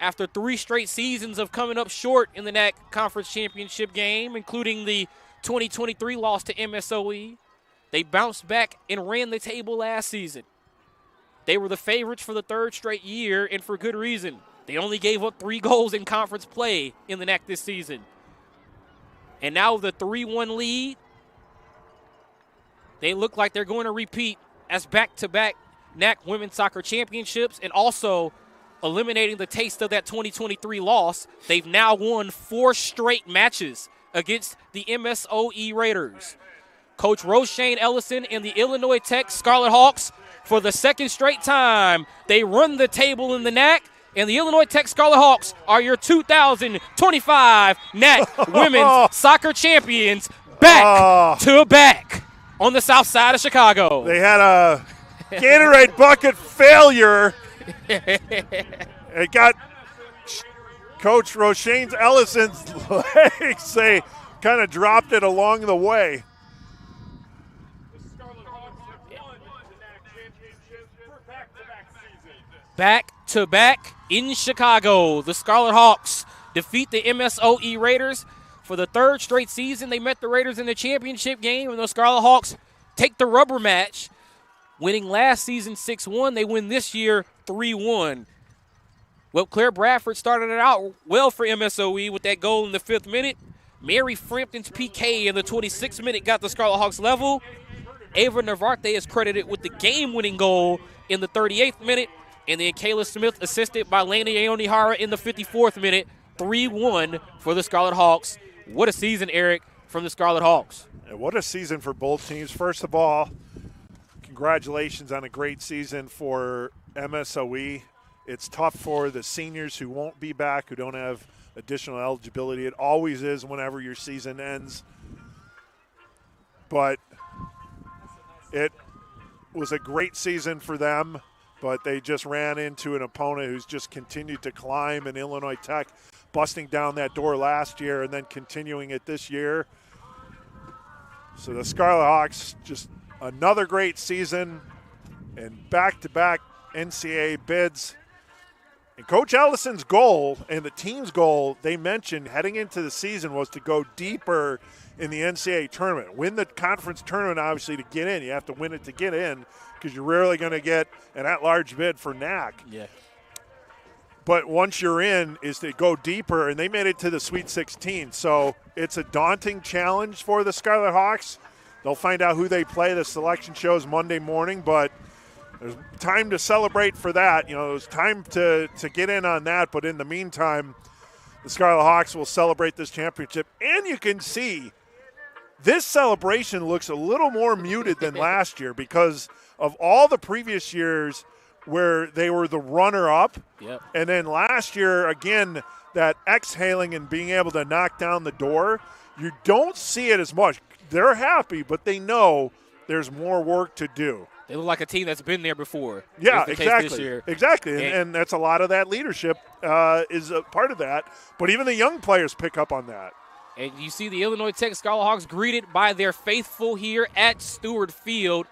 3 straight seasons of coming up short in the NACC Conference Championship game, including the 2023 loss to MSOE, they bounced back and ran the table last season. They were the favorites for the 3rd straight year, and for good reason. They only gave up 3 goals in conference play in the NACC this season. And now the 3-1 lead. They look like they're going to repeat as back-to-back NACC Women's Soccer Championships and also eliminating the taste of that 2023 loss. They've now won 4 straight matches against the MSOE Raiders. Coach Roshane Ellison and the Illinois Tech Scarlet Hawks, for the second straight time, they run the table in the NACC, and the Illinois Tech Scarlet Hawks are your 2025 NACC Women's Soccer Champions, back to back on the south side of Chicago. They had a Gatorade bucket failure. It got Coach Roshane Ellison's legs. They kind of dropped it along the way. The Scarlet Hawks have won the NACC championship for back-to-back seasons. Back to back in Chicago, the Scarlet Hawks defeat the MSOE Raiders for the 3rd straight season. They met the Raiders in the championship game, and the Scarlet Hawks take the rubber match, winning last season 6-1. They win this year 3-1. Well, Claire Bradford started it out well for MSOE with that goal in the 5th minute. Mary Frampton's PK in the 26th minute got the Scarlet Hawks level. Ava Narvarte is credited with the game-winning goal in the 38th minute. And then Kayla Smith assisted by Lena Aonihara in the 54th minute. 3-1 for the Scarlet Hawks. What a season, Eric, from the Scarlet Hawks. And what a season for both teams. First of all, congratulations on a great season for MSOE. It's tough for the seniors who won't be back, who don't have additional eligibility. It always is whenever your season ends. But it was a great season for them, but they just ran into an opponent who's just continued to climb, in Illinois Tech, busting down that door last year and then continuing it this year. So the Scarlet Hawks, just another great season and back-to-back NCAA bids. And Coach Ellison's goal and the team's goal, they mentioned heading into the season, was to go deeper in the NCAA tournament. Win the conference tournament, obviously, to get in. You have to win it to get in because you're rarely going to get an at-large bid for NACC. Yeah. But once you're in, is to go deeper, and they made it to the Sweet 16. So it's a daunting challenge for the Scarlet Hawks. They'll find out who they play. The selection shows Monday morning, but there's time to celebrate for that. You know, there's time to get in on that. But in the meantime, the Scarlet Hawks will celebrate this championship. And you can see this celebration looks a little more muted than last year because of all the previous years where they were the runner-up. Yep. And then last year, again, that exhaling and being able to knock down the door, you don't see it as much. They're happy, but they know there's more work to do. They look like a team that's been there before. Yeah, That's the case exactly. this year. Exactly, and that's a lot of that leadership is a part of that. But even the young players pick up on that. And you see the Illinois Tech Scarlet Hawks greeted by their faithful here at Stuart Field,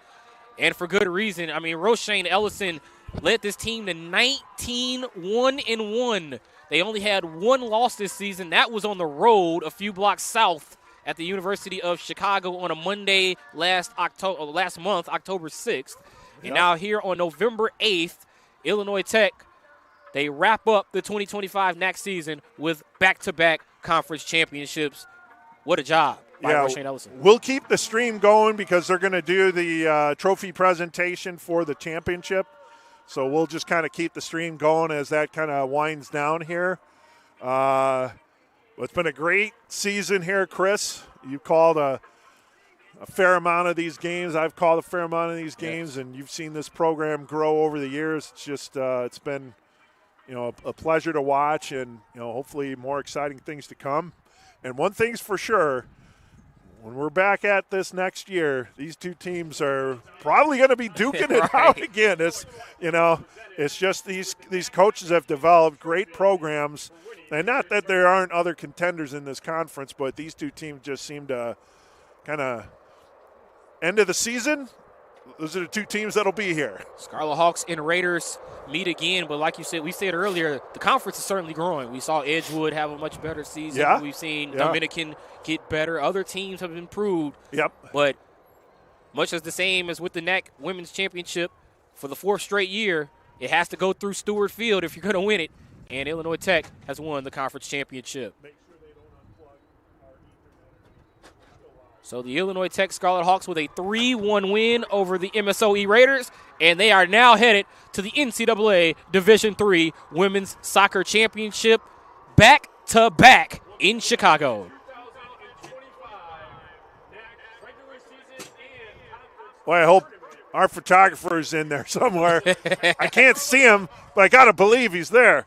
and for good reason. I mean, Roshane Ellison led this team to 19-1-1. They only had one loss this season. That was on the road a few blocks south at the University of Chicago on a Monday last month, October 6th. And now here on November 8th, Illinois Tech, they wrap up the 2025 NACC season with back-to-back conference championships. What a job by Roshane Ellison. We'll keep the stream going because they're going to do the trophy presentation for the championship. So we'll just kind of keep the stream going as that kind of winds down here. It's been a great season here, Chris. You've called a fair amount of these games. I've called a fair amount of these games, and you've seen this program grow over the years. It's just it's been, a pleasure to watch, and hopefully more exciting things to come. And one thing's for sure, when we're back at this next year, these two teams are probably going to be duking it out again. It's it's just these coaches have developed great programs, and not that there aren't other contenders in this conference, but these two teams just seem to kind of end of the season. Those are the two teams that'll be here. Scarlet Hawks and Raiders meet again, but like you said, we said earlier, the conference is certainly growing. We saw Edgewood have a much better season. Yeah. We've seen Dominican get better. Other teams have improved. Yep. But much as the same as with the NACC Women's Championship, for the 4th straight year, it has to go through Stuart Field if you're going to win it. And Illinois Tech has won the conference championship. Make sure they don't unplug our Ethernet. So the Illinois Tech Scarlet Hawks with a 3-1 win over the MSOE Raiders, and they are now headed to the NCAA Division III Women's Soccer Championship back-to-back in Chicago. Boy, I hope our photographer's in there somewhere. I can't see him, but I got to believe he's there.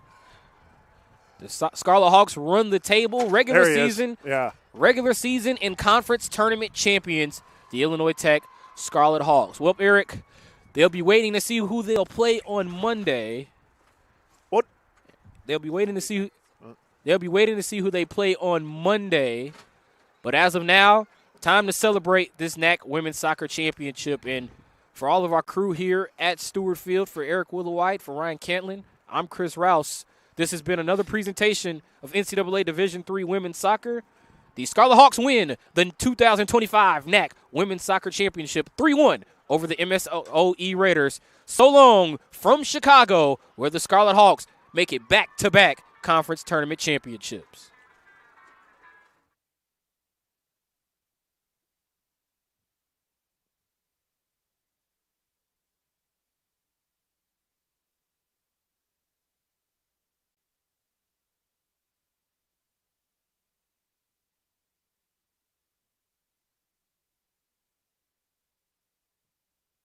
The Scarlet Hawks run the table, regular There he season. is. Yeah. Regular season and conference tournament champions, the Illinois Tech Scarlet Hawks. Well, Eric, they'll be waiting to see who they'll play on Monday. What? They'll be waiting to see who they play on Monday. But as of now, time to celebrate this NACC Women's Soccer Championship. And for all of our crew here at Stuart Field, for Eric Willowhite, for Ryan Cantlin, I'm Chris Rouse. This has been another presentation of NCAA Division III Women's Soccer. The Scarlet Hawks win the 2025 NACC Women's Soccer Championship 3-1 over the MSOE Raiders. So long from Chicago, where the Scarlet Hawks make it back-to-back conference tournament championships.